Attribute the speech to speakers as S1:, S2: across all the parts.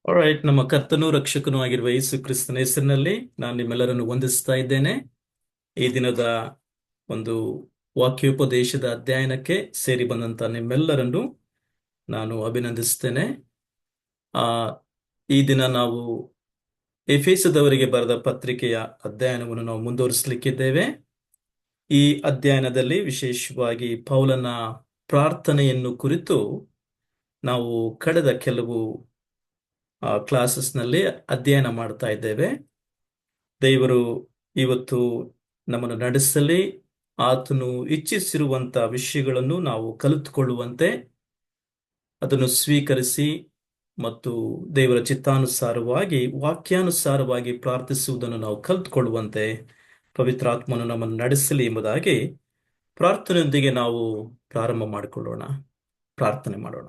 S1: All right, ನಮ್ಮ ಕರ್ತನೂ ರಕ್ಷಕನೂ ಆಗಿರುವ ಯೇಸು ಕ್ರಿಸ್ತನ ಹೆಸರಿನಲ್ಲಿ ನಾನು ನಿಮ್ಮೆಲ್ಲರನ್ನು ವಂದಿಸ್ತಾ ಇದ್ದೇನೆ. ಈ ದಿನದ ಒಂದು ವಾಕ್ಯೋಪದೇಶದ ಅಧ್ಯಯನಕ್ಕೆ ಸೇರಿ ಬಂದಂತ ನಿಮ್ಮೆಲ್ಲರನ್ನು ನಾನು ಅಭಿನಂದಿಸ್ತೇನೆ. ಆ ಈ ದಿನ ನಾವು ಎಫೆಸದವರಿಗೆ ಬರೆದ ಪತ್ರಿಕೆಯ ಅಧ್ಯಯನವನ್ನು ನಾವು ಮುಂದುವರಿಸಲಿಕ್ಕಿದ್ದೇವೆ. ಈ ಅಧ್ಯಯನದಲ್ಲಿ ವಿಶೇಷವಾಗಿ ಪೌಲನ ಪ್ರಾರ್ಥನೆಯನ್ನು ಕುರಿತು ನಾವು ಕಳೆದ ಕೆಲವು ಕ್ಲಾಸಸ್ನಲ್ಲಿ ಅಧ್ಯಯನ ಮಾಡ್ತಾ ಇದ್ದೇವೆ. ದೇವರು ಇವತ್ತು ನಮ್ಮನ್ನು ನಡೆಸಲಿ, ಆತನು ಇಚ್ಛಿಸಿರುವಂತ ವಿಷಯಗಳನ್ನು ನಾವು ಕಲಿತುಕೊಳ್ಳುವಂತೆ, ಅದನ್ನು ಸ್ವೀಕರಿಸಿ ಮತ್ತು ದೇವರ ಚಿತ್ತಾನುಸಾರವಾಗಿ ವಾಕ್ಯಾನುಸಾರವಾಗಿ ಪ್ರಾರ್ಥಿಸುವುದನ್ನು ನಾವು ಕಲಿತುಕೊಳ್ಳುವಂತೆ ಪವಿತ್ರಾತ್ಮನು ನಮ್ಮನ್ನು ನಡೆಸಲಿ ಎಂಬುದಾಗಿ ಪ್ರಾರ್ಥನೆಯೊಂದಿಗೆ ನಾವು ಪ್ರಾರಂಭ ಮಾಡಿಕೊಳ್ಳೋಣ. ಪ್ರಾರ್ಥನೆ ಮಾಡೋಣ.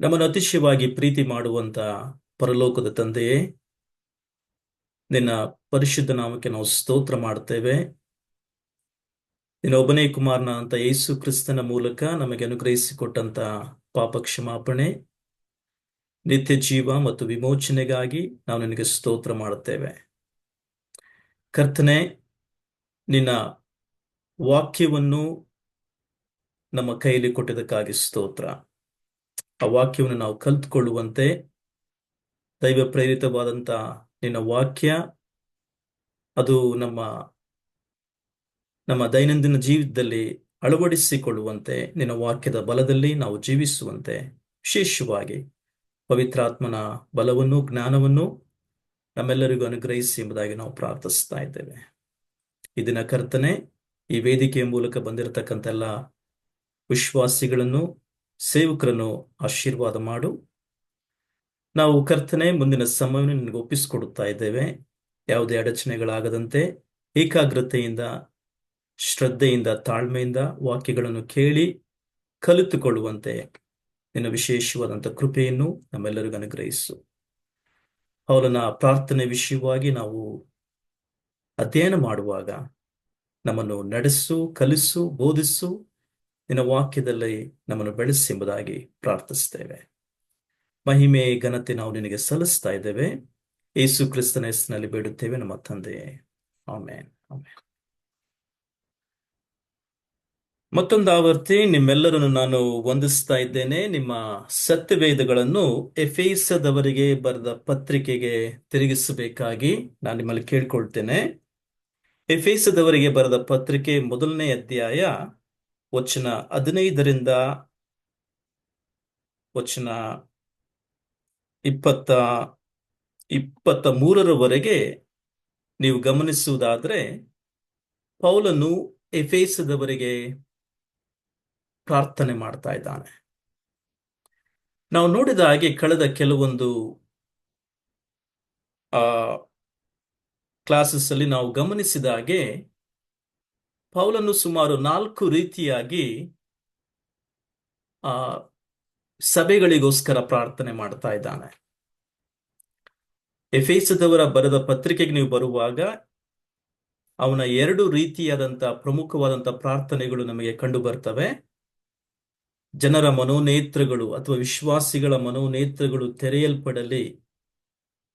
S1: ನಮ್ಮನ್ನು ಅತಿಶಯವಾಗಿ ಪ್ರೀತಿ ಮಾಡುವಂತ ಪರಲೋಕದ ತಂದೆಯೇ, ನಿನ್ನ ಪರಿಶುದ್ಧ ನಾಮಕ್ಕೆ ನಾವು ಸ್ತೋತ್ರ ಮಾಡುತ್ತೇವೆ. ನಿನ್ನ ಒಬ್ಬನೇ ಕುಮಾರನ ಅಂತ ಯೇಸು ಕ್ರಿಸ್ತನ ಮೂಲಕ ನಮಗೆ ಅನುಗ್ರಹಿಸಿಕೊಟ್ಟಂತ ಪಾಪ ಕ್ಷಮಾಪಣೆ, ನಿತ್ಯ ಜೀವ ಮತ್ತು ವಿಮೋಚನೆಗಾಗಿ ನಾವು ನಿನಗೆ ಸ್ತೋತ್ರ ಮಾಡುತ್ತೇವೆ. ಕರ್ತನೆ, ನಿನ್ನ ವಾಕ್ಯವನ್ನು ನಮ್ಮ ಕೈಯಲ್ಲಿ ಕೊಟ್ಟಿದ್ದಕ್ಕಾಗಿ ಸ್ತೋತ್ರ. ಆ ವಾಕ್ಯವನ್ನು ನಾವು ಕಲಿತುಕೊಳ್ಳುವಂತೆ ದೈವ ಪ್ರೇರಿತವಾದಂತ ನಿನ್ನ ವಾಕ್ಯ ಅದು ನಮ್ಮ ದೈನಂದಿನ ಜೀವಿತದಲ್ಲಿ ಅಳವಡಿಸಿಕೊಳ್ಳುವಂತೆ, ನಿನ್ನ ವಾಕ್ಯದ ಬಲದಲ್ಲಿ ನಾವು ಜೀವಿಸುವಂತೆ, ವಿಶೇಷವಾಗಿ ಪವಿತ್ರಾತ್ಮನ ಬಲವನ್ನು ಜ್ಞಾನವನ್ನು ನಮ್ಮೆಲ್ಲರಿಗೂ ಅನುಗ್ರಹಿಸಿ ಎಂಬುದಾಗಿ ನಾವು ಪ್ರಾರ್ಥಿಸ್ತಾ ಇದ್ದೇವೆ. ಈ ದಿನ ಕರ್ತನೆ, ಈ ವೇದಿಕೆಯ ಮೂಲಕ ಬಂದಿರತಕ್ಕಂಥ ಎಲ್ಲ ವಿಶ್ವಾಸಿಗಳನ್ನು, ಸೇವಕರನ್ನು ಆಶೀರ್ವಾದ ಮಾಡು. ನಾವು ಕರ್ತನೆ ಮುಂದಿನ ಸಮಯವನ್ನು ನಿನಗೆ ಒಪ್ಪಿಸಿಕೊಡುತ್ತಾ ಇದ್ದೇವೆ. ಯಾವುದೇ ಅಡಚಣೆಗಳಾಗದಂತೆ ಏಕಾಗ್ರತೆಯಿಂದ, ಶ್ರದ್ಧೆಯಿಂದ, ತಾಳ್ಮೆಯಿಂದ ವಾಕ್ಯಗಳನ್ನು ಕೇಳಿ ಕಲಿತುಕೊಳ್ಳುವಂತೆ ನಿನ್ನ ವಿಶೇಷವಾದಂಥ ಕೃಪೆಯನ್ನು ನಮ್ಮೆಲ್ಲರಿಗೂ ಅನುಗ್ರಹಿಸು. ಅವನ ಪ್ರಾರ್ಥನೆ ವಿಷಯವಾಗಿ ನಾವು ಅಧ್ಯಯನ ಮಾಡುವಾಗ ನಮ್ಮನ್ನು ನಡೆಸು, ಕಲಿಸು, ಬೋಧಿಸು, ನಿನ್ನ ವಾಕ್ಯದಲ್ಲಿ ನಮ್ಮನ್ನು ಬೆಳೆಸಿ ಎಂಬುದಾಗಿ ಪ್ರಾರ್ಥಿಸ್ತೇವೆ. ಮಹಿಮೆ ಘನತೆ ನಾವು ನಿನಗೆ ಸಲ್ಲಿಸ್ತಾ ಇದ್ದೇವೆ. ಯೇಸು ಕ್ರಿಸ್ತನ ಹೆಸರಿನಲ್ಲಿ ಬೇಡುತ್ತೇವೆ ನಮ್ಮ ತಂದೆಯೇ, ಆಮೆನ್. ಆಮೆನ್. ಮತ್ತೊಂದು ಆವರ್ತಿ ನಿಮ್ಮೆಲ್ಲರನ್ನು ನಾನು ವಂದಿಸ್ತಾ ಇದ್ದೇನೆ. ನಿಮ್ಮ ಸತ್ಯವೇದಗಳನ್ನು ಎಫೆಸದವರಿಗೆ ಬರೆದ ಪತ್ರಿಕೆಗೆ ತಿರುಗಿಸಬೇಕಾಗಿ ನಾನು ನಿಮ್ಮಲ್ಲಿ ಕೇಳ್ಕೊಳ್ತೇನೆ. ಎಫೆಸದವರಿಗೆ ಬರೆದ ಪತ್ರಿಕೆ 1ನೇ ಅಧ್ಯಾಯ ವಚನ 15ರಿಂದ ವಚನ 23ರವರೆಗೆ ನೀವು ಗಮನಿಸುವುದಾದ್ರೆ, ಪೌಲನು ಎಫೆಸದವರಿಗೆ ಪ್ರಾರ್ಥನೆ ಮಾಡ್ತಾ ಇದ್ದಾನೆ. ನಾವು ನೋಡಿದ ಹಾಗೆ ಕಳೆದ ಕೆಲವೊಂದು ಕ್ಲಾಸಸ್ ಅಲ್ಲಿ ನಾವು ಗಮನಿಸಿದ ಹಾಗೆ ಪೌಲನು ಸುಮಾರು 4 ರೀತಿಯಾಗಿ ಸಭೆಗಳಿಗೋಸ್ಕರ ಪ್ರಾರ್ಥನೆ ಮಾಡ್ತಾ ಇದ್ದಾನೆ. ಎಫೆಸದವರ ಬರೆದ ಪತ್ರಿಕೆಗೆ ನೀವು ಬರುವಾಗ ಅವನ 2 ರೀತಿಯಾದಂಥ ಪ್ರಮುಖವಾದಂಥ ಪ್ರಾರ್ಥನೆಗಳು ನಮಗೆ ಕಂಡು ಬರ್ತವೆ. ಜನರ ಮನೋನೇತ್ರಗಳು ಅಥವಾ ವಿಶ್ವಾಸಿಗಳ ಮನೋನೇತ್ರಗಳು ತೆರೆಯಲ್ಪಡಲಿ,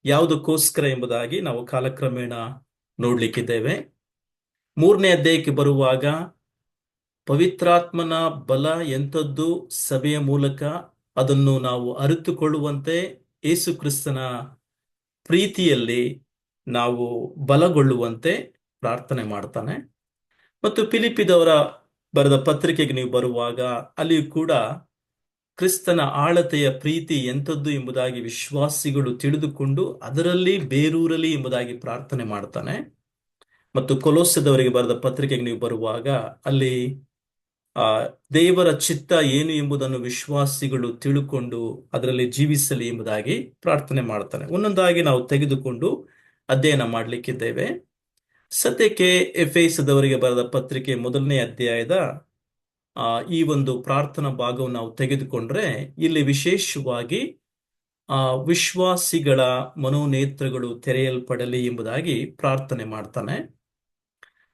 S1: ಯಾವುದಕ್ಕೋಸ್ಕರ ಎಂಬುದಾಗಿ ನಾವು ಕಾಲಕ್ರಮೇಣ ನೋಡ್ಲಿಕ್ಕಿದ್ದೇವೆ. 3ನೇ ಅಧ್ಯಾಯಕ್ಕೆ ಬರುವಾಗ ಪವಿತ್ರಾತ್ಮನ ಬಲ ಎಂಥದ್ದು, ಸಭೆಯ ಮೂಲಕ ಅದನ್ನು ನಾವು ಅರಿತುಕೊಳ್ಳುವಂತೆ ಯೇಸು ಕ್ರಿಸ್ತನ ಪ್ರೀತಿಯಲ್ಲಿ ನಾವು ಬಲಗೊಳ್ಳುವಂತೆ ಪ್ರಾರ್ಥನೆ ಮಾಡ್ತಾನೆ. ಮತ್ತು ಫಿಲಿಪ್ಪಿದವರ ಬರೆದ ಪತ್ರಿಕೆಗೆ ನೀವು ಬರುವಾಗ ಅಲ್ಲಿಯೂ ಕೂಡ ಕ್ರಿಸ್ತನ ಆಳತೆಯ ಪ್ರೀತಿ ಎಂಥದ್ದು ಎಂಬುದಾಗಿ ವಿಶ್ವಾಸಿಗಳು ತಿಳಿದುಕೊಂಡು ಅದರಲ್ಲಿ ಬೇರೂರಲಿ ಎಂಬುದಾಗಿ ಪ್ರಾರ್ಥನೆ ಮಾಡ್ತಾನೆ. ಮತ್ತು ಕೊಲೋಸ್ಯದವರಿಗೆ ಬರೆದ ಪತ್ರಿಕೆಗೆ ನೀವು ಬರುವಾಗ ಅಲ್ಲಿ ದೇವರ ಚಿತ್ತ ಏನು ಎಂಬುದನ್ನು ವಿಶ್ವಾಸಿಗಳು ತಿಳುಕೊಂಡು ಅದರಲ್ಲಿ ಜೀವಿಸಲಿ ಎಂಬುದಾಗಿ ಪ್ರಾರ್ಥನೆ ಮಾಡ್ತಾನೆ. ಒಂದೊಂದಾಗಿ ನಾವು ತೆಗೆದುಕೊಂಡು ಅಧ್ಯಯನ ಮಾಡಲಿಕ್ಕಿದ್ದೇವೆ. ಸದ್ಯಕ್ಕೆ ಎಫೆಸದವರಿಗೆ ಬರೆದ ಪತ್ರಿಕೆ 1ನೇ ಅಧ್ಯಾಯದ ಈ ಒಂದು ಪ್ರಾರ್ಥನಾ ಭಾಗವನ್ನು ನಾವು ತೆಗೆದುಕೊಂಡ್ರೆ, ಇಲ್ಲಿ ವಿಶೇಷವಾಗಿ ವಿಶ್ವಾಸಿಗಳ ಮನೋನೇತ್ರಗಳು ತೆರೆಯಲ್ಪಡಲಿ ಎಂಬುದಾಗಿ ಪ್ರಾರ್ಥನೆ ಮಾಡ್ತಾನೆ.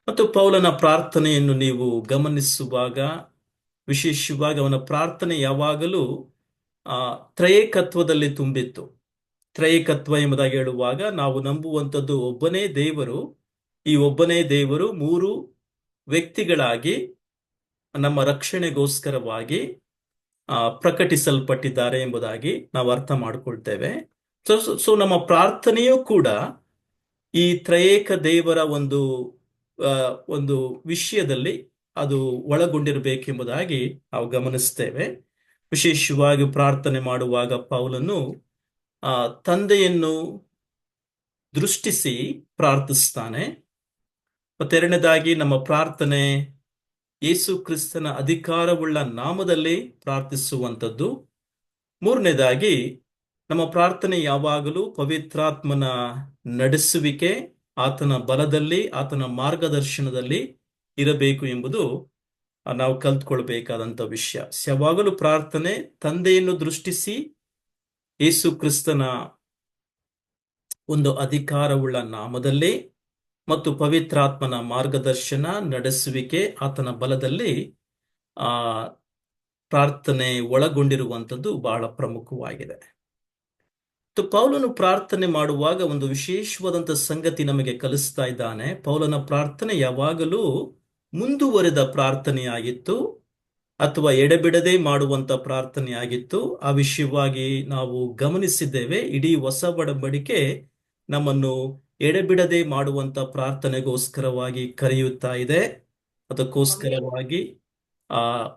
S1: ಮತ್ತು ಪೌಲನ ಪ್ರಾರ್ಥನೆಯನ್ನು ನೀವು ಗಮನಿಸುವಾಗ ವಿಶೇಷವಾಗಿ ಅವನ ಪ್ರಾರ್ಥನೆ ಯಾವಾಗಲೂ ಆ ತ್ರಯೇಕತ್ವದಲ್ಲಿ ತುಂಬಿತ್ತು. ತ್ರಯೇಕತ್ವ ಎಂಬುದಾಗಿ ಹೇಳುವಾಗ ನಾವು ನಂಬುವಂಥದ್ದು ಒಬ್ಬನೇ ದೇವರು. ಈ ಒಬ್ಬನೇ ದೇವರು ಮೂರು ವ್ಯಕ್ತಿಗಳಾಗಿ ನಮ್ಮ ರಕ್ಷಣೆಗೋಸ್ಕರವಾಗಿ ಪ್ರಕಟಿಸಲ್ಪಟ್ಟಿದ್ದಾರೆ ಎಂಬುದಾಗಿ ನಾವು ಅರ್ಥ ಮಾಡಿಕೊಳ್ತೇವೆ. ಸೊ ನಮ್ಮ ಪ್ರಾರ್ಥನೆಯೂ ಕೂಡ ಈ ತ್ರಯೇಕ ದೇವರ ಆ, ಒಂದು ವಿಷಯದಲ್ಲಿ ಅದು ಒಳಗೊಂಡಿರಬೇಕೆಂಬುದಾಗಿ ನಾವು ಗಮನಿಸ್ತೇವೆ. ವಿಶೇಷವಾಗಿ ಪ್ರಾರ್ಥನೆ ಮಾಡುವಾಗ ಪೌಲನು ಆ ತಂದೆಯನ್ನು ದೃಷ್ಟಿಸಿ ಪ್ರಾರ್ಥಿಸ್ತಾನೆ. ಮತ್ತೆರಡನೇದಾಗಿ ನಮ್ಮ ಪ್ರಾರ್ಥನೆ ಯೇಸು ಕ್ರಿಸ್ತನ ಅಧಿಕಾರವುಳ್ಳ ನಾಮದಲ್ಲಿ ಪ್ರಾರ್ಥಿಸುವಂಥದ್ದು. ಮೂರನೇದಾಗಿ ನಮ್ಮ ಪ್ರಾರ್ಥನೆ ಯಾವಾಗಲೂ ಪವಿತ್ರಾತ್ಮನ ನಡೆಸುವಿಕೆ, ಆತನ ಬಲದಲ್ಲಿ, ಆತನ ಮಾರ್ಗದರ್ಶನದಲ್ಲಿ ಇರಬೇಕು ಎಂಬುದು ನಾವು ಕಲ್ತ್ಕೊಳ್ಬೇಕಾದಂಥ ವಿಷಯ. ಯಾವಾಗಲೂ ಪ್ರಾರ್ಥನೆ ತಂದೆಯನ್ನು ದೃಷ್ಟಿಸಿ ಯೇಸು ಕ್ರಿಸ್ತನ ಒಂದು ಅಧಿಕಾರವುಳ್ಳ ನಾಮದಲ್ಲಿ ಮತ್ತು ಪವಿತ್ರಾತ್ಮನ ಮಾರ್ಗದರ್ಶನ, ನಡೆಸುವಿಕೆ, ಆತನ ಬಲದಲ್ಲಿ ಆ ಪ್ರಾರ್ಥನೆ ಒಳಗೊಂಡಿರುವಂಥದ್ದು ಬಹಳ ಪ್ರಮುಖವಾಗಿದೆ. ಪೌಲನು ಪ್ರಾರ್ಥನೆ ಮಾಡುವಾಗ ಒಂದು ವಿಶೇಷವಾದಂಥ ಸಂಗತಿ ನಮಗೆ ಕಲಿಸ್ತಾ ಇದ್ದಾನೆ. ಪೌಲನ ಪ್ರಾರ್ಥನೆ ಯಾವಾಗಲೂ ಮುಂದುವರೆದ ಪ್ರಾರ್ಥನೆಯಾಗಿತ್ತು ಅಥವಾ ಎಡೆಬಿಡದೆ ಮಾಡುವಂತ ಪ್ರಾರ್ಥನೆಯಾಗಿತ್ತು. ಆ ವಿಷಯವಾಗಿ ನಾವು ಗಮನಿಸಿದ್ದೇವೆ. ಇಡೀ ಹೊಸ ಒಡಂಬಡಿಕೆ ನಮ್ಮನ್ನು ಎಡೆಬಿಡದೆ ಮಾಡುವಂತ ಪ್ರಾರ್ಥನೆಗೋಸ್ಕರವಾಗಿ ಕರೆಯುತ್ತಾ ಇದೆ. ಅದಕ್ಕೋಸ್ಕರವಾಗಿ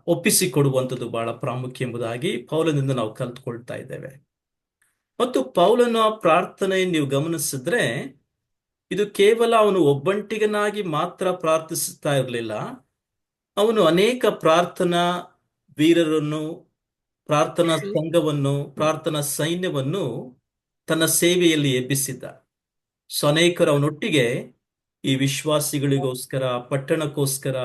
S1: ಒಪ್ಪಿಸಿಕೊಡುವಂಥದ್ದು ಬಹಳ ಪ್ರಾಮುಖ್ಯ ಎಂಬುದಾಗಿ ಪೌಲನಿಂದ ನಾವು ಕಲ್ತ್ಕೊಳ್ತಾ ಇದ್ದೇವೆ. ಮತ್ತು ಪೌಲನ ಪ್ರಾರ್ಥನೆ ನೀವು ಗಮನಿಸಿದ್ರೆ ಇದು ಕೇವಲ ಅವನು ಒಬ್ಬಂಟಿಗನಾಗಿ ಮಾತ್ರ ಪ್ರಾರ್ಥಿಸುತ್ತಾ ಇರಲಿಲ್ಲ. ಅವನು ಅನೇಕ ಪ್ರಾರ್ಥನಾ ವೀರರನ್ನು, ಪ್ರಾರ್ಥನಾ ಸಂಘವನ್ನು, ಪ್ರಾರ್ಥನಾ ಸೈನ್ಯವನ್ನು ತನ್ನ ಸೇವೆಯಲ್ಲಿ ಎಬ್ಬಿಸಿದ್ದ. ಸೊ ಅನೇಕರು ಅವನೊಟ್ಟಿಗೆ ಈ ವಿಶ್ವಾಸಿಗಳಿಗೋಸ್ಕರ, ಪಟ್ಟಣಕ್ಕೋಸ್ಕರ,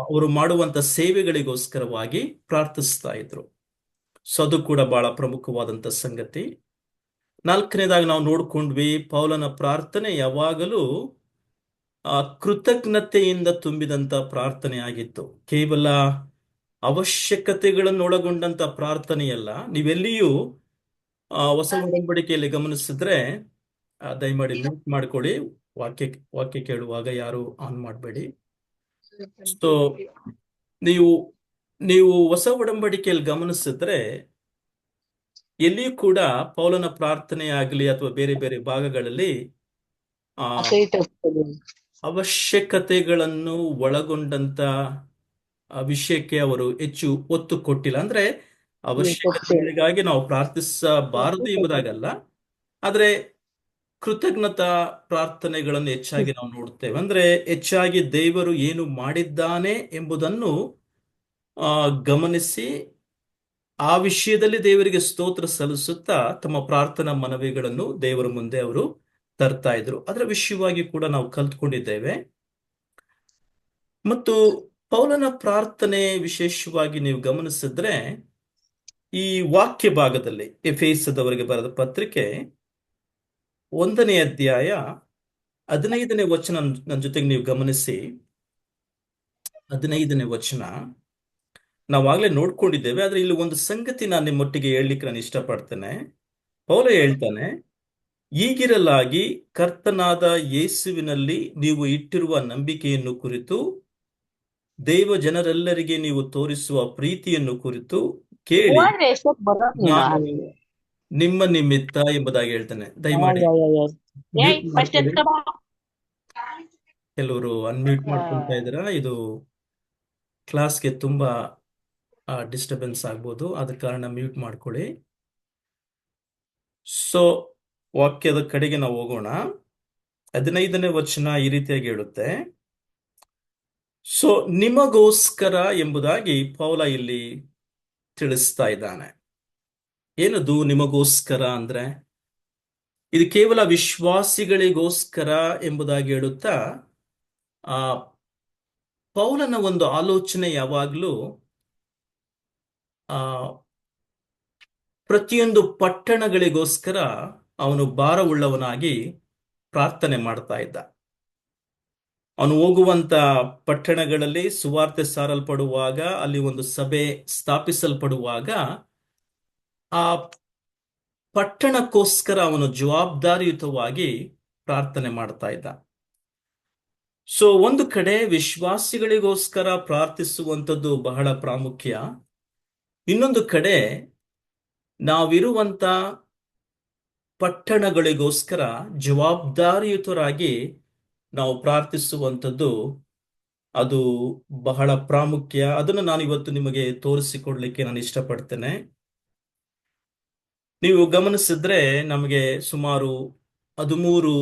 S1: ಅವರು ಮಾಡುವಂತ ಸೇವೆಗಳಿಗೋಸ್ಕರವಾಗಿ ಪ್ರಾರ್ಥಿಸ್ತಾ ಇದ್ರು. ಸೊ ಅದು ಕೂಡ ಬಹಳ ಪ್ರಮುಖವಾದಂತ ಸಂಗತಿ. ನಾಲ್ಕನೇದಾಗಿ ನಾವು ನೋಡ್ಕೊಂಡ್ವಿ, ಪೌಲನ ಪ್ರಾರ್ಥನೆ ಯಾವಾಗಲೂ ಕೃತಜ್ಞತೆಯಿಂದ ತುಂಬಿದಂತ ಪ್ರಾರ್ಥನೆ ಆಗಿತ್ತು. ಕೇವಲ ಅವಶ್ಯಕತೆಗಳನ್ನು ಒಳಗೊಂಡಂತ ಪ್ರಾರ್ಥನೆಯಲ್ಲ. ನೀವೆಲ್ಲಿಯೂ ಹೊಸ ಒಡಂಬಡಿಕೆಯಲ್ಲಿ ಗಮನಿಸಿದ್ರೆ, ದಯಮಾಡಿ ಮ್ಯೂಟ್ ಮಾಡ್ಕೊಳ್ಳಿ. ವಾಕ್ಯ ಕೇಳುವಾಗ ಯಾರು ಆನ್ ಮಾಡಬೇಡಿ. ಸೊ ನೀವು ಹೊಸ ಒಡಂಬಡಿಕೆಯಲ್ಲಿ ಗಮನಿಸಿದ್ರೆ ಎಲ್ಲಿಯೂ ಕೂಡ ಪೌಲನ ಪ್ರಾರ್ಥನೆ ಆಗಲಿ ಅಥವಾ ಬೇರೆ ಬೇರೆ ಭಾಗಗಳಲ್ಲಿ ಅವಶ್ಯಕತೆಗಳನ್ನು ಒಳಗೊಂಡಂತ ವಿಷಯಕ್ಕೆ ಅವರು ಹೆಚ್ಚು ಒತ್ತು ಕೊಟ್ಟಿಲ್ಲ. ಅಂದ್ರೆ ಅವಶ್ಯಕತೆಗಳಿಗಾಗಿ ನಾವು ಪ್ರಾರ್ಥಿಸಬಾರದು ಎಂಬುದಾಗಲ್ಲ, ಆದ್ರೆ ಕೃತಜ್ಞತಾ ಪ್ರಾರ್ಥನೆಗಳನ್ನು ಹೆಚ್ಚಾಗಿ ನಾವು ನೋಡ್ತೇವೆ. ಅಂದ್ರೆ ಹೆಚ್ಚಾಗಿ ದೇವರು ಏನು ಮಾಡಿದ್ದಾನೆ ಎಂಬುದನ್ನು ಗಮನಿಸಿ ಆ ವಿಷಯದಲ್ಲಿ ದೇವರಿಗೆ ಸ್ತೋತ್ರ ಸಲ್ಲಿಸುತ್ತಾ ತಮ್ಮ ಪ್ರಾರ್ಥನಾ ಮನವಿಗಳನ್ನು ದೇವರ ಮುಂದೆ ಅವರು ತರ್ತಾ ಇದ್ರು. ಅದರ ವಿಷಯವಾಗಿ ಕೂಡ ನಾವು ಕಲ್ತ್ಕೊಂಡಿದ್ದೇವೆ. ಮತ್ತು ಪೌಲನ ಪ್ರಾರ್ಥನೆ ವಿಶೇಷವಾಗಿ ನೀವು ಗಮನಿಸಿದ್ರೆ ಈ ವಾಕ್ಯ ಭಾಗದಲ್ಲಿ ಎಫೆಸದವರಿಗೆ ಬರೆದ ಪತ್ರಿಕೆ 1ನೇ ಅಧ್ಯಾಯ 15ನೇ ವಚನ ನನ್ನ ಜೊತೆಗೆ ನೀವು ಗಮನಿಸಿ. 15ನೇ ವಚನ ನಾವಾಗಲೇ ನೋಡ್ಕೊಂಡಿದ್ದೇವೆ, ಆದ್ರೆ ಇಲ್ಲಿ ಒಂದು ಸಂಗತಿ ನಾನು ನಿಮ್ಮೊಟ್ಟಿಗೆ ಹೇಳಲಿಕ್ಕೆ ನಾನು ಇಷ್ಟಪಡ್ತೇನೆ. ಪೌಲ ಹೇಳ್ತಾನೆ, ಈಗಿರಲಾಗಿ ಕರ್ತನಾದ ಯೇಸುವಿನಲ್ಲಿ ನೀವು ಇಟ್ಟಿರುವ ನಂಬಿಕೆಯನ್ನು ಕುರಿತು, ದೇವ ಜನರೆಲ್ಲರಿಗೆ ನೀವು ತೋರಿಸುವ ಪ್ರೀತಿಯನ್ನು ಕುರಿತು ಕೇಳಿ ನಾನು ನಿಮ್ಮ ನಿಮಿತ್ತ ಎಂಬುದಾಗಿ ಹೇಳ್ತಾನೆ. ದಯಮಾಡಿ ಕೆಲವರು ಅನ್ಮ್ಯೂಟ್ ಮಾಡ್ಕೊಳ್ತಾ ಇದ್ದೀರಾ. ಇದು ಕ್ಲಾಸ್ಗೆ ತುಂಬಾ ಡಿಸ್ಟರ್ಬೆನ್ಸ್ ಆಗ್ಬೋದು, ಆದ ಕಾರಣ ಮ್ಯೂಟ್ ಮಾಡ್ಕೊಳ್ಳಿ. ಸೊ ವಾಕ್ಯದ ಕಡೆಗೆ ನಾವು ಹೋಗೋಣ. 15ನೇ ವಚನ ಈ ರೀತಿಯಾಗಿ ಹೇಳುತ್ತೆ, ಸೊ ನಿಮಗೋಸ್ಕರ ಎಂಬುದಾಗಿ ಪೌಲ ಇಲ್ಲಿ ತಿಳಿಸ್ತಾ ಇದ್ದಾನೆ. ಏನದು ನಿಮಗೋಸ್ಕರ ಅಂದ್ರೆ? ಇದು ಕೇವಲ ವಿಶ್ವಾಸಿಗಳಿಗೋಸ್ಕರ ಎಂಬುದಾಗಿ ಹೇಳುತ್ತಾ ಪೌಲನ ಒಂದು ಆಲೋಚನೆ ಯಾವಾಗಲೂ ಪ್ರತಿಯೊಂದು ಪಟ್ಟಣಗಳಿಗೋಸ್ಕರ ಅವನು ಭಾರವುಳ್ಳವನಾಗಿ ಪ್ರಾರ್ಥನೆ ಮಾಡ್ತಾ ಇದ್ದ. ಅವನು ಹೋಗುವಂತ ಪಟ್ಟಣಗಳಲ್ಲಿ ಸುವಾರ್ತೆ ಸಾರಲ್ಪಡುವಾಗ, ಅಲ್ಲಿ ಒಂದು ಸಭೆ ಸ್ಥಾಪಿಸಲ್ಪಡುವಾಗ ಆ ಪಟ್ಟಣಕ್ಕೋಸ್ಕರ ಅವನು ಜವಾಬ್ದಾರಿಯುತವಾಗಿ ಪ್ರಾರ್ಥನೆ ಮಾಡ್ತಾ ಇದ್ದ. ಸೊ ಒಂದು ಕಡೆ ವಿಶ್ವಾಸಿಗಳಿಗೋಸ್ಕರ ಪ್ರಾರ್ಥಿಸುವಂಥದ್ದು ಬಹಳ ಪ್ರಾಮುಖ್ಯ. ಇನ್ನೊಂದು ಕಡೆ ನಾವಿರುವಂತ ಪಟ್ಟಣಗಳಿಗೋಸ್ಕರ ಜವಾಬ್ದಾರಿಯುತರಾಗಿ ನಾವು ಪ್ರಾರ್ಥಿಸುವಂಥದ್ದು ಅದು ಬಹಳ ಪ್ರಾಮುಖ್ಯ. ಅದನ್ನು ನಾನು ಇವತ್ತು ನಿಮಗೆ ತೋರಿಸಿಕೊಡ್ಲಿಕ್ಕೆ ನಾನು ಇಷ್ಟಪಡ್ತೇನೆ. ನೀವು ಗಮನಿಸಿದ್ರೆ ನಮಗೆ ಸುಮಾರು 13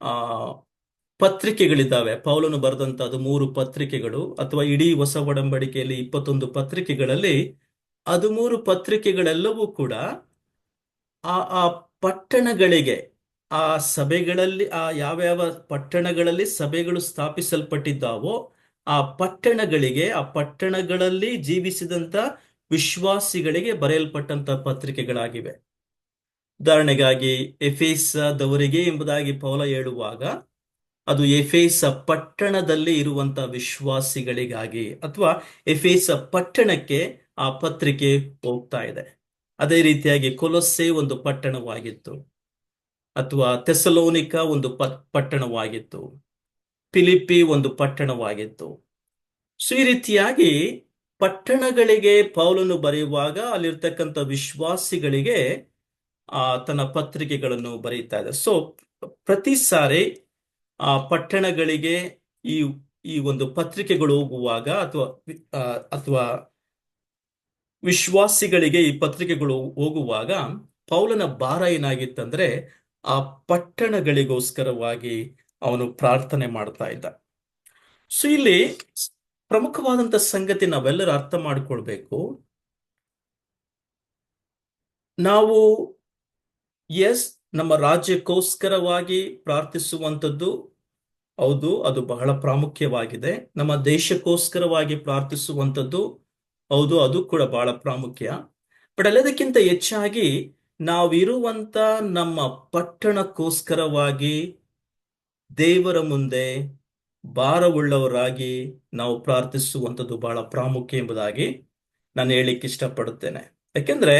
S1: ಆ ಪತ್ರಿಕೆಗಳಿದ್ದಾವೆ. ಪೌಲನು ಬರೆದಂತ 13 ಪತ್ರಿಕೆಗಳು, ಅಥವಾ ಇಡೀ ಹೊಸ ಒಡಂಬಡಿಕೆಯಲ್ಲಿ 21 ಪತ್ರಿಕೆಗಳಲ್ಲಿ 13 ಪತ್ರಿಕೆಗಳೆಲ್ಲವೂ ಕೂಡ ಆ ಪಟ್ಟಣಗಳಿಗೆ, ಆ ಸಭೆಗಳಲ್ಲಿ, ಆ ಯಾವ್ಯಾವ ಪಟ್ಟಣಗಳಲ್ಲಿ ಸಭೆಗಳು ಸ್ಥಾಪಿಸಲ್ಪಟ್ಟಿದ್ದಾವೋ ಆ ಪಟ್ಟಣಗಳಿಗೆ, ಆ ಪಟ್ಟಣಗಳಲ್ಲಿ ಜೀವಿಸಿದಂತ ವಿಶ್ವಾಸಿಗಳಿಗೆ ಬರೆಯಲ್ಪಟ್ಟಂತ ಪತ್ರಿಕೆಗಳಾಗಿವೆ. ಉದಾಹರಣೆಗಾಗಿ ಎಫೇಸದವರಿಗೆ ಎಂಬುದಾಗಿ ಪೌಲ ಹೇಳುವಾಗ ಅದು ಎಫೇಸ ಪಟ್ಟಣದಲ್ಲಿ ಇರುವಂತ ವಿಶ್ವಾಸಿಗಳಿಗಾಗಿ, ಅಥವಾ ಎಫೇಸ ಪಟ್ಟಣಕ್ಕೆ ಆ ಪತ್ರಿಕೆ ಹೋಗ್ತಾ ಇದೆ. ಅದೇ ರೀತಿಯಾಗಿ ಕೊಲೊಸ್ಸೆ ಒಂದು ಪಟ್ಟಣವಾಗಿತ್ತು, ಅಥವಾ ಥೆಸಲೋನಿಕ ಒಂದು ಪಟ್ಟಣವಾಗಿತ್ತು, ಫಿಲಿಪ್ಪಿ ಒಂದು ಪಟ್ಟಣವಾಗಿತ್ತು. ಸೊ ಈ ರೀತಿಯಾಗಿ ಪಟ್ಟಣಗಳಿಗೆ ಪೌಲನು ಬರೆಯುವಾಗ ಅಲ್ಲಿರ್ತಕ್ಕಂಥ ವಿಶ್ವಾಸಿಗಳಿಗೆ ತನ್ನ ಪತ್ರಿಕೆಗಳನ್ನು ಬರೀತಾ ಇದೆ. ಸೊ ಪ್ರತಿ ಸಾರಿ ಆ ಪಟ್ಟಣಗಳಿಗೆ ಈ ಈ ಒಂದು ಪತ್ರಿಕೆಗಳು ಹೋಗುವಾಗ, ಅಥವಾ ವಿಶ್ವಾಸಿಗಳಿಗೆ ಈ ಪತ್ರಿಕೆಗಳು ಹೋಗುವಾಗ ಪೌಲನ ಭಾರ ಏನಾಗಿತ್ತಂದ್ರೆ ಆ ಪಟ್ಟಣಗಳಿಗೋಸ್ಕರವಾಗಿ ಅವನು ಪ್ರಾರ್ಥನೆ ಮಾಡ್ತಾ ಇದ್ದ. ಸೊ ಇಲ್ಲಿ ಪ್ರಮುಖವಾದಂತ ಸಂಗತಿ ನಾವೆಲ್ಲರೂ ಅರ್ಥ ಮಾಡಿಕೊಳ್ಬೇಕು. ನಾವು ನಮ್ಮ ರಾಜ್ಯಕ್ಕೋಸ್ಕರವಾಗಿ ಪ್ರಾರ್ಥಿಸುವಂಥದ್ದು ಹೌದು, ಅದು ಬಹಳ ಪ್ರಾಮುಖ್ಯವಾಗಿದೆ. ನಮ್ಮ ದೇಶಕ್ಕೋಸ್ಕರವಾಗಿ ಪ್ರಾರ್ಥಿಸುವಂಥದ್ದು ಹೌದು, ಅದು ಕೂಡ ಬಹಳ ಪ್ರಾಮುಖ್ಯ. ಬಟ್ ಎಲ್ಲದಕ್ಕಿಂತ ಹೆಚ್ಚಾಗಿ ನಾವಿರುವಂತ ನಮ್ಮ ಪಟ್ಟಣಕ್ಕೋಸ್ಕರವಾಗಿ ದೇವರ ಮುಂದೆ ಭಾರವುಳ್ಳವರಾಗಿ ನಾವು ಪ್ರಾರ್ಥಿಸುವಂಥದ್ದು ಬಹಳ ಪ್ರಾಮುಖ್ಯ ಎಂಬುದಾಗಿ ನಾನು ಹೇಳಿಕ್ಕೆ ಇಷ್ಟಪಡುತ್ತೇನೆ. ಯಾಕೆಂದ್ರೆ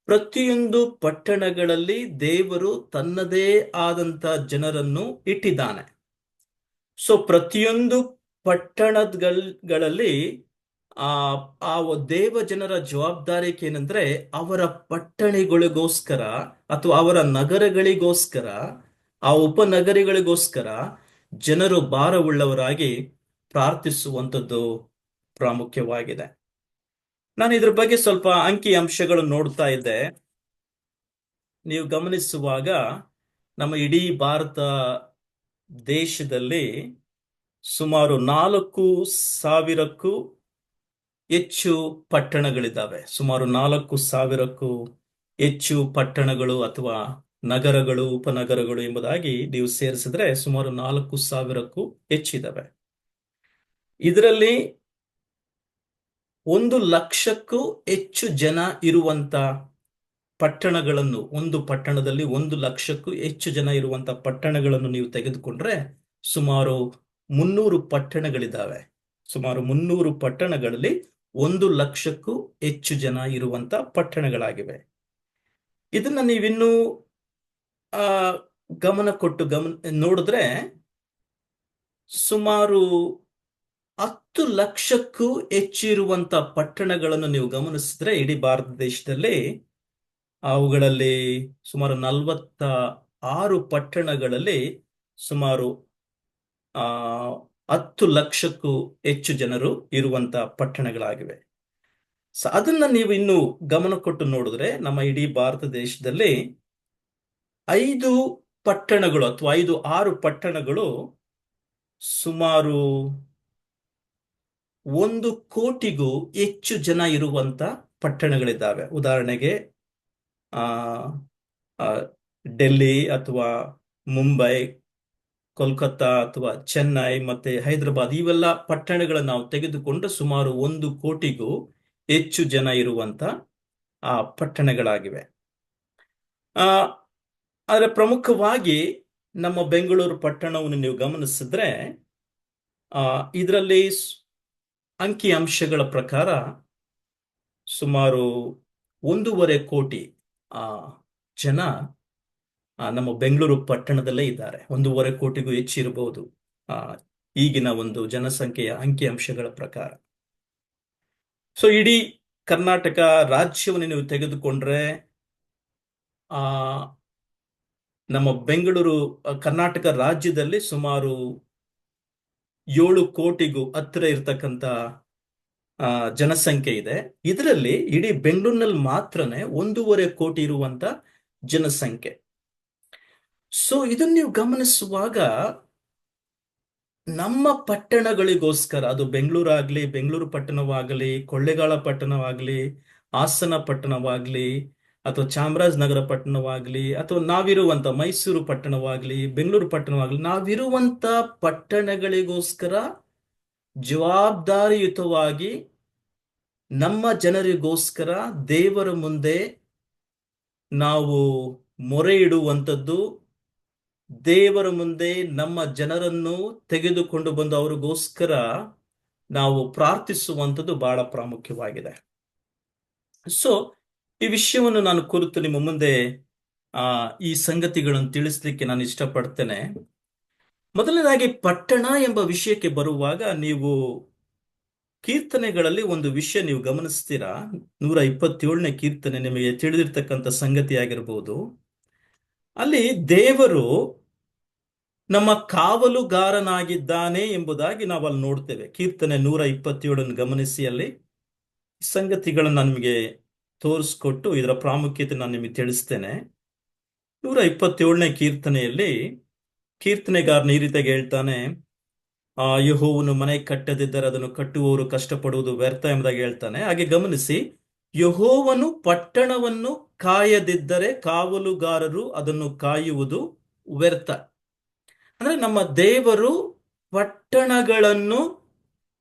S1: ಪ್ರತಿಯೊಂದು ಪಟ್ಟಣಗಳಲ್ಲಿ ದೇವರು ತನ್ನದೇ ಆದಂತ ಜನರನ್ನು ಇಟ್ಟಿದ್ದಾನೆ. ಸೊ ಪ್ರತಿಯೊಂದು ಪಟ್ಟಣಗಳಲ್ಲಿ ಆ ದೇವ ಜನರ ಜವಾಬ್ದಾರಿಕೆ ಏನಂದ್ರೆ ಅವರ ಪಟ್ಟಣಗಳಿಗೋಸ್ಕರ, ಅಥವಾ ಅವರ ನಗರಗಳಿಗೋಸ್ಕರ, ಆ ಉಪನಗರಿಗಳಿಗೋಸ್ಕರ ಜನರು ಭಾರವುಳ್ಳವರಾಗಿ ಪ್ರಾರ್ಥಿಸುವಂಥದ್ದು ಪ್ರಾಮುಖ್ಯವಾಗಿದೆ. ನಾನು ಇದ್ರ ಬಗ್ಗೆ ಸ್ವಲ್ಪ ಅಂಕಿ ಅಂಶಗಳು ನೋಡ್ತಾ ಇದ್ದೆ. ನೀವು ಗಮನಿಸುವಾಗ ನಮ್ಮ ಇಡೀ ಭಾರತ ದೇಶದಲ್ಲಿ ಸುಮಾರು 4,000ಕ್ಕೂ ಹೆಚ್ಚು ಪಟ್ಟಣಗಳಿದ್ದಾವೆ. ಸುಮಾರು 4,000ಕ್ಕೂ ಹೆಚ್ಚು ಪಟ್ಟಣಗಳು ಅಥವಾ ನಗರಗಳು, ಉಪನಗರಗಳು ಎಂಬುದಾಗಿ ನೀವು ಸೇರಿಸಿದ್ರೆ ಸುಮಾರು 4,000ಕ್ಕೂ ಹೆಚ್ಚಿದ್ದಾವೆ. ಇದರಲ್ಲಿ 1,00,000ಕ್ಕೂ ಹೆಚ್ಚು ಜನ ಇರುವಂತ ಪಟ್ಟಣಗಳನ್ನು, ಒಂದು ಪಟ್ಟಣದಲ್ಲಿ 1,00,000ಕ್ಕೂ ಹೆಚ್ಚು ಜನ ಇರುವಂತ ಪಟ್ಟಣಗಳನ್ನು ನೀವು ತೆಗೆದುಕೊಂಡ್ರೆ ಸುಮಾರು 300 ಪಟ್ಟಣಗಳಿದ್ದಾವೆ. ಸುಮಾರು 300 ಪಟ್ಟಣಗಳಲ್ಲಿ 1,00,000ಕ್ಕೂ ಹೆಚ್ಚು ಜನ ಇರುವಂತ ಪಟ್ಟಣಗಳಾಗಿವೆ. ಇದನ್ನ ನೀವಿನ್ನೂ ಗಮನ ಕೊಟ್ಟು ನೋಡಿದ್ರೆ ಸುಮಾರು 10,00,000ಕ್ಕೂ ಹೆಚ್ಚು ಇರುವಂತ ಪಟ್ಟಣಗಳನ್ನು ನೀವು ಗಮನಿಸಿದ್ರೆ ಇಡೀ ಭಾರತ ದೇಶದಲ್ಲಿ ಅವುಗಳಲ್ಲಿ ಸುಮಾರು 46 ಪಟ್ಟಣಗಳಲ್ಲಿ ಸುಮಾರು 10,00,000ಕ್ಕೂ ಹೆಚ್ಚು ಜನರು ಇರುವಂತ ಪಟ್ಟಣಗಳಾಗಿವೆ. ಸೊ ಅದನ್ನ ನೀವು ಇನ್ನು ಗಮನ ಕೊಟ್ಟು ನೋಡಿದ್ರೆ ನಮ್ಮ ಇಡೀ ಭಾರತ ದೇಶದಲ್ಲಿ 5 ಪಟ್ಟಣಗಳು ಅಥವಾ 5-6 ಪಟ್ಟಣಗಳು ಸುಮಾರು 1 ಕೋಟಿಗೂ ಹೆಚ್ಚು ಜನ ಇರುವಂತ ಪಟ್ಟಣಗಳಿದ್ದಾವೆ. ಉದಾಹರಣೆಗೆ ಡೆಲ್ಲಿ ಅಥವಾ ಮುಂಬೈ, ಕೋಲ್ಕತ್ತಾ ಅಥವಾ ಚೆನ್ನೈ ಮತ್ತೆ ಹೈದರಾಬಾದ್, ಇವೆಲ್ಲ ಪಟ್ಟಣಗಳನ್ನು ನಾವು ತೆಗೆದುಕೊಂಡ್ರೆ ಸುಮಾರು 1 ಕೋಟಿಗೂ ಹೆಚ್ಚು ಜನ ಇರುವಂತ ಆ ಪಟ್ಟಣಗಳಾಗಿವೆ. ಆದರೆ ಪ್ರಮುಖವಾಗಿ ನಮ್ಮ ಬೆಂಗಳೂರು ಪಟ್ಟಣವನ್ನು ನೀವು ಗಮನಿಸಿದ್ರೆ ಇದರಲ್ಲಿ ಅಂಕಿ ಅಂಶಗಳ ಪ್ರಕಾರ ಸುಮಾರು 1.5 ಕೋಟಿ ಆ ಜನ ನಮ್ಮ ಬೆಂಗಳೂರು ಪಟ್ಟಣದಲ್ಲೇ ಇದ್ದಾರೆ. 1.5 ಕೋಟಿಗೂ ಹೆಚ್ಚು ಇರಬಹುದು ಆ ಈಗಿನ ಒಂದು ಜನಸಂಖ್ಯೆಯ ಅಂಕಿಅಂಶಗಳ ಪ್ರಕಾರ. ಸೊ ಇಡೀ ಕರ್ನಾಟಕ ರಾಜ್ಯವನ್ನು ನೀವು ತೆಗೆದುಕೊಂಡ್ರೆ ಆ ನಮ್ಮ ಬೆಂಗಳೂರು ಕರ್ನಾಟಕ ರಾಜ್ಯದಲ್ಲಿ ಸುಮಾರು 7 ಕೋಟಿಗೂ ಹತ್ತಿರ ಇರತಕ್ಕಂತ ಜನಸಂಖ್ಯೆ ಇದೆ. ಇದರಲ್ಲಿ ಇಡೀ ಬೆಂಗಳೂರಿನಲ್ಲಿ ಮಾತ್ರನೇ 1.5 ಕೋಟಿ ಇರುವಂತ ಜನಸಂಖ್ಯೆ. ಸೊ ಇದನ್ನು ನೀವು ಗಮನಿಸುವಾಗ ನಮ್ಮ ಪಟ್ಟಣಗಳಿಗೋಸ್ಕರ, ಅದು ಬೆಂಗಳೂರಾಗ್ಲಿ, ಬೆಂಗಳೂರು ಪಟ್ಟಣವಾಗಲಿ, ಕೊಳ್ಳೇಗಾಲ ಪಟ್ಟಣವಾಗಲಿ, ಹಾಸನ ಪಟ್ಟಣವಾಗಲಿ, ಅಥವಾ ಚಾಮರಾಜನಗರ ಪಟ್ಟಣವಾಗಲಿ, ಅಥವಾ ನಾವಿರುವಂತ ಮೈಸೂರು ಪಟ್ಟಣವಾಗಲಿ, ಬೆಂಗಳೂರು ಪಟ್ಟಣವಾಗಲಿ, ನಾವಿರುವಂತ ಪಟ್ಟಣಗಳಿಗೋಸ್ಕರ ಜವಾಬ್ದಾರಿಯುತವಾಗಿ ನಮ್ಮ ಜನರಿಗೋಸ್ಕರ ದೇವರ ಮುಂದೆ ನಾವು ಮೊರೆ ಇಡುವಂಥದ್ದು, ದೇವರ ಮುಂದೆ ನಮ್ಮ ಜನರನ್ನು ತೆಗೆದುಕೊಂಡು ಬಂದು ಅವರಿಗೋಸ್ಕರ ನಾವು ಪ್ರಾರ್ಥಿಸುವಂಥದ್ದು ಬಹಳ ಪ್ರಾಮುಖ್ಯವಾಗಿದೆ. ಸೊ ಈ ವಿಷಯವನ್ನು ನಾನು ಕುರಿತು ನಿಮ್ಮ ಮುಂದೆ ಈ ಸಂಗತಿಗಳನ್ನು ತಿಳಿಸ್ಲಿಕ್ಕೆ ನಾನು ಇಷ್ಟಪಡ್ತೇನೆ. ಮೊದಲನೇದಾಗಿ ಪಟ್ಟಣ ಎಂಬ ವಿಷಯಕ್ಕೆ ಬರುವಾಗ ನೀವು ಕೀರ್ತನೆಗಳಲ್ಲಿ ಒಂದು ವಿಷಯ ನೀವು ಗಮನಿಸ್ತೀರಾ. 127ನೇ ಕೀರ್ತನೆ ನಿಮಗೆ ತಿಳಿದಿರ್ತಕ್ಕಂಥ ಸಂಗತಿ ಆಗಿರ್ಬೋದು. ಅಲ್ಲಿ ದೇವರು ನಮ್ಮ ಕಾವಲುಗಾರನಾಗಿದ್ದಾನೆ ಎಂಬುದಾಗಿ ನಾವು ಅಲ್ಲಿ ನೋಡ್ತೇವೆ. ಕೀರ್ತನೆ 127 ಗಮನಿಸಿ, ಅಲ್ಲಿ ಸಂಗತಿಗಳನ್ನು ನಾನು ನಿಮಗೆ ತೋರಿಸ್ಕೊಟ್ಟು ಇದರ ಪ್ರಾಮುಖ್ಯತೆ ನಾನು ನಿಮಗೆ ತಿಳಿಸ್ತೇನೆ. 127ನೇ ಕೀರ್ತನೆಯಲ್ಲಿ ಕೀರ್ತನೆಗಾರನ ಈ ರೀತಿಯಾಗಿ ಹೇಳ್ತಾನೆ, ಯೆಹೋವನು ಮನೆ ಕಟ್ಟದಿದ್ದರೆ ಅದನ್ನು ಕಟ್ಟುವವರು ಕಷ್ಟಪಡುವುದು ವ್ಯರ್ಥ ಎಂಬುದಾಗಿ ಹೇಳ್ತಾನೆ. ಹಾಗೆ ಗಮನಿಸಿ, ಯೆಹೋವನು ಪಟ್ಟಣವನ್ನು ಕಾಯದಿದ್ದರೆ ಕಾವಲುಗಾರರು ಅದನ್ನು ಕಾಯುವುದು ವ್ಯರ್ಥ. ಅಂದ್ರೆ ನಮ್ಮ ದೇವರು ಪಟ್ಟಣಗಳನ್ನು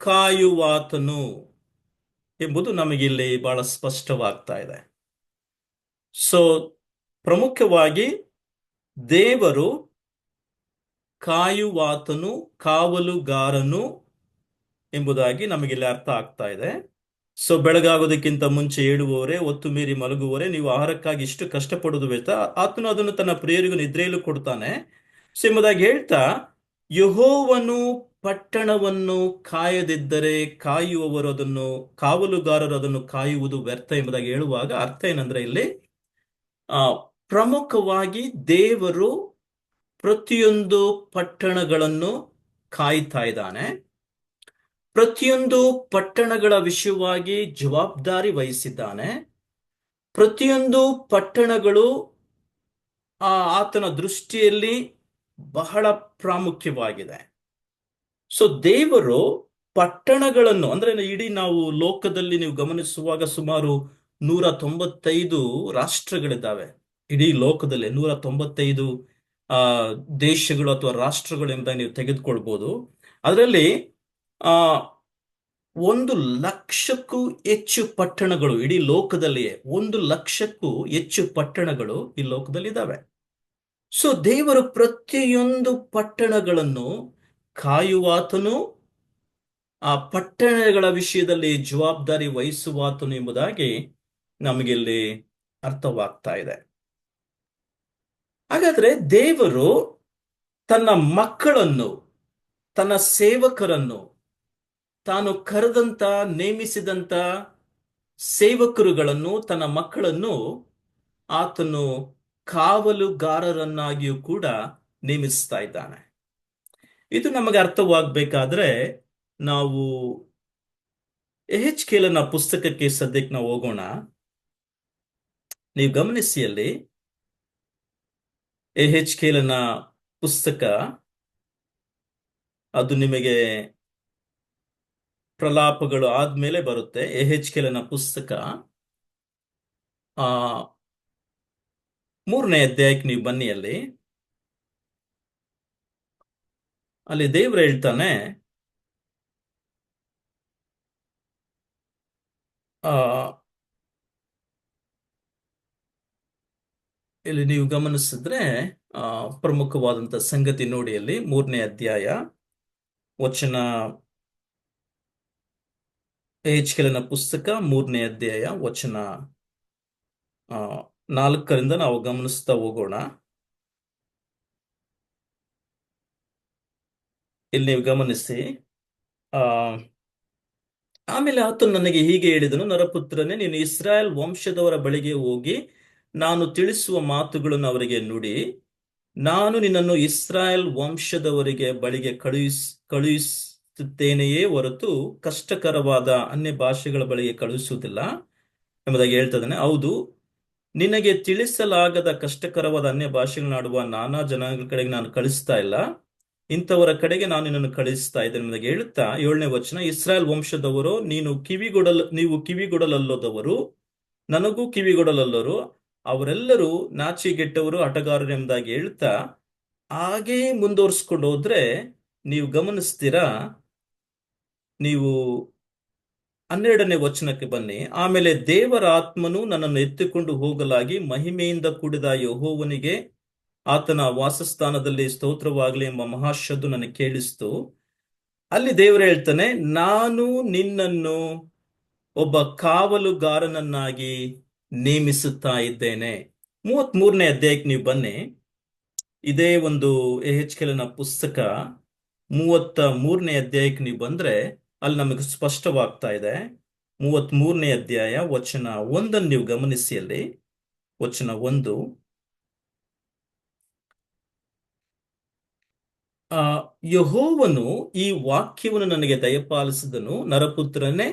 S1: ಕಾಯುವಾತನು ಎಂಬುದು ನಮಗಿಲ್ಲಿ ಬಹಳ ಸ್ಪಷ್ಟವಾಗ್ತಾ ಇದೆ. ಸೊ ಪ್ರಮುಖವಾಗಿ ದೇವರು ಕಾಯುವಾತನು, ಕಾವಲುಗಾರನು ಎಂಬುದಾಗಿ ನಮಗಿಲ್ಲಿ ಅರ್ಥ ಆಗ್ತಾ ಇದೆ. ಸೊ ಬೆಳಗಾಗೋದಕ್ಕಿಂತ ಮುಂಚೆ ಏಳುವವರೇ, ಹೊತ್ತು ಮೀರಿ ಮಲಗುವವರೇ, ನೀವು ಆಹಾರಕ್ಕಾಗಿ ಇಷ್ಟು ಕಷ್ಟಪಡುವುದು ವ್ಯರ್ಥ, ಆತನು ಅದನ್ನು ತನ್ನ ಪ್ರಿಯರಿಗೂ ನಿದ್ರೆಯಲ್ಲೂ ಕೊಡ್ತಾನೆ. ಸೊ ಎಂಬುದಾಗಿ ಹೇಳ್ತಾ, ಯೆಹೋವನು ಪಟ್ಟಣವನ್ನು ಕಾಯದಿದ್ದರೆ ಕಾಯುವವರು ಅದನ್ನು, ಕಾವಲುಗಾರರು ಅದನ್ನು ಕಾಯುವುದು ವ್ಯರ್ಥ ಎಂಬುದಾಗಿ ಹೇಳುವಾಗ ಅರ್ಥ ಏನಂದ್ರೆ, ಇಲ್ಲಿ ಪ್ರಮುಖವಾಗಿ ದೇವರು ಪ್ರತಿಯೊಂದು ಪಟ್ಟಣಗಳನ್ನು ಕಾಯ್ತಾ ಇದ್ದಾನೆ. ಪ್ರತಿಯೊಂದು ಪಟ್ಟಣಗಳ ವಿಷಯವಾಗಿ ಜವಾಬ್ದಾರಿ ವಹಿಸಿದ್ದಾನೆ. ಪ್ರತಿಯೊಂದು ಪಟ್ಟಣಗಳು ಆತನ ದೃಷ್ಟಿಯಲ್ಲಿ ಬಹಳ ಪ್ರಾಮುಖ್ಯವಾಗಿದೆ. ಸೊ ದೇವರು ಪಟ್ಟಣಗಳನ್ನು, ಅಂದ್ರೆ ಇಡೀ ನಾವು ಲೋಕದಲ್ಲಿ ನೀವು ಗಮನಿಸುವಾಗ ಸುಮಾರು 195 ರಾಷ್ಟ್ರಗಳಿದ್ದಾವೆ. ಇಡೀ ಲೋಕದಲ್ಲಿ 195 ದೇಶಗಳು ಅಥವಾ ರಾಷ್ಟ್ರಗಳು ಎಂಬುದಾಗಿ ನೀವು ತೆಗೆದುಕೊಳ್ಬಹುದು. ಅದರಲ್ಲಿ 1,00,000ಕ್ಕೂ ಹೆಚ್ಚು ಪಟ್ಟಣಗಳು ಇಡೀ ಲೋಕದಲ್ಲಿಯೇ, 1,00,000ಕ್ಕೂ ಹೆಚ್ಚು ಪಟ್ಟಣಗಳು ಈ ಲೋಕದಲ್ಲಿ ಇದ್ದಾವೆ. ಸೊ ದೇವರು ಪ್ರತಿಯೊಂದು ಪಟ್ಟಣಗಳನ್ನು ಕಾಯುವಾತನು, ಆ ಪಟ್ಟಣಗಳ ವಿಷಯದಲ್ಲಿ ಜವಾಬ್ದಾರಿ ವಹಿಸುವಾತನು ಎಂಬುದಾಗಿ ನಮಗಿಲ್ಲಿ ಅರ್ಥವಾಗ್ತಾ ಇದೆ. ಹಾಗಾದ್ರೆ ದೇವರು ತನ್ನ ಮಕ್ಕಳನ್ನು, ತನ್ನ ಸೇವಕರನ್ನು, ತಾನು ಕರೆದಂತ ನೇಮಿಸಿದಂತ ಸೇವಕರುಗಳನ್ನು, ತನ್ನ ಮಕ್ಕಳನ್ನು ಆತನು ಕಾವಲುಗಾರರನ್ನಾಗಿಯೂ ಕೂಡ ನೇಮಿಸ್ತಾ ಇದ್ದಾನೆ. ಇದು ನಮಗೆ ಅರ್ಥವಾಗಬೇಕಾದ್ರೆ ನಾವು ಯೆಹೆಜ್ಕೇಲನ ಪುಸ್ತಕಕ್ಕೆ ಸದ್ಯಕ್ಕೆ ನಾವು ಹೋಗೋಣ. ನೀವು ಗಮನಿಸಿ, ಅಲ್ಲಿ ಯೆಹೆಜ್ಕೇಲನ ಪುಸ್ತಕ, ಅದು ನಿಮಗೆ ಪ್ರಲಾಪಗಳು ಆದ್ಮೇಲೆ ಬರುತ್ತೆ. ಯೆಹೆಜ್ಕೇಲನ ಪುಸ್ತಕ 3ನೇ ಅಧ್ಯಾಯಕ್ಕೆ ನೀವು ಬನ್ನಿ. ಅಲ್ಲಿ ದೇವರು ಹೇಳ್ತಾನೆ, ಇಲ್ಲಿ ನೀವು ಗಮನಿಸಿದ್ರೆ ಪ್ರಮುಖವಾದಂತ ಸಂಗತಿ ನೋಡಿ, ಅಲ್ಲಿ 3ನೇ ಅಧ್ಯಾಯ ವಚನ, ಯೆಹೆಜ್ಕೇಲನ ಪುಸ್ತಕ 3ನೇ ಅಧ್ಯಾಯ ವಚನ ಆ, 4ರಿಂದ ನಾವು ಗಮನಿಸ್ತಾ ಹೋಗೋಣ. ಇಲ್ಲಿ ನೀವು ಗಮನಿಸಿ. ಆ ಆಮೇಲೆ ಆತನು ನನಗೆ ಹೀಗೆ ಹೇಳಿದನು, ನರಪುತ್ರನೇ, ನೀನು ಇಸ್ರಾಯೇಲ್ ವಂಶದವರ ಬಳಿಗೆ ಹೋಗಿ ನಾನು ತಿಳಿಸುವ ಮಾತುಗಳನ್ನು ಅವರಿಗೆ ನುಡಿ. ನಾನು ನಿನ್ನನ್ನು ಇಸ್ರಾಯೇಲ್ ವಂಶದವರಿಗೆ ಬಳಿಗೆ ಕಳುಹಿಸುತ್ತೇನೆಯೇ ಹೊರತು ಕಷ್ಟಕರವಾದ ಅನ್ಯ ಭಾಷೆಗಳ ಬಳಿಗೆ ಕಳುಹಿಸುವುದಿಲ್ಲ ಎಂಬುದಾಗಿ ಹೇಳ್ತದಾನೆ. ಹೌದು, ನಿನಗೆ ತಿಳಿಸಲಾಗದ ಕಷ್ಟಕರವಾದ ಅನ್ಯ ಭಾಷೆಗಳನ್ನಾಡುವ ನಾನಾ ಜನಾಂಗಗಳ ಕಡೆಗೆ ನಾನು ಕಳಿಸ್ತಾ ಇಲ್ಲ, ಇಂಥವರ ಕಡೆಗೆ ನಾನು ನಿನ್ನನ್ನು ಕಳಿಸ್ತಾ ಇದ್ದೇನೆ ಎಂಬುದಾಗಿ ಹೇಳುತ್ತಾ 7ನೇ ವಚನ, ಇಸ್ರಾಯೇಲ್ ವಂಶದವರು ನೀವು ಕಿವಿಗೊಡಲಲ್ಲದವರು, ನನಗೂ ಕಿವಿಗೊಡಲಲ್ಲರು, ಅವರೆಲ್ಲರೂ ನಾಚಿಗೆಟ್ಟವರು, ಹಠಗಾರರು ಎಂಬುದಾಗಿ ಹೇಳ್ತಾ ಹಾಗೇ ಮುಂದುವರ್ಸ್ಕೊಂಡು ಹೋದ್ರೆ ನೀವು ಗಮನಿಸ್ತೀರಾ. ನೀವು 12ನೇ ವಚನಕ್ಕೆ ಬನ್ನಿ. ಆಮೇಲೆ ದೇವರ ಆತ್ಮನು ನನ್ನನ್ನು ಎತ್ತಿಕೊಂಡು ಹೋಗಲಾಗಿ ಮಹಿಮೆಯಿಂದ ಕೂಡಿದ ಯೆಹೋವನಿಗೆ ಆತನ ವಾಸಸ್ಥಾನದಲ್ಲಿ ಸ್ತೋತ್ರವಾಗಲಿ ಎಂಬ ಮಹಾಶಬ್ದ ನನಗೆ ಕೇಳಿಸ್ತು. ಅಲ್ಲಿ ದೇವರು ಹೇಳ್ತಾನೆ, ನಾನು ನಿನ್ನನ್ನು ಒಬ್ಬ ಕಾವಲುಗಾರನನ್ನಾಗಿ ನೇಮಿಸುತ್ತಾ ಇದ್ದೇನೆ. 33ನೇ ಅಧ್ಯಾಯಕ್ಕೆ ನೀವು ಬನ್ನಿ. ಇದೇ ಒಂದು ಎಹೆಚ್ಕೆಲನ ಪುಸ್ತಕ 33ನೇ ಅಧ್ಯಾಯಕ್ಕೆ ನೀವು ಬಂದ್ರೆ ಅಲ್ಲಿ ನಮಗೆ ಸ್ಪಷ್ಟವಾಗ್ತಾ ಇದೆ. 33ನೇ ಅಧ್ಯಾಯ ವಚನ 1 ನೀವು ಗಮನಿಸಿ. ಅಲ್ಲಿ ವಚನ 1, ಆ ಯೆಹೋವನು ಈ ವಾಕ್ಯವನ್ನು ನನಗೆ ದಯಪಾಲಿಸಿದನು, ನರಪುತ್ರನೇ,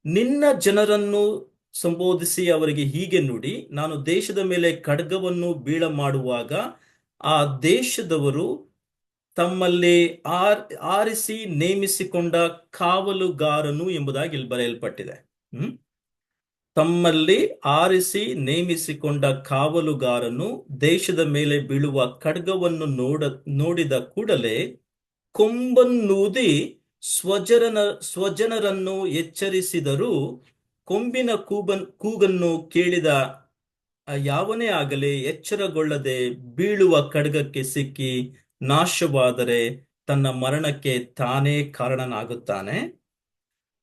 S1: ನಿನ್ನ ಜನರನ್ನು ಸಂಬೋಧಿಸಿ ಅವರಿಗೆ ಹೀಗೆ ನುಡಿ, ನಾನು ದೇಶದ ಮೇಲೆ ಖಡ್ಗವನ್ನು ಬೀಳ ಮಾಡುವಾಗ ಆ ದೇಶದವರು ತಮ್ಮಲ್ಲಿ ಆರಿಸಿ ನೇಮಿಸಿಕೊಂಡ ಕಾವಲುಗಾರನು ಎಂಬುದಾಗಿ ಇಲ್ಲಿ ಬರೆಯಲ್ಪಟ್ಟಿದೆ. ತಮ್ಮಲ್ಲಿ ಆರಿಸಿ ನೇಮಿಸಿಕೊಂಡ ಕಾವಲುಗಾರನು ದೇಶದ ಮೇಲೆ ಬೀಳುವ ಖಡ್ಗವನ್ನು ನೋಡಿದ ಕೂಡಲೇ ಕೊಂಬನ್ನೂದಿ ಸ್ವಜನರನ್ನು ಎಚ್ಚರಿಸಿದರೂ ಕೊಂಬಿನ ಕೂಗನ್ನು ಕೇಳಿದ ಯಾವನೇ ಆಗಲಿ ಎಚ್ಚರಗೊಳ್ಳದೆ ಬೀಳುವ ಖಡ್ಗಕ್ಕೆ ಸಿಕ್ಕಿ ನಾಶವಾದರೆ ತನ್ನ ಮರಣಕ್ಕೆ ತಾನೇ ಕಾರಣನಾಗುತ್ತಾನೆ.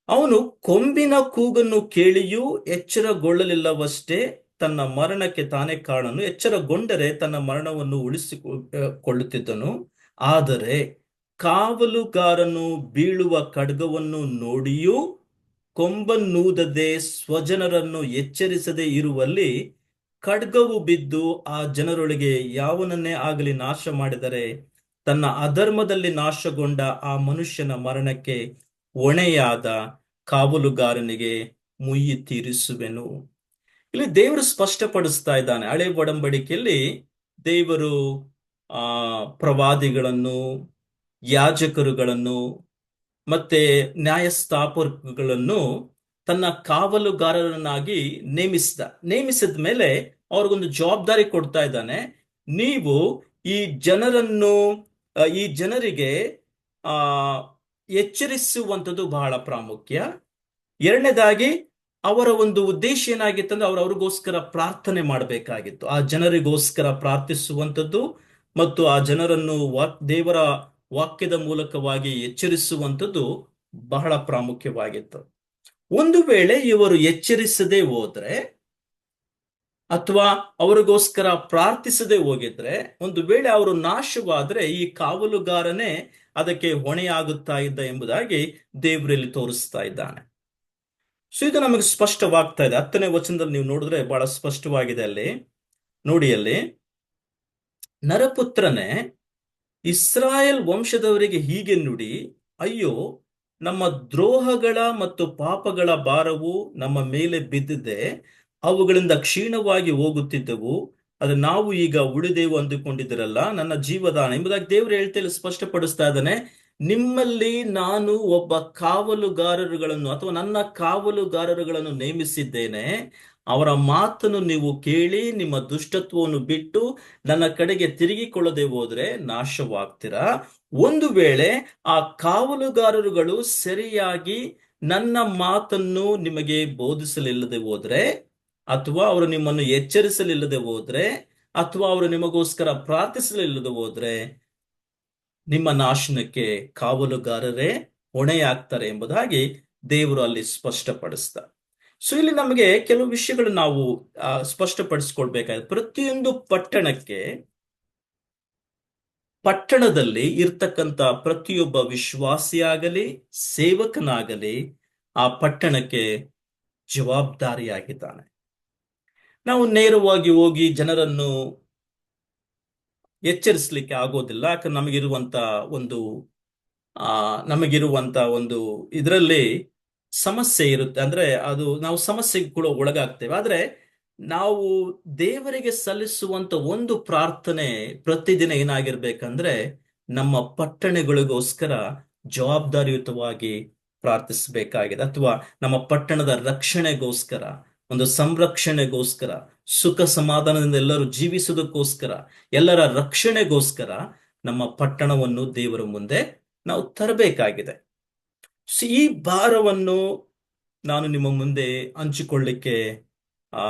S1: ಅವನು ಕೊಂಬಿನ ಕೂಗನ್ನು ಕೇಳಿಯೂ ಎಚ್ಚರಗೊಳ್ಳಲಿಲ್ಲವಷ್ಟೇ, ತನ್ನ ಮರಣಕ್ಕೆ ತಾನೇ ಕಾರಣನು. ಎಚ್ಚರಗೊಂಡರೆ ತನ್ನ ಮರಣವನ್ನು ಉಳಿಸಿಕೊಳ್ಳುತ್ತಿದ್ದನು. ಆದರೆ ಕಾವಲುಗಾರನು ಬೀಳುವ ಖಡ್ಗವನ್ನು ನೋಡಿಯೂ ಕೊಂಬನ್ನೂದದೆ ಸ್ವಜನರನ್ನು ಎಚ್ಚರಿಸದೆ ಇರುವಲ್ಲಿ ಖಡ್ಗವು ಬಿದ್ದು ಆ ಜನರೊಳಗೆ ಯಾವನನ್ನೇ ಆಗಲಿ ನಾಶ ಮಾಡಿದರೆ ತನ್ನ ಅಧರ್ಮದಲ್ಲಿ ನಾಶಗೊಂಡ ಆ ಮನುಷ್ಯನ ಮರಣಕ್ಕೆ ಹೊಣೆಯಾದ ಕಾವಲುಗಾರನಿಗೆ ಮುಯ್ಯಿ ತೀರಿಸುವೆನು. ಇಲ್ಲಿ ದೇವರು ಸ್ಪಷ್ಟಪಡಿಸ್ತಾ ಇದ್ದಾನೆ. ಹಳೆ ಒಡಂಬಡಿಕೆಯಲ್ಲಿ ದೇವರು ಪ್ರವಾದಿಗಳನ್ನು, ಯಾಜಕರುಗಳನ್ನು ಮತ್ತೆ ನ್ಯಾಯಸ್ಥಾಪಕಗಳನ್ನು ತನ್ನ ಕಾವಲುಗಾರರನ್ನಾಗಿ ನೇಮಿಸಿದ ಮೇಲೆ ಅವ್ರಿಗೊಂದು ಜವಾಬ್ದಾರಿ ಕೊಡ್ತಾ ಇದ್ದಾನೆ. ನೀವು ಈ ಜನರಿಗೆ ಆ ಎಚ್ಚರಿಸುವಂಥದ್ದು ಬಹಳ ಪ್ರಾಮುಖ್ಯ. ಎರಡನೇದಾಗಿ ಅವರ ಒಂದು ಉದ್ದೇಶ ಏನಾಗಿತ್ತಂದ್ರೆ ಅವ್ರಿಗೋಸ್ಕರ ಪ್ರಾರ್ಥನೆ ಮಾಡಬೇಕಾಗಿತ್ತು. ಆ ಜನರಿಗೋಸ್ಕರ ಪ್ರಾರ್ಥಿಸುವಂಥದ್ದು ಮತ್ತು ಆ ಜನರನ್ನು ದೇವರ ವಾಕ್ಯದ ಮೂಲಕವಾಗಿ ಎಚ್ಚರಿಸುವಂಥದ್ದು ಬಹಳ ಪ್ರಾಮುಖ್ಯವಾಗಿತ್ತು. ಒಂದು ವೇಳೆ ಇವರು ಎಚ್ಚರಿಸದೆ ಹೋದ್ರೆ ಅಥವಾ ಅವರಿಗೋಸ್ಕರ ಪ್ರಾರ್ಥಿಸದೆ ಹೋಗಿದ್ರೆ, ಒಂದು ವೇಳೆ ಅವರು ನಾಶವಾದ್ರೆ ಈ ಕಾವಲುಗಾರನೇ ಅದಕ್ಕೆ ಹೊಣೆಯಾಗುತ್ತಾ ಇದ್ದ ಎಂಬುದಾಗಿ ದೇವರಲ್ಲಿ ತೋರಿಸ್ತಾ ಇದ್ದಾನೆ. ಸೊ ಇದು ನಮಗೆ ಸ್ಪಷ್ಟವಾಗ್ತಾ ಇದೆ. 10ನೇ ವಚನದಲ್ಲಿ ನೀವು ನೋಡಿದ್ರೆ ಬಹಳ ಸ್ಪಷ್ಟವಾಗಿದೆ. ಅಲ್ಲಿ ನೋಡಿ, ಅಲ್ಲಿ ನರಪುತ್ರನೇ, ಇಸ್ರಾಯೇಲ್ ವಂಶದವರಿಗೆ ಹೀಗೆ ನುಡಿ, ಅಯ್ಯೋ, ನಮ್ಮ ದ್ರೋಹಗಳ ಮತ್ತು ಪಾಪಗಳ ಭಾರವು ನಮ್ಮ ಮೇಲೆ ಬಿದ್ದಿದೆ, ಅವುಗಳಿಂದ ಕ್ಷೀಣವಾಗಿ ಹೋಗುತ್ತಿದ್ದವು, ಅದು ನಾವು ಈಗ ಉಳಿದೆವು ಅಂದುಕೊಂಡಿದ್ರಲ್ಲ, ನನ್ನ ಜೀವದಾನ ಎಂಬುದಾಗಿ ದೇವರು ಹೇಳ್ತಾ ಸ್ಪಷ್ಟಪಡಿಸ್ತಾ ಇದ್ದಾನೆ. ನಿಮ್ಮಲ್ಲಿ ನಾನು ಒಬ್ಬ ಕಾವಲುಗಾರರುಗಳನ್ನು ಅಥವಾ ನನ್ನ ಕಾವಲುಗಾರರುಗಳನ್ನು ನೇಮಿಸಿದ್ದೇನೆ. ಅವರ ಮಾತನ್ನು ನೀವು ಕೇಳಿ ನಿಮ್ಮ ದುಷ್ಟತ್ವವನ್ನು ಬಿಟ್ಟು ನನ್ನ ಕಡೆಗೆ ತಿರುಗಿಕೊಳ್ಳದೆ ಹೋದ್ರೆ ನಾಶವಾಗ್ತೀರಾ. ಒಂದು ವೇಳೆ ಆ ಕಾವಲುಗಾರರುಗಳು ಸರಿಯಾಗಿ ನನ್ನ ಮಾತನ್ನು ನಿಮಗೆ ಬೋಧಿಸಲಿಲ್ಲದೆ ಹೋದ್ರೆ, ಅಥವಾ ಅವರು ನಿಮ್ಮನ್ನು ಎಚ್ಚರಿಸಲಿಲ್ಲದೆ ಹೋದ್ರೆ, ಅಥವಾ ಅವರು ನಿಮಗೋಸ್ಕರ ಪ್ರಾರ್ಥಿಸಲಿಲ್ಲದೆ ಹೋದ್ರೆ ನಿಮ್ಮ ನಾಶನಕ್ಕೆ ಕಾವಲುಗಾರರೇ ಹೊಣೆಯಾಗ್ತಾರೆ ಎಂಬುದಾಗಿ ದೇವರು ಅಲ್ಲಿ ಸ್ಪಷ್ಟಪಡಿಸ್ತಾರೆ. ಸೊ ಇಲ್ಲಿ ನಮಗೆ ಕೆಲವು ವಿಷಯಗಳು ನಾವು ಸ್ಪಷ್ಟಪಡಿಸ್ಕೊಳ್ಬೇಕಾಗಿದೆ. ಪ್ರತಿಯೊಂದು ಪಟ್ಟಣದಲ್ಲಿ ಇರ್ತಕ್ಕಂಥ ಪ್ರತಿಯೊಬ್ಬ ವಿಶ್ವಾಸಿಯಾಗಲಿ ಸೇವಕನಾಗಲಿ ಆ ಪಟ್ಟಣಕ್ಕೆ ಜವಾಬ್ದಾರಿಯಾಗಿದ್ದಾನೆ. ನಾವು ನೇರವಾಗಿ ಹೋಗಿ ಜನರನ್ನು ಎಚ್ಚರಿಸಲಿಕ್ಕೆ ಆಗೋದಿಲ್ಲ. ಯಾಕಂದ್ರೆ ಒಂದು ಆ ನಮಗಿರುವಂತ ಒಂದು ಇದರಲ್ಲಿ ಸಮಸ್ಯೆ ಇರುತ್ತೆ. ಅಂದ್ರೆ ಅದು ನಾವು ಸಮಸ್ಯೆಗೆ ಕೂಡ ಒಳಗಾಗ್ತೇವೆ. ಆದ್ರೆ ನಾವು ದೇವರಿಗೆ ಸಲ್ಲಿಸುವಂತ ಒಂದು ಪ್ರಾರ್ಥನೆ ಪ್ರತಿದಿನ ಏನಾಗಿರ್ಬೇಕಂದ್ರೆ, ನಮ್ಮ ಪಟ್ಟಣಗಳಿಗೋಸ್ಕರ ಜವಾಬ್ದಾರಿಯುತವಾಗಿ ಪ್ರಾರ್ಥಿಸಬೇಕಾಗಿದೆ. ಅಥವಾ ನಮ್ಮ ಪಟ್ಟಣದ ರಕ್ಷಣೆಗೋಸ್ಕರ, ಒಂದು ಸಂರಕ್ಷಣೆಗೋಸ್ಕರ, ಸುಖ ಸಮಾಧಾನದಿಂದ ಎಲ್ಲರೂ ಜೀವಿಸುವುದಕ್ಕೋಸ್ಕರ, ಎಲ್ಲರ ರಕ್ಷಣೆಗೋಸ್ಕರ ನಮ್ಮ ಪಟ್ಟಣವನ್ನು ದೇವರ ಮುಂದೆ ನಾವು ತರಬೇಕಾಗಿದೆ. ಈ ಭಾರವನ್ನು ನಾನು ನಿಮ್ಮ ಮುಂದೆ ಹಂಚಿಕೊಳ್ಳಿಕ್ಕೆ ಆ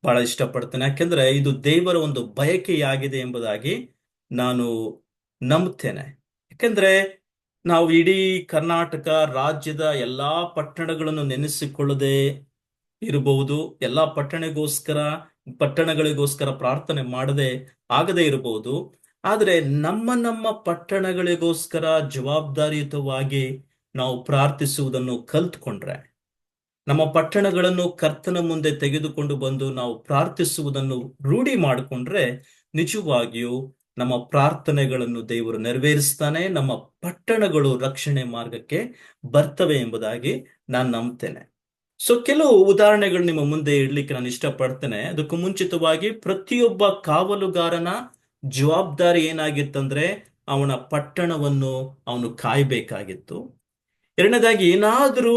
S1: ಬಹಳ ಇಷ್ಟಪಡ್ತೇನೆ. ಯಾಕೆಂದ್ರೆ ಇದು ದೇವರ ಒಂದು ಬಯಕೆಯಾಗಿದೆ ಎಂಬುದಾಗಿ ನಾನು ನಂಬುತ್ತೇನೆ. ಯಾಕೆಂದ್ರೆ ನಾವು ಇಡೀ ಕರ್ನಾಟಕ ರಾಜ್ಯದ ಎಲ್ಲಾ ಪಟ್ಟಣಗಳನ್ನು ನೆನೆಸಿಕೊಳ್ಳದೆ ಇರಬಹುದು, ಎಲ್ಲಾ ಪಟ್ಟಣಗಳಿಗೋಸ್ಕರ ಪ್ರಾರ್ಥನೆ ಆಗದೇ ಇರಬಹುದು. ಆದರೆ ನಮ್ಮ ಪಟ್ಟಣಗಳಿಗೋಸ್ಕರ ಜವಾಬ್ದಾರಿಯುತವಾಗಿ ನಾವು ಪ್ರಾರ್ಥಿಸುವುದನ್ನು ಕಲ್ತ್ಕೊಂಡ್ರೆ, ನಮ್ಮ ಪಟ್ಟಣಗಳನ್ನು ಕರ್ತನ ಮುಂದೆ ತೆಗೆದುಕೊಂಡು ಬಂದು ನಾವು ಪ್ರಾರ್ಥಿಸುವುದನ್ನು ರೂಢಿ ಮಾಡಿಕೊಂಡ್ರೆ, ನಿಜವಾಗಿಯೂ ನಮ್ಮ ಪ್ರಾರ್ಥನೆಗಳನ್ನು ದೇವರು ನೆರವೇರಿಸ್ತಾನೆ, ನಮ್ಮ ಪಟ್ಟಣಗಳು ರಕ್ಷಣೆ ಮಾರ್ಗಕ್ಕೆ ಬರ್ತವೆ ಎಂಬುದಾಗಿ ನಾನು ನಂಬ್ತೇನೆ. ಸೊ ಕೆಲವು ಉದಾಹರಣೆಗಳು ನಿಮ್ಮ ಮುಂದೆ ಇಡ್ಲಿಕ್ಕೆ ನಾನು ಇಷ್ಟಪಡ್ತೇನೆ. ಅದಕ್ಕೂ ಮುಂಚಿತವಾಗಿ ಪ್ರತಿಯೊಬ್ಬ ಕಾವಲುಗಾರನ ಜವಾಬ್ದಾರಿ ಏನಾಗಿತ್ತಂದ್ರೆ, ಅವನ ಪಟ್ಟಣವನ್ನು ಅವನು ಕಾಯ್ಬೇಕಾಗಿತ್ತು. ಎರಡನೇದಾಗಿ, ಏನಾದರೂ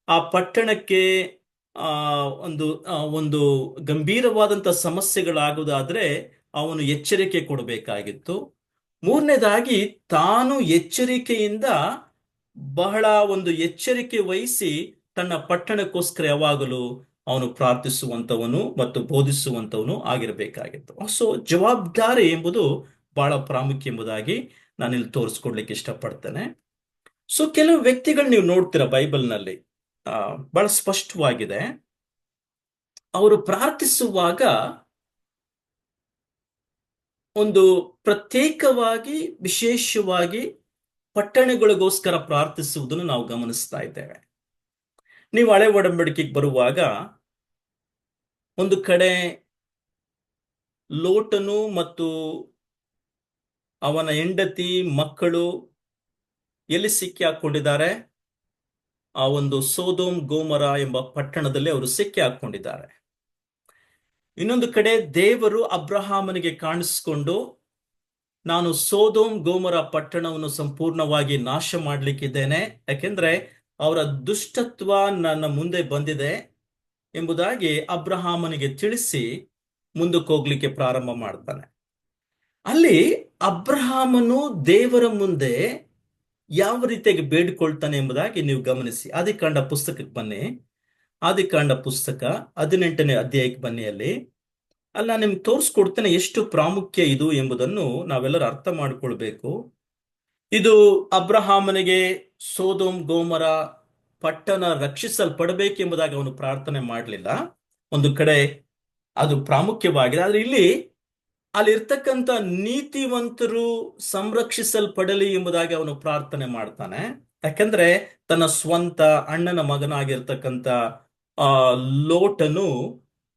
S1: ಆ ಪಟ್ಟಣಕ್ಕೆ ಆ ಒಂದು ಗಂಭೀರವಾದಂತ ಸಮಸ್ಯೆಗಳಾಗುವುದಾದ್ರೆ ಅವನು ಎಚ್ಚರಿಕೆ ಕೊಡಬೇಕಾಗಿತ್ತು. ಮೂರನೇದಾಗಿ, ತಾನು ಎಚ್ಚರಿಕೆಯಿಂದ ಬಹಳ ಒಂದು ಎಚ್ಚರಿಕೆ ವಹಿಸಿ ತನ್ನ ಪಟ್ಟಣಕ್ಕೋಸ್ಕರ ಯಾವಾಗಲೂ ಅವನು ಪ್ರಾರ್ಥಿಸುವಂತವನು ಮತ್ತು ಬೋಧಿಸುವಂತವನು ಆಗಿರಬೇಕಾಗಿತ್ತು. ಸೊ ಜವಾಬ್ದಾರಿ ಎಂಬುದು ಬಹಳ ಪ್ರಾಮುಖ್ಯ ಎಂಬುದಾಗಿ ನಾನಿಲ್ಲಿ ತೋರಿಸ್ಕೊಡ್ಲಿಕ್ಕೆ ಇಷ್ಟಪಡ್ತೇನೆ. ಸೊ ಕೆಲವು ವ್ಯಕ್ತಿಗಳು ನೀವು ನೋಡ್ತೀರಾ ಬೈಬಲ್ನಲ್ಲಿ, ಬಹಳ ಸ್ಪಷ್ಟವಾಗಿದೆ. ಅವರು ಪ್ರಾರ್ಥಿಸುವಾಗ ಒಂದು ಪ್ರತ್ಯೇಕವಾಗಿ ವಿಶೇಷವಾಗಿ ಪಟ್ಟಣಗಳಿಗೋಸ್ಕರ ಪ್ರಾರ್ಥಿಸುವುದನ್ನು ನಾವು ಗಮನಿಸ್ತಾ ಇದ್ದೇವೆ. ನೀವು ಹಳೆ ಒಡಂಬಡಿಕೆಗೆ ಬರುವಾಗ ಒಂದು ಕಡೆ ಲೋಟನು ಮತ್ತು ಅವನ ಹೆಂಡತಿ ಮಕ್ಕಳು ಎಲ್ಲಿ ಸಿಕ್ಕಿ ಹಾಕೊಂಡಿದ್ದಾರೆ? ಆ ಒಂದು ಸೋದೋಮ್ ಗೋಮರ ಎಂಬ ಪಟ್ಟಣದಲ್ಲಿ ಅವರು ಸಿಕ್ಕಿ ಹಾಕೊಂಡಿದ್ದಾರೆ. ಇನ್ನೊಂದು ಕಡೆ ದೇವರು ಅಬ್ರಹಾಮನಿಗೆ ಕಾಣಿಸಿಕೊಂಡು, ನಾನು ಸೋದೋಮ್ ಗೋಮರ ಪಟ್ಟಣವನ್ನು ಸಂಪೂರ್ಣವಾಗಿ ನಾಶ ಮಾಡಲಿಕ್ಕಿದ್ದೇನೆ, ಯಾಕೆಂದ್ರೆ ಅವರ ದುಷ್ಟತ್ವ ನನ್ನ ಮುಂದೆ ಬಂದಿದೆ ಎಂಬುದಾಗಿ ಅಬ್ರಹಾಮನಿಗೆ ತಿಳಿಸಿ ಮುಂದಕ್ಕೆ ಹೋಗ್ಲಿಕ್ಕೆ ಪ್ರಾರಂಭ ಮಾಡ್ತಾನೆ. ಅಲ್ಲಿ ಅಬ್ರಹಾಮನು ದೇವರ ಮುಂದೆ ಯಾವ ರೀತಿಯಾಗಿ ಬೇಡಿಕೊಳ್ತಾನೆ ಎಂಬುದಾಗಿ ನೀವು ಗಮನಿಸಿ. ಆದಿಕಾಂಡ ಪುಸ್ತಕಕ್ಕೆ ಬನ್ನಿ. ಆದಿಕಾಂಡ ಪುಸ್ತಕ 18ನೇ ಅಧ್ಯಾಯಕ್ಕೆ ಬನ್ನಿ. ಅಲ್ಲಿ ನಾನು ನಿಮ್ಗೆ ತೋರಿಸ್ಕೊಡ್ತೇನೆ ಎಷ್ಟು ಪ್ರಾಮುಖ್ಯ ಇದು ಎಂಬುದನ್ನು ನಾವೆಲ್ಲರೂ ಅರ್ಥ ಮಾಡಿಕೊಳ್ಬೇಕು. ಇದು ಅಬ್ರಹಾಮನಿಗೆ ಸೋದೋಮ್ ಗೋಮರ ಪಟ್ಟಣ ರಕ್ಷಿಸಲ್ಪಡಬೇಕೆಂಬುದಾಗಿ ಅವನು ಪ್ರಾರ್ಥನೆ ಮಾಡಲಿಲ್ಲ. ಒಂದು ಕಡೆ ಅದು ಪ್ರಾಮುಖ್ಯವಾಗಿದೆ, ಆದ್ರೆ ಅಲ್ಲಿರ್ತಕ್ಕಂಥ ನೀತಿವಂತರು ಸಂರಕ್ಷಿಸಲ್ಪಡಲಿ ಎಂಬುದಾಗಿ ಅವನು ಪ್ರಾರ್ಥನೆ ಮಾಡ್ತಾನೆ. ಯಾಕಂದ್ರೆ ತನ್ನ ಸ್ವಂತ ಅಣ್ಣನ ಮಗನಾಗಿರ್ತಕ್ಕಂಥ ಲೋಟನು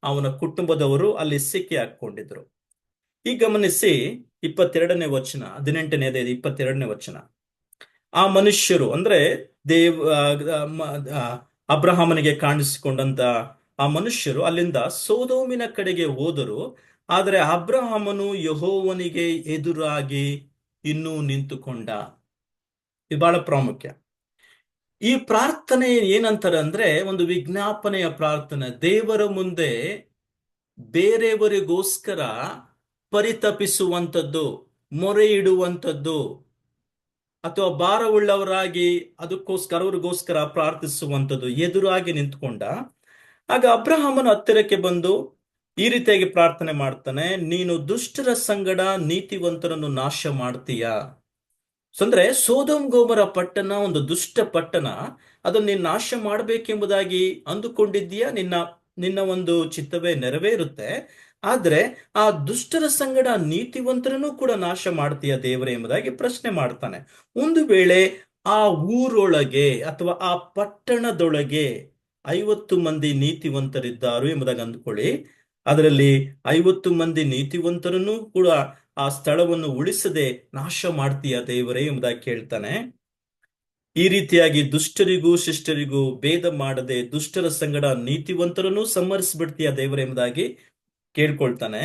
S1: ಅವನ ಕುಟುಂಬದವರು ಅಲ್ಲಿ ಸಿಕ್ಕಿ ಹಾಕೊಂಡಿದ್ರು. ಈ ಗಮನಿಸಿ 22ನೇ ವಚನ, 18ನೇ 22ನೇ ವಚನ. ಆ ಮನುಷ್ಯರು ಅಂದ್ರೆ ಅಬ್ರಹಾಮನಿಗೆ ಕಾಣಿಸಿಕೊಂಡಂತ ಆ ಮನುಷ್ಯರು ಅಲ್ಲಿಂದ ಸೋದೋಮಿನ ಕಡೆಗೆ ಹೋದರು. ಆದರೆ ಅಬ್ರಹಾಮನು ಯೆಹೋವನಿಗೆ ಎದುರಾಗಿ ಇನ್ನೂ ನಿಂತುಕೊಂಡ. ಇದು ಬಹಳ ಪ್ರಾಮುಖ್ಯ. ಈ ಪ್ರಾರ್ಥನೆ ಏನಂತಾರೆ ಅಂದ್ರೆ, ಒಂದು ವಿಜ್ಞಾಪನೆಯ ಪ್ರಾರ್ಥನೆ. ದೇವರ ಮುಂದೆ ಬೇರೆಯವರಿಗೋಸ್ಕರ ಪರಿತಪಿಸುವಂಥದ್ದು, ಮೊರೆ ಇಡುವಂಥದ್ದು, ಅಥವಾ ಭಾರವುಳ್ಳವರಾಗಿ ಅವ್ರಿಗೋಸ್ಕರ ಪ್ರಾರ್ಥಿಸುವಂಥದ್ದು, ಎದುರಾಗಿ ನಿಂತ್ಕೊಂಡ. ಆಗ ಅಬ್ರಹಾಮನ ಹತ್ತಿರಕ್ಕೆ ಬಂದು ಈ ರೀತಿಯಾಗಿ ಪ್ರಾರ್ಥನೆ ಮಾಡ್ತಾನೆ, ನೀನು ದುಷ್ಟರ ಸಂಗಡ ನೀತಿವಂತರನ್ನು ನಾಶ ಮಾಡ್ತೀಯಾ? ಅಂದ್ರೆ ಸೋದೋಮ್ ಗೋಮರ ಪಟ್ಟಣ ಒಂದು ದುಷ್ಟ ಪಟ್ಟಣ. ಅದನ್ನು ನೀನು ನಾಶ ಮಾಡಬೇಕೆಂಬುದಾಗಿ ಅಂದುಕೊಂಡಿದ್ದೀಯಾ? ನಿನ್ನ ನಿನ್ನ ಒಂದು ಚಿತ್ತವೇ ನೆರವೇರುತ್ತೆ. ಆದ್ರೆ ಆ ದುಷ್ಟರ ಸಂಗಡ ನೀತಿವಂತರನ್ನು ಕೂಡ ನಾಶ ಮಾಡ್ತೀಯ ದೇವರೇ ಎಂಬುದಾಗಿ ಪ್ರಶ್ನೆ ಮಾಡ್ತಾನೆ. ಒಂದು ವೇಳೆ ಆ ಊರೊಳಗೆ ಅಥವಾ ಆ ಪಟ್ಟಣದೊಳಗೆ 50 ಮಂದಿ ನೀತಿವಂತರಿದ್ದಾರು ಎಂಬುದಾಗಿ ಅಂದ್ಕೊಳ್ಳಿ. ಅದರಲ್ಲಿ 50 ಮಂದಿ ನೀತಿವಂತರನ್ನು ಕೂಡ ಆ ಸ್ಥಳವನ್ನು ಉಳಿಸದೆ ನಾಶ ಮಾಡ್ತೀಯ ದೇವರೇ ಎಂಬುದಾಗಿ ಕೇಳ್ತಾನೆ. ಈ ರೀತಿಯಾಗಿ ದುಷ್ಟರಿಗೂ ಶಿಷ್ಟರಿಗೂ ಭೇದ ಮಾಡದೆ ದುಷ್ಟರ ಸಂಗಡ ನೀತಿವಂತರನ್ನು ಸಂಹರಿಸ್ಬಿಡ್ತೀಯ ದೇವರೇ ಎಂಬುದಾಗಿ ಕೇಳ್ಕೊಳ್ತಾನೆ.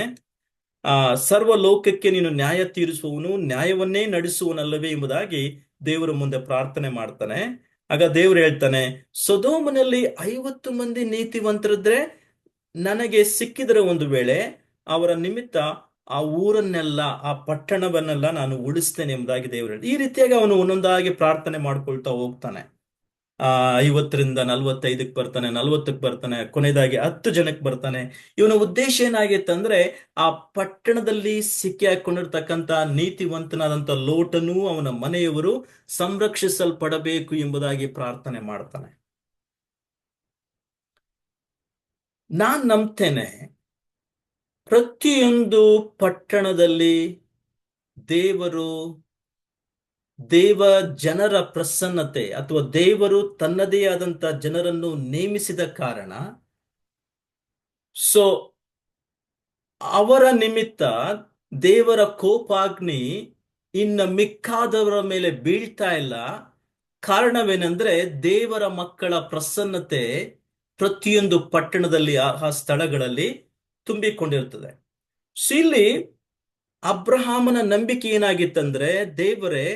S1: ಆ ಸರ್ವ ಲೋಕಕ್ಕೆ ನೀನು ನ್ಯಾಯ ತೀರಿಸುವವನು, ನ್ಯಾಯವನ್ನೇ ನಡೆಸುವನಲ್ಲವೇ ಎಂಬುದಾಗಿ ದೇವರ ಮುಂದೆ ಪ್ರಾರ್ಥನೆ ಮಾಡ್ತಾನೆ. ಆಗ ದೇವರು ಹೇಳ್ತಾನೆ, ಸೊದೋಮನಲ್ಲಿ 50 ಮಂದಿ ನೀತಿವಂತರಿದ್ರೆ ನನಗೆ ಸಿಕ್ಕಿದರೆ ಒಂದು ವೇಳೆ ಅವರ ನಿಮಿತ್ತ ಆ ಊರನ್ನೆಲ್ಲ ಆ ಪಟ್ಟಣವನ್ನೆಲ್ಲ ನಾನು ಉಳಿಸ್ತೇನೆ ಎಂಬುದಾಗಿ ದೇವರು ಹೇಳಿ. ಈ ರೀತಿಯಾಗಿ ಅವನು ಒಂದೊಂದಾಗಿ ಪ್ರಾರ್ಥನೆ ಮಾಡ್ಕೊಳ್ತಾ ಹೋಗ್ತಾನೆ. 50ರಿಂದ 45ಕ್ಕೆ ಬರ್ತಾನೆ, 40ಕ್ಕೆ ಬರ್ತಾನೆ, ಕೊನೆಯದಾಗಿ 10 ಜನಕ್ಕೆ ಬರ್ತಾನೆ. ಇವನ ಉದ್ದೇಶ ಏನಾಗಿತ್ತಂದ್ರೆ ಆ ಪಟ್ಟಣದಲ್ಲಿ ಸಿಕ್ಕಿ ಹಾಕೊಂಡಿರ್ತಕ್ಕಂಥ ನೀತಿವಂತನಾದಂಥ ಲೋಟನು ಅವನ ಮನೆಯವರು ಸಂರಕ್ಷಿಸಲ್ಪಡಬೇಕು ಎಂಬುದಾಗಿ ಪ್ರಾರ್ಥನೆ ಮಾಡ್ತಾನೆ. ನಾನ್ ನಂಬ್ತೇನೆ, ಪ್ರತಿಯೊಂದು ಪಟ್ಟಣದಲ್ಲಿ ದೇವರು ದೇವ ಜನರ ಪ್ರಸನ್ನತೆ ಅಥವಾ ದೇವರು ತನ್ನದೇ ಆದಂತ ಜನರನ್ನು ನೇಮಿಸಿದ ಕಾರಣ, ಸೊ ಅವರ ನಿಮಿತ್ತ ದೇವರ ಕೋಪಾಗ್ನಿ ಇನ್ನ ಮಿಕ್ಕಾದವರ ಮೇಲೆ ಬೀಳ್ತಾ ಇಲ್ಲ. ಕಾರಣವೇನೆಂದ್ರೆ ದೇವರ ಮಕ್ಕಳ ಪ್ರಸನ್ನತೆ ಪ್ರತಿಯೊಂದು ಪಟ್ಟಣದಲ್ಲಿ ಆ ಸ್ಥಳಗಳಲ್ಲಿ ತುಂಬಿಕೊಂಡಿರ್ತದೆ. ಸೊ ಇಲ್ಲಿ ಅಬ್ರಹಾಮನ ನಂಬಿಕೆ ಏನಾಗಿತ್ತಂದ್ರೆ, ದೇವರೇ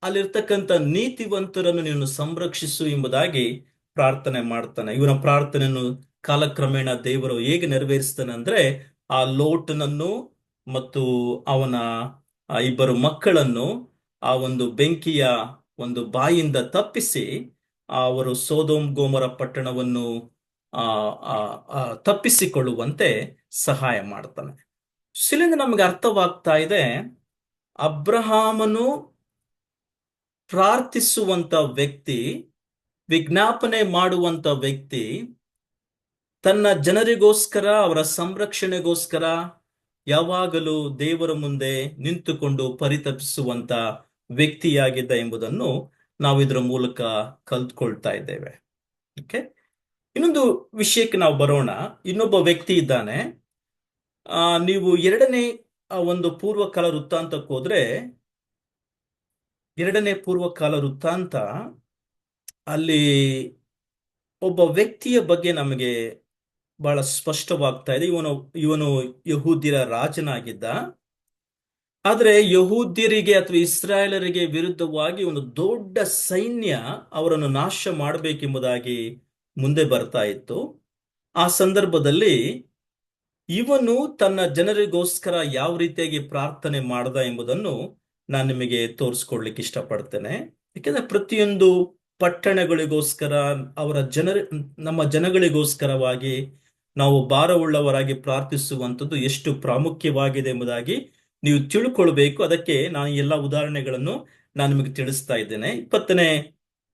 S1: ಅಲ್ಲಿರ್ತಕ್ಕಂಥ ನೀತಿವಂತರನ್ನು ನೀನು ಸಂರಕ್ಷಿಸು ಎಂಬುದಾಗಿ ಪ್ರಾರ್ಥನೆ ಮಾಡ್ತಾನೆ. ಇವನ ಪ್ರಾರ್ಥನೆಯನ್ನು ಕಾಲಕ್ರಮೇಣ ದೇವರು ಹೇಗೆ ನೆರವೇರಿಸ್ತಾನೆ ಅಂದ್ರೆ, ಆ ಲೋಟನನ್ನು ಮತ್ತು ಅವನ 2 ಮಕ್ಕಳನ್ನು ಆ ಒಂದು ಬೆಂಕಿಯ ಒಂದು ಬಾಯಿಂದ ತಪ್ಪಿಸಿ ಅವರು ಸೋದೋಮ್ ಗೋಮರ ಪಟ್ಟಣವನ್ನು ಆ ಆ ಆ ತಪ್ಪಿಸಿಕೊಳ್ಳುವಂತೆ ಸಹಾಯ ಮಾಡ್ತಾನೆ. ಶಿಲಿಂದ ನಮಗೆ ಅರ್ಥವಾಗ್ತಾ ಇದೆ, ಅಬ್ರಹಾಮನು ಪ್ರಾರ್ಥಿಸುವಂತ ವ್ಯಕ್ತಿ, ವಿಜ್ಞಾಪನೆ ಮಾಡುವಂತ ವ್ಯಕ್ತಿ, ತನ್ನ ಜನರಿಗೋಸ್ಕರ ಅವರ ಸಂರಕ್ಷಣೆಗೋಸ್ಕರ ಯಾವಾಗಲೂ ದೇವರ ಮುಂದೆ ನಿಂತುಕೊಂಡು ಪರಿತಪಿಸುವಂತ ವ್ಯಕ್ತಿಯಾಗಿದ್ದ ಎಂಬುದನ್ನು ನಾವು ಇದರ ಮೂಲಕ ಕಲ್ತ್ಕೊಳ್ತಾ ಇದ್ದೇವೆ. ಓಕೆ, ಇನ್ನೊಂದು ವಿಷಯಕ್ಕೆ ನಾವು ಬರೋಣ. ಇನ್ನೊಬ್ಬ ವ್ಯಕ್ತಿ ಇದ್ದಾನೆ. ನೀವು 2ನೇ ಒಂದು ಪೂರ್ವಕಾಲ ವೃತ್ತಾಂತಕ್ಕೆ ಹೋದ್ರೆ, 2ನೇ ಪೂರ್ವಕಾಲ ವೃತ್ತಾಂತ ಅಲ್ಲಿ ಒಬ್ಬ ವ್ಯಕ್ತಿಯ ಬಗ್ಗೆ ನಮಗೆ ಬಹಳ ಸ್ಪಷ್ಟವಾಗ್ತಾ ಇದೆ. ಇವನು ಯಹೂದ್ಯರ ರಾಜನಾಗಿದ್ದ. ಆದ್ರೆ ಯಹೂದ್ಯರಿಗೆ ಅಥವಾ ಇಸ್ರಾಯೇಲರಿಗೆ ವಿರುದ್ಧವಾಗಿ ಒಂದು ದೊಡ್ಡ ಸೈನ್ಯ ಅವರನ್ನು ನಾಶ ಮಾಡಬೇಕೆಂಬುದಾಗಿ ಮುಂದೆ ಬರ್ತಾ ಇತ್ತು. ಆ ಸಂದರ್ಭದಲ್ಲಿ ಇವನು ತನ್ನ ಜನರಿಗೋಸ್ಕರ ಯಾವ ರೀತಿಯಾಗಿ ಪ್ರಾರ್ಥನೆ ಮಾಡ್ದ ಎಂಬುದನ್ನು ನಾನು ನಿಮಗೆ ತೋರಿಸ್ಕೊಡ್ಲಿಕ್ಕೆ ಇಷ್ಟಪಡ್ತೇನೆ. ಯಾಕೆಂದ್ರೆ ಪ್ರತಿಯೊಂದು ಪಟ್ಟಣಗಳಿಗೋಸ್ಕರ ನಮ್ಮ ಜನಗಳಿಗೋಸ್ಕರವಾಗಿ ನಾವು ಭಾರವುಳ್ಳವರಾಗಿ ಪ್ರಾರ್ಥಿಸುವಂಥದ್ದು ಎಷ್ಟು ಪ್ರಾಮುಖ್ಯವಾಗಿದೆ ಎಂಬುದಾಗಿ ನೀವು ತಿಳ್ಕೊಳ್ಬೇಕು. ಅದಕ್ಕೆ ನಾನು ಎಲ್ಲ ಉದಾಹರಣೆಗಳನ್ನು ನಾನು ನಿಮಗೆ ತಿಳಿಸ್ತಾ ಇದ್ದೇನೆ. 20ನೇ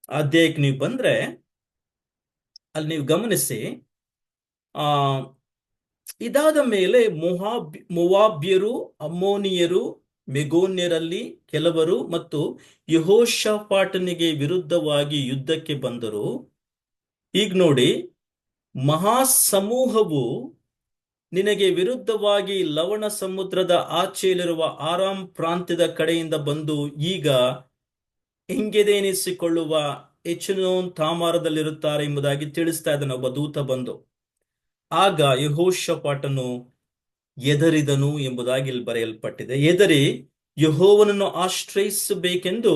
S1: ಅಧ್ಯಾಯಕ್ಕೆ ನೀವು ಬಂದ್ರೆ ಅಲ್ಲಿ ನೀವು ಗಮನಿಸಿ, ಆ ಇದಾದ ಮೇಲೆ ಮೊವಾಬ್ಯರು, ಅಮ್ಮೋನಿಯರು, ಮೆಗೋನ್ಯರಲ್ಲಿ ಕೆಲವರು ಮತ್ತು ಯೆಹೋಷಾಫಾಟನಿಗೆ ವಿರುದ್ಧವಾಗಿ ಯುದ್ಧಕ್ಕೆ ಬಂದರು. ಈಗ ನೋಡಿ, ಮಹಾಸಮೂಹವು ನಿನಗೆ ವಿರುದ್ಧವಾಗಿ ಲವಣ ಸಮುದ್ರದ ಆಚೆಯಲ್ಲಿರುವ ಆರಾಮ್ ಪ್ರಾಂತ್ಯದ ಕಡೆಯಿಂದ ಬಂದು ಈಗ ಎಂಗೆದೇನಿಸಿಕೊಳ್ಳುವ ಎಚ್ನೋನ್ ತಾಮಾರದಲ್ಲಿರುತ್ತಾರೆ ಎಂಬುದಾಗಿ ತಿಳಿಸ್ತಾ ಇದ್ದಾನೆ ಒಬ್ಬ ದೂತ ಬಂದು. ಆಗ ಯೆಹೋಷಾಫಾಟನು ಎದರಿದನು ಎಂಬುದಾಗಿ ಇಲ್ಲಿ ಬರೆಯಲ್ಪಟ್ಟಿದೆ. ಎದರಿ ಯೆಹೋವನನ್ನು ಆಶ್ರಯಿಸಬೇಕೆಂದು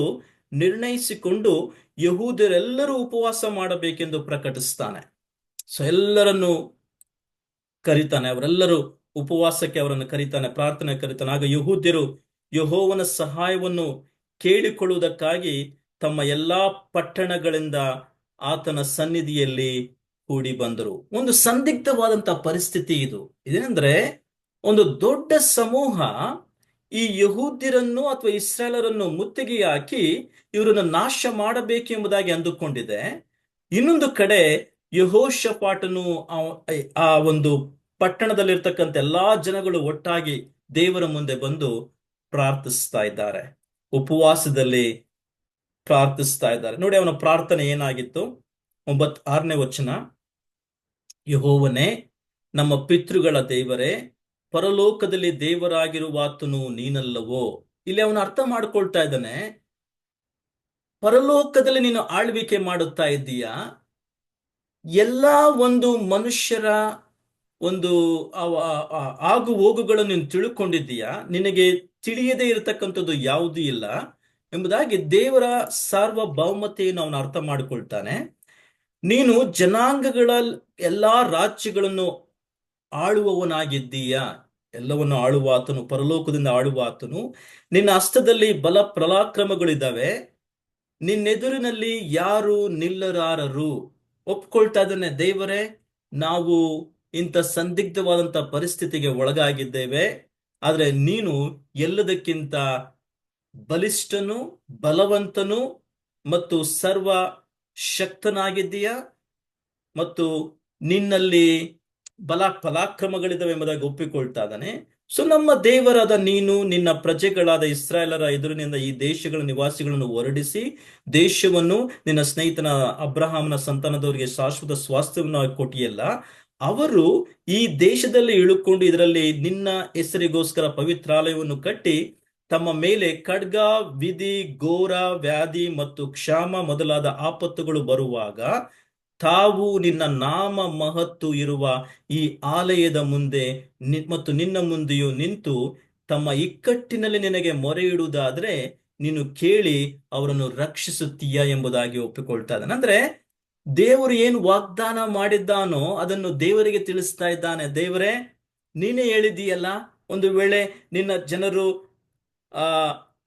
S1: ನಿರ್ಣಯಿಸಿಕೊಂಡು ಯಹೂದರೆಲ್ಲರೂ ಉಪವಾಸ ಮಾಡಬೇಕೆಂದು ಪ್ರಕಟಿಸ್ತಾನೆ. ಸೊ ಎಲ್ಲರನ್ನು ಕರೀತಾನೆ, ಅವರೆಲ್ಲರೂ ಉಪವಾಸಕ್ಕೆ ಅವರನ್ನು ಕರೀತಾನೆ, ಪ್ರಾರ್ಥನೆ ಕರೀತಾನೆ. ಆಗ ಯಹೂದ್ಯರು ಯೆಹೋವನ ಸಹಾಯವನ್ನು ಕೇಳಿಕೊಳ್ಳುವುದಕ್ಕಾಗಿ ತಮ್ಮ ಎಲ್ಲಾ ಪಟ್ಟಣಗಳಿಂದ ಆತನ ಸನ್ನಿಧಿಯಲ್ಲಿ ಕೂಡಿ ಬಂದರು. ಒಂದು ಸಂದಿಗ್ಧವಾದಂತಹ ಪರಿಸ್ಥಿತಿ ಇದು. ಇದೇನೆಂದ್ರೆ, ಒಂದು ದೊಡ್ಡ ಸಮೂಹ ಈ ಯಹೂದ್ಯರನ್ನು ಅಥವಾ ಇಸ್ರಾಯೇಲರನ್ನು ಮುತ್ತಿಗೆ ಹಾಕಿ ಇವರನ್ನು ನಾಶ ಮಾಡಬೇಕೆಂಬುದಾಗಿ ಅಂದುಕೊಂಡಿದೆ. ಇನ್ನೊಂದು ಕಡೆ ಯೆಹೋಷಾಫಾಟನು ಆ ಒಂದು ಪಟ್ಟಣದಲ್ಲಿರ್ತಕ್ಕಂಥ ಎಲ್ಲಾ ಜನಗಳು ಒಟ್ಟಾಗಿ ದೇವರ ಮುಂದೆ ಬಂದು ಪ್ರಾರ್ಥಿಸ್ತಾ ಇದ್ದಾರೆ, ಉಪವಾಸದಲ್ಲಿ ಪ್ರಾರ್ಥಿಸ್ತಾ ಇದ್ದಾರೆ. ನೋಡಿ ಅವನ ಪ್ರಾರ್ಥನೆ ಏನಾಗಿತ್ತು. 6ನೇ ವಚನ, ಯೆಹೋವನೇ, ನಮ್ಮ ಪಿತೃಗಳ ದೇವರೇ, ಪರಲೋಕದಲ್ಲಿ ದೇವರಾಗಿರುವಾತನು ನೀನಲ್ಲವೋ. ಇಲ್ಲಿ ಅವನು ಅರ್ಥ ಮಾಡ್ಕೊಳ್ತಾ ಇದ್ದಾನೆ, ಪರಲೋಕದಲ್ಲಿ ನೀನು ಆಳ್ವಿಕೆ ಮಾಡುತ್ತಾ ಇದ್ದೀಯಾ, ಎಲ್ಲಾ ಒಂದು ಮನುಷ್ಯರ ಒಂದು ಆಗು ಹೋಗುಗಳನ್ನು ನೀನು ತಿಳ್ಕೊಂಡಿದ್ದೀಯಾ, ನಿನಗೆ ತಿಳಿಯದೇ ಇರತಕ್ಕಂಥದ್ದು ಯಾವುದೂ ಇಲ್ಲ ಎಂಬುದಾಗಿ ದೇವರ ಸಾರ್ವಭೌಮತೆಯನ್ನು ಅವನು ಅರ್ಥ ಮಾಡಿಕೊಳ್ತಾನೆ. ನೀನು ಜನಾಂಗಗಳ ಎಲ್ಲಾ ರಾಜ್ಯಗಳನ್ನು ಆಳುವವನಾಗಿದ್ದೀಯಾ, ಎಲ್ಲವನ್ನು ಆಳುವಾತನು, ಪರಲೋಕದಿಂದ ಆಳುವಾತನು. ನಿನ್ನ ಹಸ್ತದಲ್ಲಿ ಬಲ ಪರಾಕ್ರಮಗಳಿದ್ದಾವೆ, ನಿನ್ನೆದುರಿನಲ್ಲಿ ಯಾರು ನಿಲ್ಲರಾರರು. ಒಪ್ಕೊಳ್ತಾ ಇದ್ದಾನೆ, ದೇವರೇ, ನಾವು ಇಂಥ ಸಂದಿಗ್ಧವಾದಂಥ ಪರಿಸ್ಥಿತಿಗೆ ಒಳಗಾಗಿದ್ದೇವೆ, ಆದರೆ ನೀನು ಎಲ್ಲದಕ್ಕಿಂತ ಬಲಿಷ್ಠನು, ಬಲವಂತನು ಮತ್ತು ಸರ್ವ ಶಕ್ತನಾಗಿದ್ದೀಯ, ಮತ್ತು ನಿನ್ನಲ್ಲಿ ಪರಾಕ್ರಮಗಳಿದ್ದಾವೆ ಎಂಬುದಾಗಿ ಒಪ್ಪಿಕೊಳ್ತಾ ಇದ್ದಾನೆ. ಸೊ ನಮ್ಮ ದೇವರಾದ ನೀನು ನಿನ್ನ ಪ್ರಜೆಗಳಾದ ಇಸ್ರಾಯೇಲರ ಎದುರಿನಿಂದ ಈ ದೇಶಗಳ ನಿವಾಸಿಗಳನ್ನು ಹೊರಡಿಸಿ ದೇಶವನ್ನು ನಿನ್ನ ಸ್ನೇಹಿತನ ಅಬ್ರಹಾಮನ ಸಂತಾನದವರಿಗೆ ಶಾಶ್ವತ ಸ್ವಾಸ್ಥ್ಯವನ್ನು ಕೊಟ್ಟಿಯಲ್ಲ. ಅವರು ಈ ದೇಶದಲ್ಲಿ ಇಳುಕೊಂಡು ಇದರಲ್ಲಿ ನಿನ್ನ ಹೆಸರಿಗೋಸ್ಕರ ಪವಿತ್ರಾಲಯವನ್ನು ಕಟ್ಟಿ ತಮ್ಮ ಮೇಲೆ ಖಡ್ಗ, ವಿಧಿ, ಘೋರ, ವ್ಯಾಧಿ ಮತ್ತು ಕ್ಷಾಮ ಮೊದಲಾದ ಆಪತ್ತುಗಳು ಬರುವಾಗ ತಾವು ನಿನ್ನ ನಾಮ ಮಹತ್ತು ಇರುವ ಈ ಆಲಯದ ಮುಂದೆ ಮತ್ತು ನಿನ್ನ ಮುಂದೆಯೂ ನಿಂತು ತಮ್ಮ ಇಕ್ಕಟ್ಟಿನಲ್ಲಿ ನಿನಗೆ ಮೊರೆ ಇಡುವುದಾದ್ರೆ ನೀನು ಕೇಳಿ ಅವರನ್ನು ರಕ್ಷಿಸುತ್ತೀಯ ಎಂಬುದಾಗಿ ಒಪ್ಪಿಕೊಳ್ತಾ ಇದ್ದಾನೆ. ಅಂದ್ರೆ ದೇವರು ಏನು ವಾಗ್ದಾನ ಮಾಡಿದ್ದಾನೋ ಅದನ್ನು ದೇವರಿಗೆ ತಿಳಿಸ್ತಾ ಇದ್ದಾನೆ. ದೇವರೇ, ನೀನೇ ಹೇಳಿದೀಯಲ್ಲ, ಒಂದು ವೇಳೆ ನಿನ್ನ ಜನರು ಆ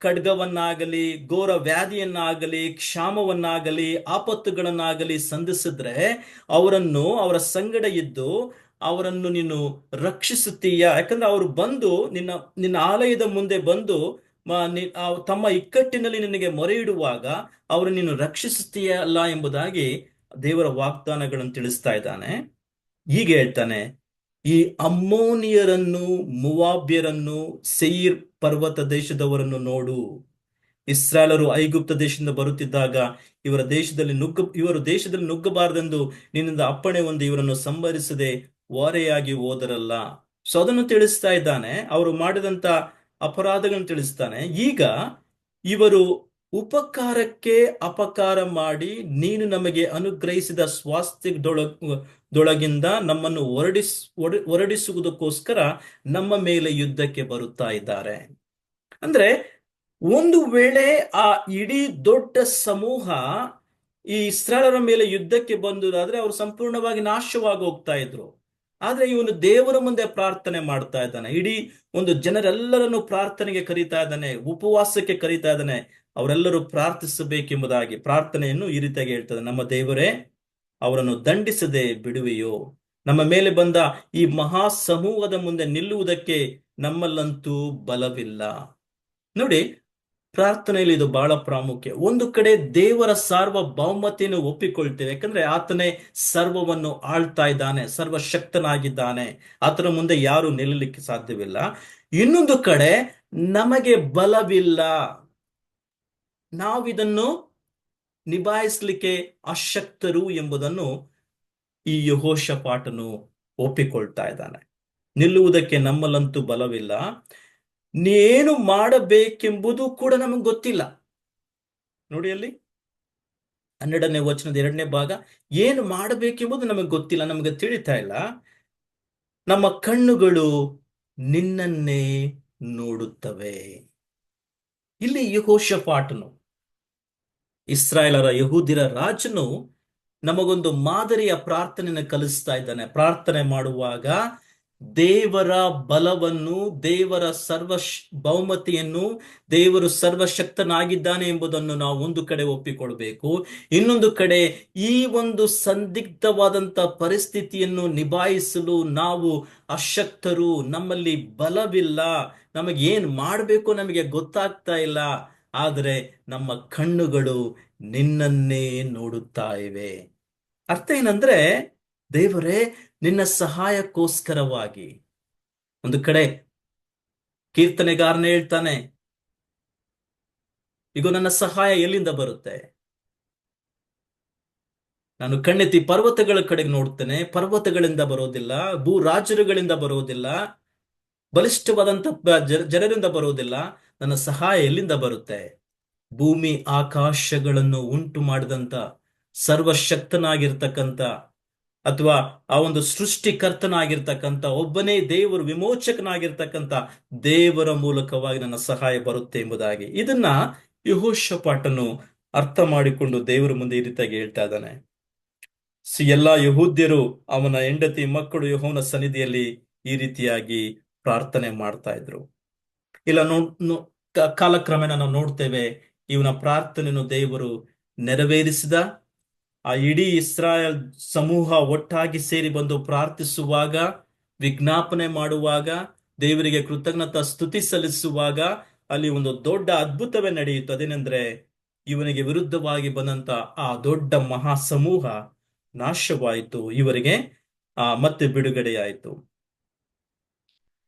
S1: ಖಡ್ಗವನ್ನಾಗಲಿ, ಘೋರ ವ್ಯಾಧಿಯನ್ನಾಗಲಿ, ಕ್ಷಾಮವನ್ನಾಗಲಿ, ಆಪತ್ತುಗಳನ್ನಾಗಲಿ ಸಂಧಿಸಿದ್ರೆ ಅವರನ್ನು, ಅವರ ಸಂಗಡ ಇದ್ದು ಅವರನ್ನು ನೀನು ರಕ್ಷಿಸುತ್ತೀಯ. ಯಾಕಂದ್ರೆ ಅವರು ಬಂದು ನಿನ್ನ ಆಲಯದ ಮುಂದೆ ಬಂದು ತಮ್ಮ ಇಕ್ಕಟ್ಟಿನಲ್ಲಿ ನಿನಗೆ ಮೊರೆ ಇಡುವಾಗ ಅವರು ನೀನು ರಕ್ಷಿಸುತ್ತೀಯ ಅಲ್ಲ ಎಂಬುದಾಗಿ ದೇವರ ವಾಗ್ದಾನಗಳನ್ನು ತಿಳಿಸ್ತಾ ಇದ್ದಾನೆ. ಹೀಗೆ ಹೇಳ್ತಾನೆ, ಈ ಅಮ್ಮೋನಿಯರನ್ನು, ಮುವಾಬ್ಯರನ್ನು, ಸೇಯಿರ್ ಪರ್ವತ ದೇಶದವರನ್ನು ನೋಡು. ಇಸ್ರಾಯೇಲರು ಐಗುಪ್ತ ದೇಶದಿಂದ ಬರುತ್ತಿದ್ದಾಗ ಇವರು ದೇಶದಲ್ಲಿ ನುಗ್ಗಬಾರದೆಂದು ನಿನ್ನಿಂದ ಅಪ್ಪಣೆ ಹೊಂದಿ ಇವರನ್ನು ಸಂಹರಿಸದೆ ಓರೆಯಾಗಿ ಹೋದರಲ್ಲ. ಸೊ ಅದನ್ನು ತಿಳಿಸ್ತಾ ಇದ್ದಾನೆ, ಅವರು ಮಾಡಿದಂತ ಅಪರಾಧಗಳನ್ನು ತಿಳಿಸ್ತಾನೆ. ಈಗ ಇವರು ಉಪಕಾರಕ್ಕೆ ಅಪಕಾರ ಮಾಡಿ ನೀನು ನಮಗೆ ಅನುಗ್ರಹಿಸಿದ ಸ್ವಾಸ್ಥ್ಯದೊಳಗಿಂದ ನಮ್ಮನ್ನು ಹೊರಡಿಸುವುದಕ್ಕೋಸ್ಕರ ನಮ್ಮ ಮೇಲೆ ಯುದ್ಧಕ್ಕೆ ಬರುತ್ತಾ ಇದ್ದಾರೆ. ಅಂದ್ರೆ ಒಂದು ವೇಳೆ ಆ ಇಡೀ ದೊಡ್ಡ ಸಮೂಹ ಈ ಇಸ್ರಾಯೇಲರ ಮೇಲೆ ಯುದ್ಧಕ್ಕೆ ಬಂದುದಾದ್ರೆ ಅವರು ಸಂಪೂರ್ಣವಾಗಿ ನಾಶವಾಗಿ ಹೋಗ್ತಾ ಇದ್ರು. ಆದ್ರೆ ಇವನು ದೇವರ ಮುಂದೆ ಪ್ರಾರ್ಥನೆ ಮಾಡ್ತಾ ಇದ್ದಾನೆ, ಇಡೀ ಒಂದು ಜನರೆಲ್ಲರನ್ನು ಪ್ರಾರ್ಥನೆಗೆ ಕರೀತಾ ಇದ್ದಾನೆ, ಉಪವಾಸಕ್ಕೆ ಕರೀತಾ ಇದ್ದಾನೆ. ಅವರೆಲ್ಲರೂ ಪ್ರಾರ್ಥಿಸಬೇಕೆಂಬುದಾಗಿ ಪ್ರಾರ್ಥನೆಯನ್ನು ಈ ರೀತಿಯಾಗಿ ಹೇಳ್ತದೆ, ನಮ್ಮ ದೇವರೇ, ಅವರನ್ನು ದಂಡಿಸದೆ ಬಿಡುವೆಯೋ, ನಮ್ಮ ಮೇಲೆ ಬಂದ ಈ ಮಹಾ ಸಮೂಹದ ಮುಂದೆ ನಿಲ್ಲುವುದಕ್ಕೆ ನಮ್ಮಲ್ಲಂತೂ ಬಲವಿಲ್ಲ. ನೋಡಿ, ಪ್ರಾರ್ಥನೆಯಲ್ಲಿ ಇದು ಬಹಳ ಪ್ರಾಮುಖ್ಯ. ಒಂದು ಕಡೆ ದೇವರ ಸಾರ್ವಭೌಮತೆಯನ್ನು ಒಪ್ಪಿಕೊಳ್ತೇವೆ, ಯಾಕಂದ್ರೆ ಆತನೇ ಸರ್ವವನ್ನು ಆಳ್ತಾ ಇದ್ದಾನೆ, ಸರ್ವಶಕ್ತನಾಗಿದ್ದಾನೆ, ಆತನ ಮುಂದೆ ಯಾರು ನಿಲ್ಲಲಿಕ್ಕೆ ಸಾಧ್ಯವಿಲ್ಲ. ಇನ್ನೊಂದು ಕಡೆ ನಮಗೆ ಬಲವಿಲ್ಲ, ನಾವಿದನ್ನು ನಿಭಾಯಿಸಲಿಕ್ಕೆ ಅಶಕ್ತರು ಎಂಬುದನ್ನು ಈ ಯೆಹೋಷಾಫಾಟನು ಒಪ್ಪಿಕೊಳ್ತಾ ಇದ್ದಾನೆ. ನಿಲ್ಲುವುದಕ್ಕೆ ನಮ್ಮಲ್ಲಂತೂ ಬಲವಿಲ್ಲ, ಏನು ಮಾಡಬೇಕೆಂಬುದು ಕೂಡ ನಮಗೆ ಗೊತ್ತಿಲ್ಲ. ನೋಡಿ ಅಲ್ಲಿ 12ನೇ ವಚನದ 2ನೇ ಭಾಗ, ಏನು ಮಾಡಬೇಕೆಂಬುದು ನಮಗೆ ಗೊತ್ತಿಲ್ಲ, ನಮಗೆ ತಿಳಿತಾ ಇಲ್ಲ. ನಮ್ಮ ಕಣ್ಣುಗಳು ನಿನ್ನನ್ನೇ ನೋಡುತ್ತವೆ. ಇಲ್ಲಿ ಯೆಹೋಷಾಫಾಟನು, ಇಸ್ರಾಯೇಲರ ಯಹೂದ್ಯರ ರಾಜನು, ನಮಗೊಂದು ಮಾದರಿಯ ಪ್ರಾರ್ಥನೆಯನ್ನು ಕಲಿಸ್ತಾ ಇದ್ದಾನೆ. ಪ್ರಾರ್ಥನೆ ಮಾಡುವಾಗ ದೇವರ ಬಲವನ್ನು, ದೇವರ ಬಹುಮತಿಯನ್ನು, ದೇವರು ಸರ್ವಶಕ್ತನಾಗಿದ್ದಾನೆ ಎಂಬುದನ್ನು ನಾವು ಒಂದು ಕಡೆ ಒಪ್ಪಿಕೊಳ್ಬೇಕು. ಇನ್ನೊಂದು ಕಡೆ ಈ ಒಂದು ಸಂದಿಗ್ಧವಾದಂತ ಪರಿಸ್ಥಿತಿಯನ್ನು ನಿಭಾಯಿಸಲು ನಾವು ಅಶಕ್ತರು, ನಮ್ಮಲ್ಲಿ ಬಲವಿಲ್ಲ, ನಮಗೆ ಏನ್ ಮಾಡಬೇಕು ನಮಗೆ ಗೊತ್ತಾಗ್ತಾ ಇಲ್ಲ, ಆದರೆ ನಮ್ಮ ಕಣ್ಣುಗಳು ನಿನ್ನನ್ನೇ ನೋಡುತ್ತಾ ಇವೆ. ಅರ್ಥ ಏನಂದ್ರೆ, ದೇವರೇ ನಿನ್ನ ಸಹಾಯಕ್ಕೋಸ್ಕರವಾಗಿ. ಒಂದು ಕಡೆ ಕೀರ್ತನೆಗಾರನೇ ಹೇಳ್ತಾನೆ, ಈಗ ನನ್ನ ಸಹಾಯ ಎಲ್ಲಿಂದ ಬರುತ್ತೆ? ನಾನು ಕಣ್ಣೆತ್ತಿ ಪರ್ವತಗಳ ಕಡೆಗೆ ನೋಡ್ತೇನೆ, ಪರ್ವತಗಳಿಂದ ಬರೋದಿಲ್ಲ, ಭೂ ರಾಜರುಗಳಿಂದ ಬರೋದಿಲ್ಲ, ಬಲಿಷ್ಠವಾದಂತ ಜನರಿಂದ ಬರೋದಿಲ್ಲ. ನನ್ನ ಸಹಾಯ ಎಲ್ಲಿಂದ ಬರುತ್ತೆ? ಭೂಮಿ ಆಕಾಶಗಳನ್ನು ಉಂಟು ಮಾಡಿದಂತ ಸರ್ವಶಕ್ತನಾಗಿರ್ತಕ್ಕಂಥ, ಅಥವಾ ಆ ಒಂದು ಸೃಷ್ಟಿಕರ್ತನಾಗಿರ್ತಕ್ಕಂಥ ಒಬ್ಬನೇ ದೇವರು, ವಿಮೋಚಕನಾಗಿರ್ತಕ್ಕಂಥ ದೇವರ ಮೂಲಕವಾಗಿ ನನ್ನ ಸಹಾಯ ಬರುತ್ತೆ ಎಂಬುದಾಗಿ. ಇದನ್ನ ಯೆಹೋಷಾಫಾಟನು ಅರ್ಥ ಮಾಡಿಕೊಂಡು ದೇವರ ಮುಂದೆ ಈ ರೀತಿಯಾಗಿ ಹೇಳ್ತಾ ಇದ್ದಾನೆ. ಎಲ್ಲಾ ಯಹೂದ್ಯರು, ಅವನ ಹೆಂಡತಿ ಮಕ್ಕಳು ಯೆಹೋವನ ಸನ್ನಿಧಿಯಲ್ಲಿ ಈ ರೀತಿಯಾಗಿ ಪ್ರಾರ್ಥನೆ ಮಾಡ್ತಾ ಇದ್ರು. ಇಲ್ಲ ಕಾಲಕ್ರಮೇಣ ನಾವು ನೋಡ್ತೇವೆ, ಇವನ ಪ್ರಾರ್ಥನೆಯನ್ನು ದೇವರು ನೆರವೇರಿಸಿದ. ಆ ಇಡೀ ಇಸ್ರಾಯೇಲ್ ಸಮೂಹ ಒಟ್ಟಾಗಿ ಸೇರಿ ಬಂದು ಪ್ರಾರ್ಥಿಸುವಾಗ, ವಿಜ್ಞಾಪನೆ ಮಾಡುವಾಗ, ದೇವರಿಗೆ ಕೃತಜ್ಞತಾ ಸ್ತುತಿ ಸಲ್ಲಿಸುವಾಗ ಅಲ್ಲಿ ಒಂದು ದೊಡ್ಡ ಅದ್ಭುತವೇ ನಡೆಯಿತು. ಅದೇನೆಂದ್ರೆ, ಇವನಿಗೆ ವಿರುದ್ಧವಾಗಿ ಬಂದಂತ ಆ ದೊಡ್ಡ ಮಹಾ ಸಮೂಹ ನಾಶವಾಯಿತು, ಇವರಿಗೆ ಮತ್ತೆ ಬಿಡುಗಡೆಯಾಯಿತು.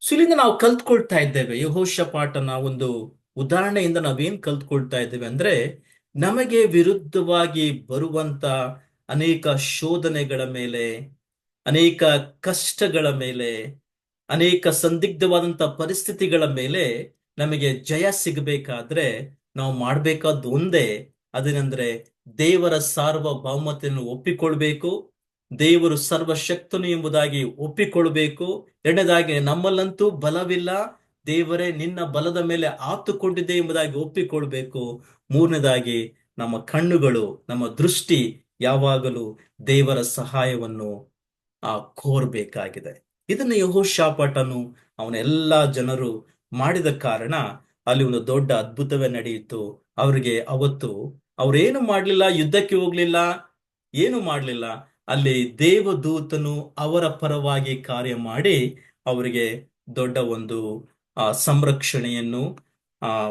S1: ಇಲ್ಲಿಂದ ನಾವು ಕಲ್ತ್ಕೊಳ್ತಾ ಇದ್ದೇವೆ, ಯೆಹೋಷಾಫಾಟನ ಒಂದು ಉದಾಹರಣೆಯಿಂದ ನಾವೇನ್ ಕಲ್ತ್ಕೊಳ್ತಾ ಇದ್ದೇವೆ ಅಂದ್ರೆ, ನಮಗೆ ವಿರುದ್ಧವಾಗಿ ಬರುವಂತ ಅನೇಕ ಶೋಧನೆಗಳ ಮೇಲೆ, ಅನೇಕ ಕಷ್ಟಗಳ ಮೇಲೆ, ಅನೇಕ ಸಂದಿಗ್ಧವಾದಂತ ಪರಿಸ್ಥಿತಿಗಳ ಮೇಲೆ ನಮಗೆ ಜಯ ಸಿಗಬೇಕಾದ್ರೆ ನಾವು ಮಾಡ್ಬೇಕಾದ್ದು ಒಂದೇ, ಅದೇನೆಂದ್ರೆ ದೇವರ ಸಾರ್ವಭೌಮತೆಯನ್ನು ಒಪ್ಪಿಕೊಳ್ಬೇಕು, ದೇವರು ಸರ್ವಶಕ್ತನು ಎಂಬುದಾಗಿ ಒಪ್ಪಿಕೊಳ್ಬೇಕು. ಎರಡನೇದಾಗಿ, ನಮ್ಮಲ್ಲಂತೂ ಬಲವಿಲ್ಲ, ದೇವರೇ ನಿನ್ನ ಬಲದ ಮೇಲೆ ಆತುಕೊಂಡಿದೆ ಎಂಬುದಾಗಿ ಒಪ್ಪಿಕೊಳ್ಬೇಕು. ಮೂರನೇದಾಗಿ, ನಮ್ಮ ಕಣ್ಣುಗಳು, ನಮ್ಮ ದೃಷ್ಟಿ ಯಾವಾಗಲೂ ದೇವರ ಸಹಾಯವನ್ನು ಕೋರ್ಬೇಕಾಗಿದೆ. ಇದನ್ನು ಯೆಹೋಷಾಫಾಟನು ಅವನ ಎಲ್ಲಾ ಜನರು ಮಾಡಿದ ಕಾರಣ ಅಲ್ಲಿ ಒಂದು ದೊಡ್ಡ ಅದ್ಭುತವೇ ನಡೆಯಿತು. ಅವರಿಗೆ ಅವತ್ತು ಅವ್ರೇನು ಮಾಡ್ಲಿಲ್ಲ, ಯುದ್ಧಕ್ಕೆ ಹೋಗ್ಲಿಲ್ಲ, ಏನು ಮಾಡ್ಲಿಲ್ಲ. ಅಲ್ಲಿ ದೇವದೂತನು ಅವರ ಪರವಾಗಿ ಕಾರ್ಯ ಮಾಡಿ ಅವರಿಗೆ ದೊಡ್ಡ ಒಂದು ಸಂರಕ್ಷಣೆಯನ್ನು,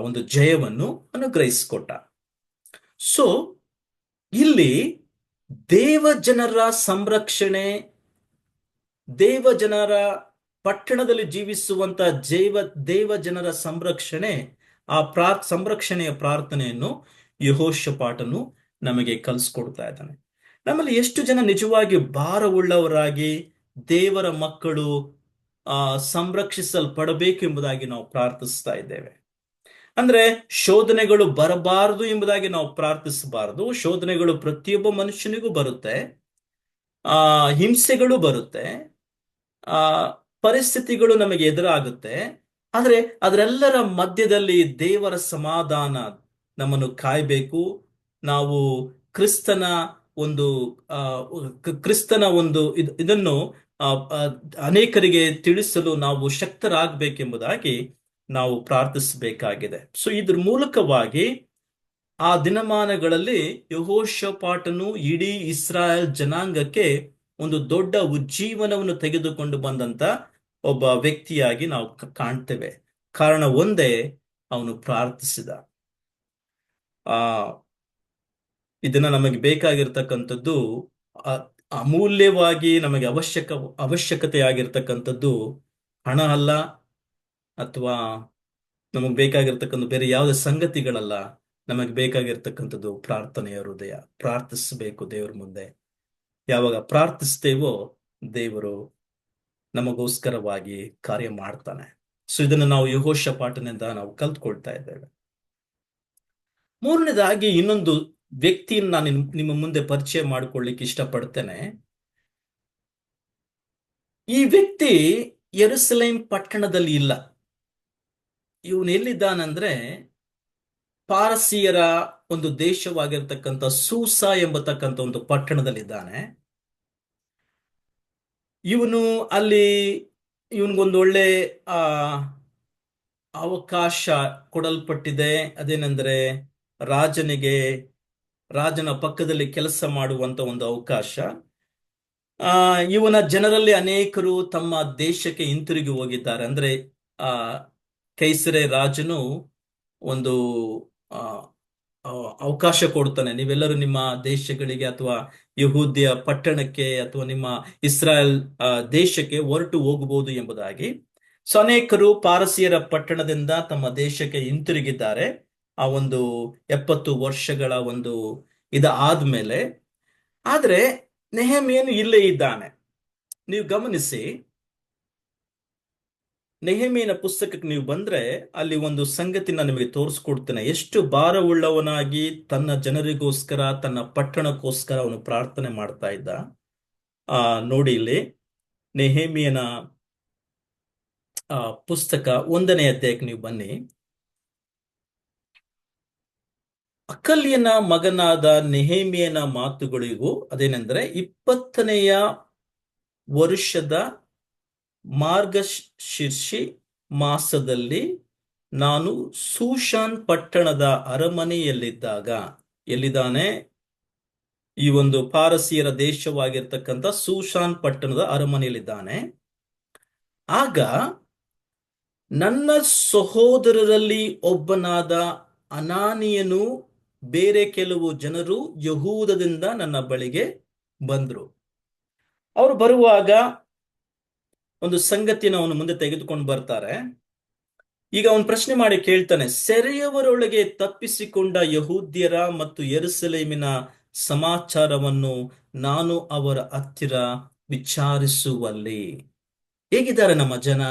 S1: ಒಂದು ಜಯವನ್ನು ಅನುಗ್ರಹಿಸಿಕೊಟ್ಟ. ಸೊ ಇಲ್ಲಿ ದೇವ ಜನರ ಸಂರಕ್ಷಣೆ, ದೇವ ಜನರ ಪಟ್ಟಣದಲ್ಲಿ ಜೀವಿಸುವಂತ ದೇವ ಜನರ ಸಂರಕ್ಷಣೆ, ಆ ಸಂರಕ್ಷಣೆಯ ಪ್ರಾರ್ಥನೆಯನ್ನು ಯೆಹೋಷಾಫಾಟನು ನಮಗೆ ಕಲಿಸ್ಕೊಡ್ತಾ ಇದ್ದಾನೆ. ನಮ್ಮಲ್ಲಿ ಎಷ್ಟು ಜನ ನಿಜವಾಗಿ ಭಾರವುಳ್ಳವರಾಗಿ ದೇವರ ಮಕ್ಕಳು ಸಂರಕ್ಷಿಸಲ್ಪಡಬೇಕೆಂಬುದಾಗಿ ನಾವು ಪ್ರಾರ್ಥಿಸ್ತಾ ಇದ್ದೇವೆ? ಅಂದ್ರೆ ಶೋಧನೆಗಳು ಬರಬಾರದು ಎಂಬುದಾಗಿ ನಾವು ಪ್ರಾರ್ಥಿಸಬಾರದು. ಶೋಧನೆಗಳು ಪ್ರತಿಯೊಬ್ಬ ಮನುಷ್ಯನಿಗೂ ಬರುತ್ತೆ, ಹಿಂಸೆಗಳು ಬರುತ್ತೆ, ಪರಿಸ್ಥಿತಿಗಳು ನಮಗೆ ಎದುರಾಗುತ್ತೆ. ಆದ್ರೆ ಅದರೆಲ್ಲರ ಮಧ್ಯದಲ್ಲಿ ದೇವರ ಸಮಾಧಾನ ನಮ್ಮನ್ನು ಕಾಯ್ಬೇಕು. ನಾವು ಕ್ರಿಸ್ತನ ಒಂದು ಇದನ್ನು ಅನೇಕರಿಗೆ ತಿಳಿಸಲು ನಾವು ಶಕ್ತರಾಗಬೇಕೆಂಬುದಾಗಿ ನಾವು ಪ್ರಾರ್ಥಿಸಬೇಕಾಗಿದೆ. ಸೊ ಇದ್ರ ಮೂಲಕವಾಗಿ ಆ ದಿನಮಾನಗಳಲ್ಲಿ ಯೆಹೋಷಾಫಾಟನು ಇಡೀ ಇಸ್ರಾಯೇಲ್ ಜನಾಂಗಕ್ಕೆ ಒಂದು ದೊಡ್ಡ ಉಜ್ಜೀವನವನ್ನು ತೆಗೆದುಕೊಂಡು ಬಂದಂತ ಒಬ್ಬ ವ್ಯಕ್ತಿಯಾಗಿ ನಾವು ಕಾಣ್ತೇವೆ. ಕಾರಣ ಒಂದೇ, ಅವನು ಪ್ರಾರ್ಥಿಸಿದ. ಇದನ್ನ ನಮಗೆ ಬೇಕಾಗಿರ್ತಕ್ಕಂಥದ್ದು, ಅಮೂಲ್ಯವಾಗಿ ನಮಗೆ ಅವಶ್ಯಕತೆ ಆಗಿರ್ತಕ್ಕಂಥದ್ದು ಹಣ ಅಲ್ಲ, ಅಥವಾ ನಮಗೆ ಬೇಕಾಗಿರ್ತಕ್ಕಂಥ ಬೇರೆ ಯಾವುದೇ ಸಂಗತಿಗಳಲ್ಲ. ನಮಗೆ ಬೇಕಾಗಿರ್ತಕ್ಕಂಥದ್ದು ಪ್ರಾರ್ಥನೆಯ ಹೃದಯ. ಪ್ರಾರ್ಥಿಸಬೇಕು ದೇವರ ಮುಂದೆ. ಯಾವಾಗ ಪ್ರಾರ್ಥಿಸ್ತೇವೋ ದೇವರು ನಮಗೋಸ್ಕರವಾಗಿ ಕಾರ್ಯ ಮಾಡ್ತಾನೆ. ಸೊ ಇದನ್ನು ನಾವು ಯೆಹೋಷಾಫಾಟನಿಂದ ನಾವು ಕಲ್ತ್ಕೊಳ್ತಾ ಇದ್ದೇವೆ. ಮೂರನೇದಾಗಿ, ಇನ್ನೊಂದು ವ್ಯಕ್ತಿಯನ್ನು ನಾನು ನಿಮ್ಮ ಮುಂದೆ ಪರಿಚಯ ಮಾಡಿಕೊಳ್ಳಿಕ್ಕೆ ಇಷ್ಟಪಡ್ತೇನೆ. ಈ ವ್ಯಕ್ತಿ ಯೆರೂಸಲೇಮ್ ಪಟ್ಟಣದಲ್ಲಿ ಇಲ್ಲ. ಇವನು ಎಲ್ಲಿದ್ದಾನಂದ್ರೆ, ಪಾರಸಿಯರ ಒಂದು ದೇಶವಾಗಿರ್ತಕ್ಕಂಥ ಸೂಸಾ ಎಂಬತಕ್ಕಂಥ ಒಂದು ಪಟ್ಟಣದಲ್ಲಿದ್ದಾನೆ. ಇವನು ಅಲ್ಲಿ ಇವನಿಗೊಂದು ಒಳ್ಳೆ ಆ ಅವಕಾಶ ಕೊಡಲ್ಪಟ್ಟಿದೆ. ಅದೇನೆಂದರೆ ರಾಜನಿಗೆ ರಾಜನ ಪಕ್ಕದಲ್ಲಿ ಕೆಲಸ ಮಾಡುವಂತ ಒಂದು ಅವಕಾಶ. ಇವನ ಜನರಲ್ಲಿ ಅನೇಕರು ತಮ್ಮ ದೇಶಕ್ಕೆ ಹಿಂತಿರುಗಿ ಹೋಗಿದ್ದಾರೆ. ಅಂದ್ರೆ ಆ ಕೈಸರೆ ರಾಜನು ಒಂದು ಆ ಆ, ಅವಕಾಶ ಕೊಡ್ತಾನೆ, ನೀವೆಲ್ಲರೂ ನಿಮ್ಮ ದೇಶಗಳಿಗೆ ಅಥವಾ ಯಹೂದ್ಯ ಪಟ್ಟಣಕ್ಕೆ ಅಥವಾ ನಿಮ್ಮ ಇಸ್ರಾಯೇಲ್ ದೇಶಕ್ಕೆ ಹೊರಟು ಹೋಗಬಹುದು ಎಂಬುದಾಗಿ. ಸೊ ಅನೇಕರು ಪಾರಸಿಯರ ಪಟ್ಟಣದಿಂದ ತಮ್ಮ ದೇಶಕ್ಕೆ ಹಿಂತಿರುಗಿದ್ದಾರೆ. ಆ ಒಂದು 70 ವರ್ಷಗಳ ಒಂದು ಆದ್ಮೇಲೆ. ಆದ್ರೆ ನೆಹೆಮೀಯನು ಇಲ್ಲೇ ಇದ್ದಾನೆ. ನೀವು ಗಮನಿಸಿ, ನೆಹೆಮೀಯನ ಪುಸ್ತಕಕ್ಕೆ ನೀವು ಬಂದ್ರೆ ಅಲ್ಲಿ ಒಂದು ಸಂಗತಿನ ನಿಮಗೆ ತೋರಿಸ್ಕೊಡ್ತೇನೆ. ಎಷ್ಟು ಭಾರವುಳ್ಳವನಾಗಿ ತನ್ನ ಜನರಿಗೋಸ್ಕರ, ತನ್ನ ಪಟ್ಟಣಕ್ಕೋಸ್ಕರ ಅವನು ಪ್ರಾರ್ಥನೆ ಮಾಡ್ತಾ ಇದ್ದ. ನೋಡಿ ಇಲ್ಲಿ ನೆಹೆಮೀಯನ ಪುಸ್ತಕ 1ನೇ ಅಧ್ಯಾಯಕ್ಕೆ ನೀವು ಬನ್ನಿ. ಅಕಲ್ಯನ ಮಗನಾದ ನೆಹೆಮೀಯನ ಮಾತುಗಳಿಗೂ, ಅದೇನೆಂದರೆ 20ನೆಯ ವರುಷದ ಮಾರ್ಗಶಿರ್ಷಿ ಮಾಸದಲ್ಲಿ ನಾನು ಸೂಷಾನ್ ಪಟ್ಟಣದ ಅರಮನೆಯಲ್ಲಿದ್ದಾಗ. ಎಲ್ಲಿದ್ದಾನೆ? ಈ ಒಂದು ಪಾರಸಿಯರ ದೇಶವಾಗಿರ್ತಕ್ಕಂಥ ಸೂಷಾನ್ ಪಟ್ಟಣದ ಅರಮನೆಯಲ್ಲಿದ್ದಾನೆ. ಆಗ ನನ್ನ ಸಹೋದರರಲ್ಲಿ ಒಬ್ಬನಾದ ಅನಾನಿಯನು ಬೇರೆ ಕೆಲವು ಜನರು ಯಹೂದದಿಂದ ನನ್ನ ಬಳಿಗೆ ಬಂದರು. ಅವರು ಬರುವಾಗ ಒಂದು ಸಂಗತಿಯನ್ನು ಅವನು ಮುಂದೆ ತೆಗೆದುಕೊಂಡು ಬರ್ತಾರೆ. ಈಗ ಅವನು ಪ್ರಶ್ನೆ ಮಾಡಿ ಕೇಳ್ತಾನೆ, ಸೆರೆಯವರೊಳಗೆ ತಪ್ಪಿಸಿಕೊಂಡ ಯಹೂದ್ಯರ ಮತ್ತು ಯೆರೂಸಲೇಮಿನ ಸಮಾಚಾರವನ್ನು ನಾನು ಅವರ ಹತ್ತಿರ ವಿಚಾರಿಸುವಲ್ಲಿ. ಹೇಗಿದ್ದಾರೆ ನಮ್ಮ ಜನ?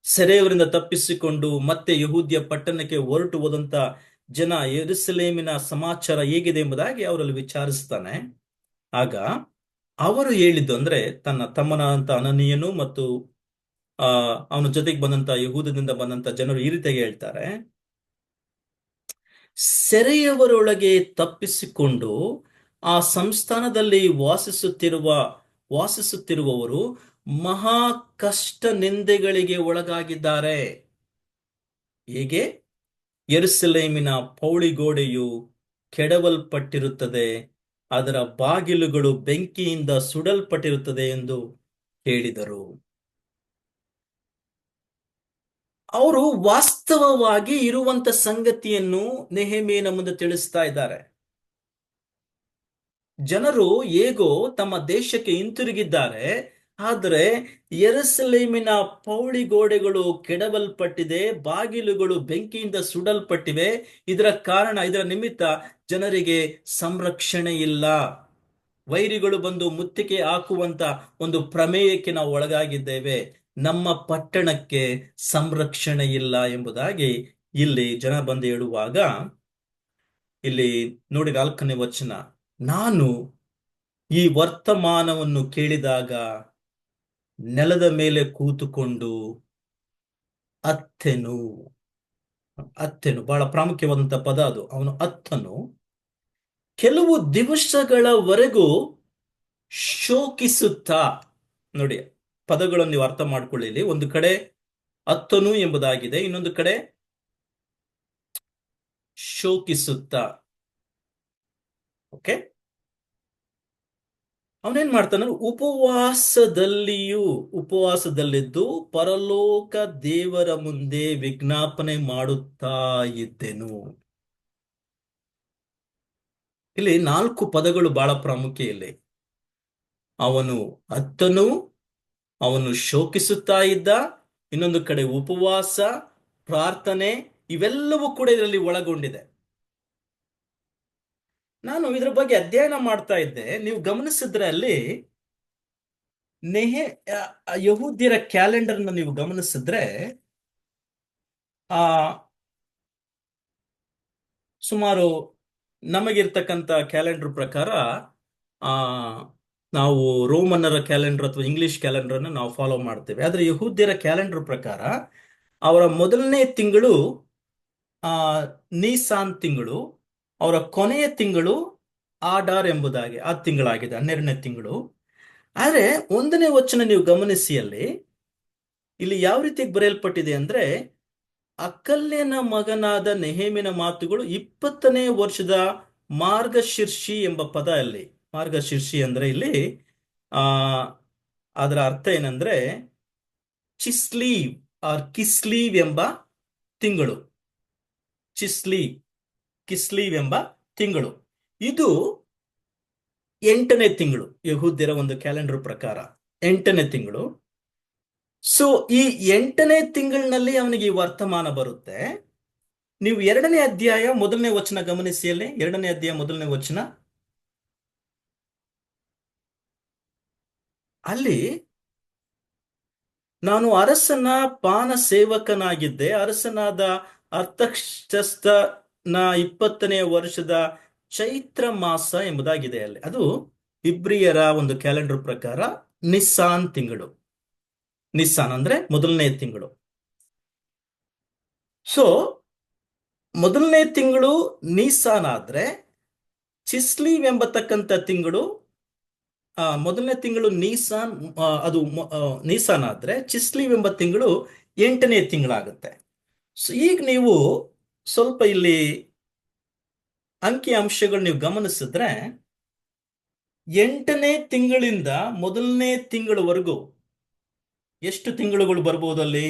S1: ಸೆರೆಯವರಿಂದ ತಪ್ಪಿಸಿಕೊಂಡು ಮತ್ತೆ ಯಹೂದ್ಯ ಪಟ್ಟಣಕ್ಕೆ ಹೊರಟು ಹೋದಂತ ಜನ, ಯೆರೂಸಲೇಮಿನ ಸಮಾಚಾರ ಹೇಗಿದೆ ಎಂಬುದಾಗಿ ಅವರಲ್ಲಿ ವಿಚಾರಿಸ್ತಾನೆ. ಆಗ ಅವರು ಹೇಳಿದ್ದು, ಅಂದ್ರೆ ತನ್ನ ತಮ್ಮನಾದಂತ ಅನನೀಯನು ಮತ್ತು ಅವನ ಜೊತೆಗೆ ಬಂದಂತ ಯಹೂದದಿಂದ ಬಂದಂತ ಜನರು ಈ ರೀತಿಯಾಗಿ ಹೇಳ್ತಾರೆ, ಸೆರೆಯವರೊಳಗೆ ತಪ್ಪಿಸಿಕೊಂಡು ಆ ಸಂಸ್ಥಾನದಲ್ಲಿ ವಾಸಿಸುತ್ತಿರುವವರು ಮಹಾ ಕಷ್ಟ ನಿಂದೆಗಳಿಗೆ ಒಳಗಾಗಿದ್ದಾರೆ. ಹೇಗೆ? ಯೆರೂಸಲೇಮಿನ ಪೌಳಿಗೋಡೆಯು ಕೆಡವಲ್ಪಟ್ಟಿರುತ್ತದೆ, ಅದರ ಬಾಗಿಲುಗಳು ಬೆಂಕಿಯಿಂದ ಸುಡಲ್ಪಟ್ಟಿರುತ್ತದೆ ಎಂದು ಹೇಳಿದರು. ಅವರು ವಾಸ್ತವವಾಗಿ ಇರುವಂತ ಸಂಗತಿಯನ್ನು ನೆಹೆಮೀಯನ ಮುಂದೆ ತಿಳಿಸ್ತಾ ಇದ್ದಾರೆ. ಜನರು ಹೇಗೋ ತಮ್ಮ ದೇಶಕ್ಕೆ ಹಿಂತಿರುಗಿದ್ದಾರೆ, ಆದರೆ ಯೆರೂಸಲೇಮಿನ ಪೌಳಿಗೋಡೆಗಳು ಕೆಡವಲ್ಪಟ್ಟಿದೆ, ಬಾಗಿಲುಗಳು ಬೆಂಕಿಯಿಂದ ಸುಡಲ್ಪಟ್ಟಿವೆ. ಇದರ ನಿಮಿತ್ತ ಜನರಿಗೆ ಸಂರಕ್ಷಣೆ ಇಲ್ಲ. ವೈರಿಗಳು ಬಂದು ಮುತ್ತಿಗೆ ಹಾಕುವಂತ ಒಂದು ಪ್ರಮೇಯಕ್ಕೆ ನಾವು ಒಳಗಾಗಿದ್ದೇವೆ. ನಮ್ಮ ಪಟ್ಟಣಕ್ಕೆ ಸಂರಕ್ಷಣೆ ಇಲ್ಲ ಎಂಬುದಾಗಿ ಇಲ್ಲಿ ಜನ ಬಂದು ಹೇಳುವಾಗ, ಇಲ್ಲಿ ನೋಡಿ 4ನೇ ವಚನ, ನಾನು ಈ ವರ್ತಮಾನವನ್ನು ಕೇಳಿದಾಗ ನೆಲದ ಮೇಲೆ ಕೂತುಕೊಂಡು ಅತ್ತೆನು. ಬಹಳ ಪ್ರಾಮುಖ್ಯವಾದಂತ ಪದ ಅದು. ಅವನು ಅತ್ತನು ಕೆಲವು ದಿವಸಗಳವರೆಗೂ ಶೋಕಿಸುತ್ತಾ. ನೋಡಿ, ಪದಗಳನ್ನು ನೀವು ಅರ್ಥ ಮಾಡ್ಕೊಳ್ಳಿ. ಒಂದು ಕಡೆ ಅತ್ತನು ಎಂಬುದಾಗಿದೆ, ಇನ್ನೊಂದು ಕಡೆ ಶೋಕಿಸುತ್ತಾ. ಓಕೆ, ಅವನೇನ್ ಮಾಡ್ತಾನೆ? ಉಪವಾಸದಲ್ಲಿದ್ದು ಪರಲೋಕ ದೇವರ ಮುಂದೆ ವಿಜ್ಞಾಪನೆ ಮಾಡುತ್ತಾ ಇದ್ದೆನು. ಇಲ್ಲಿ 4 ಪದಗಳು ಬಹಳ ಪ್ರಾಮುಖ್ಯ. ಇಲ್ಲಿ ಅವನು ಅತ್ತನು, ಅವನು ಶೋಕಿಸುತ್ತಾ ಇದ್ದ, ಇನ್ನೊಂದು ಕಡೆ ಉಪವಾಸ, ಪ್ರಾರ್ಥನೆ, ಇವೆಲ್ಲವೂ ಕೂಡ ಇದರಲ್ಲಿ ಒಳಗೊಂಡಿದೆ. ನಾನು ಇದರ ಬಗ್ಗೆ ಅಧ್ಯಯನ ಮಾಡ್ತಾ ಇದ್ದೆ. ನೀವು ಗಮನಿಸಿದ್ರೆ ಅಲ್ಲಿ ಯಹೂದ್ಯರ ಕ್ಯಾಲೆಂಡರ್ನ ನೀವು ಗಮನಿಸಿದ್ರೆ ಸುಮಾರು ನಮಗಿರ್ತಕ್ಕಂಥ ಕ್ಯಾಲೆಂಡರ್ ಪ್ರಕಾರ ನಾವು ರೋಮನ್ನರ ಕ್ಯಾಲೆಂಡರ್ ಅಥವಾ ಇಂಗ್ಲಿಷ್ ಕ್ಯಾಲೆಂಡರ್ ಅನ್ನು ನಾವು ಫಾಲೋ ಮಾಡ್ತೇವೆ. ಆದ್ರೆ ಯಹೂದ್ಯರ ಕ್ಯಾಲೆಂಡರ್ ಪ್ರಕಾರ ಅವರ ಮೊದಲನೇ ತಿಂಗಳು ನೀಸಾನ್ ತಿಂಗಳು, ಅವರ ಕೊನೆಯ ತಿಂಗಳು ಆಡಾರ್ ಎಂಬುದಾಗಿ ಆ ತಿಂಗಳಾಗಿದೆ, 12ನೇ ತಿಂಗಳು. ಆದ್ರೆ 1ನೇ ವಚನ ನೀವು ಗಮನಿಸಿ, ಅಲ್ಲಿ ಇಲ್ಲಿ ಯಾವ ರೀತಿಯಾಗಿ ಬರೆಯಲ್ಪಟ್ಟಿದೆ ಅಂದ್ರೆ, ಅಕಲ್ಯನ ಮಗನಾದ ನೆಹೇಮಿನ ಮಾತುಗಳು 20ನೇ ವರ್ಷದ ಮಾರ್ಗಶೀರ್ಷಿ ಎಂಬ ಪದ ಅಲ್ಲಿ. ಮಾರ್ಗಶೀರ್ಷಿ ಅಂದ್ರೆ ಇಲ್ಲಿ ಆ ಅದರ ಅರ್ಥ ಏನಂದ್ರೆ ಚಿಸ್ಲೀವ್ ಆರ್ ಕಿಸ್ಲೀವ್ ಎಂಬ ತಿಂಗಳು. ಚಿಸ್ಲೀವ್, ಕಿಸ್ಲೀವ್ ಎಂಬ ತಿಂಗಳು. ಇದು 8ನೇ ತಿಂಗಳು, ಯಹೂದ್ಯರ ಒಂದು ಕ್ಯಾಲೆಂಡರ್ ಪ್ರಕಾರ 8ನೇ ತಿಂಗಳು. ಸೊ ಈ 8ನೇ ತಿಂಗಳಿನಲ್ಲಿ ಅವನಿಗೆ ಈ ವರ್ತಮಾನ ಬರುತ್ತೆ. ನೀವು 2ನೇ ಅಧ್ಯಾಯ 1ನೇ ವಚನ ಗಮನಿಸಿ. ಅಲ್ಲಿ 2ನೇ ಅಧ್ಯಾಯ 1ನೇ ವಚನ, ಅಲ್ಲಿ ನಾನು ಅರಸನ ಪಾನ ಸೇವಕನಾಗಿದ್ದೆ, ಅರಸನಾದ ಅರ್ತಷಸ್ತನ 20ನೇ ವರ್ಷದ ಚೈತ್ರ ಮಾಸ ಎಂಬುದಾಗಿದೆ ಅಲ್ಲಿ. ಅದು ಇಬ್ರಿಯರ ಒಂದು ಕ್ಯಾಲೆಂಡರ್ ಪ್ರಕಾರ ನಿಸ್ಸಾನ್ ತಿಂಗಳು. ನಿಸ್ಸಾನ್ ಅಂದ್ರೆ 1ನೇ ತಿಂಗಳು. ಸೊ 1ನೇ ತಿಂಗಳು ನಿಸ್ಸಾನ್ ಆದ್ರೆ ಚಿಸ್ಲೀವ್ ಎಂಬತಕ್ಕಂಥ ತಿಂಗಳು, 1ನೇ ತಿಂಗಳು ನೀಸಾನ್, ಅದು ನೀಸಾನ್ ಆದ್ರೆ ಚಿಸ್ಲೀವ್ ಎಂಬ ತಿಂಗಳು 8ನೇ ತಿಂಗಳಾಗುತ್ತೆ. ಸೊ ಈಗ ನೀವು ಸ್ವಲ್ಪ ಇಲ್ಲಿ ಅಂಕಿ ಅಂಶಗಳು ನೀವು ಗಮನಿಸಿದ್ರೆ, 8ನೇ ತಿಂಗಳಿಂದ 1ನೇ ತಿಂಗಳವರೆಗೂ ಎಷ್ಟು ತಿಂಗಳುಗಳು ಬರ್ಬೋದು ಅಲ್ಲಿ?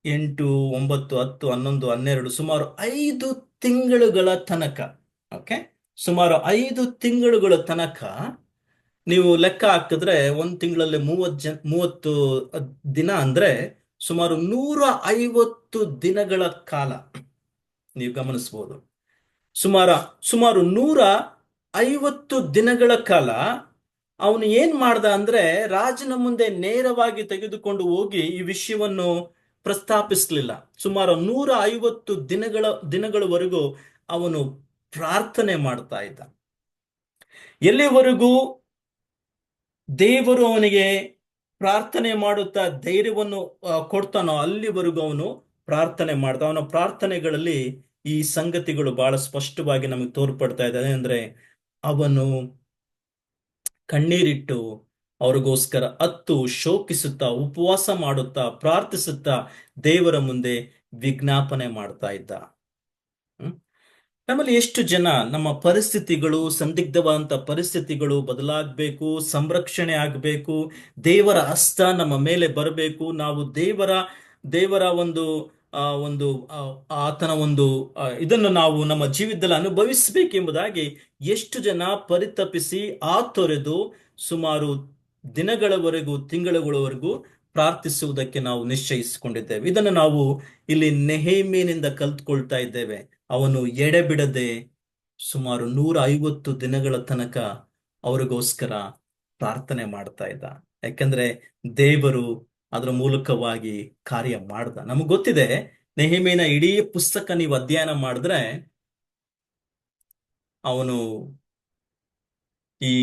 S1: 8, 9, 10, 11, 12, ಸುಮಾರು 5 ತಿಂಗಳುಗಳ ತನಕ. ಓಕೆ, ಸುಮಾರು 5 ತಿಂಗಳುಗಳ ತನಕ ನೀವು ಲೆಕ್ಕ ಹಾಕಿದ್ರೆ, ಒಂದು ತಿಂಗಳಲ್ಲಿ 30 ದಿನ ಅಂದ್ರೆ ಸುಮಾರು 150 ದಿನಗಳ ಕಾಲ ನೀವು ಗಮನಿಸಬಹುದು. ಸುಮಾರು 150 ದಿನಗಳ ಕಾಲ ಅವನು ಏನ್ ಮಾಡ್ದ ಅಂದ್ರೆ, ರಾಜನ ಮುಂದೆ ನೇರವಾಗಿ ತೆಗೆದುಕೊಂಡು ಹೋಗಿ ಈ ವಿಷಯವನ್ನು ಪ್ರಸ್ತಾಪಿಸಲಿಲ್ಲ. ಸುಮಾರು 150 ದಿನಗಳವರೆಗೂ ಅವನು ಪ್ರಾರ್ಥನೆ ಮಾಡ್ತಾ ಇದ್ದ. ಎಲ್ಲಿವರೆಗೂ ದೇವರು ಅವನಿಗೆ ಪ್ರಾರ್ಥನೆ ಮಾಡುತ್ತಾ ಧೈರ್ಯವನ್ನು ಕೊಡ್ತಾನೋ ಅಲ್ಲಿವರೆಗೂ ಅವನು ಪ್ರಾರ್ಥನೆ ಮಾಡ್ದ. ಅವನ ಪ್ರಾರ್ಥನೆಗಳಲ್ಲಿ ಈ ಸಂಗತಿಗಳು ಬಹಳ ಸ್ಪಷ್ಟವಾಗಿ ನಮಗೆ ತೋರ್ಪಡ್ತಾ ಇದ್ದಾನೆ. ಅಂದ್ರೆ ಅವನು ಕಣ್ಣೀರಿಟ್ಟು ಅವ್ರಿಗೋಸ್ಕರ ಶೋಕಿಸುತ್ತಾ, ಉಪವಾಸ ಮಾಡುತ್ತಾ, ಪ್ರಾರ್ಥಿಸುತ್ತಾ ದೇವರ ಮುಂದೆ ವಿಜ್ಞಾಪನೆ ಮಾಡ್ತಾ ಇದ್ದ. ನಮ್ಮಲ್ಲಿ ಎಷ್ಟು ಜನ ನಮ್ಮ ಪರಿಸ್ಥಿತಿಗಳು, ಸಂದಿಗ್ಧವಾದಂತ ಪರಿಸ್ಥಿತಿಗಳು ಬದಲಾಗಬೇಕು, ಸಂರಕ್ಷಣೆ ಆಗಬೇಕು, ದೇವರ ಹಸ್ತ ನಮ್ಮ ಮೇಲೆ ಬರಬೇಕು, ನಾವು ದೇವರ ಒಂದು ಆತನ ಒಂದು ಇದನ್ನು ನಾವು ನಮ್ಮ ಜೀವಿತದಲ್ಲಿ ಅನುಭವಿಸಬೇಕೆಂಬುದಾಗಿ ಎಷ್ಟು ಜನ ಪರಿತಪಿಸಿ ತೊರೆದು ಸುಮಾರು ದಿನಗಳವರೆಗೂ, ತಿಂಗಳುಗಳವರೆಗೂ ಪ್ರಾರ್ಥಿಸುವುದಕ್ಕೆ ನಾವು ನಿಶ್ಚಯಿಸಿಕೊಂಡಿದ್ದೇವೆ. ಇದನ್ನು ನಾವು ಇಲ್ಲಿ ನೆಹೆಮೀಯನಿಂದ ಕಲ್ತ್ಕೊಳ್ತಾ ಇದ್ದೇವೆ. ಅವನು ಎಡೆಬಿಡದೆ ಸುಮಾರು 150 ದಿನಗಳ ತನಕ ಅವರಿಗೋಸ್ಕರ ಪ್ರಾರ್ಥನೆ ಮಾಡ್ತಾ ಇದ್ದ. ಯಾಕಂದ್ರೆ ದೇವರು ಅದರ ಮೂಲಕವಾಗಿ ಕಾರ್ಯ ಮಾಡ್ದ. ನಮಗ್ ಗೊತ್ತಿದೆ, ನೆಹೆಮೀಯನ ಇಡೀ ಪುಸ್ತಕ ನೀವು ಅಧ್ಯಯನ ಮಾಡಿದ್ರೆ, ಅವನು ಈ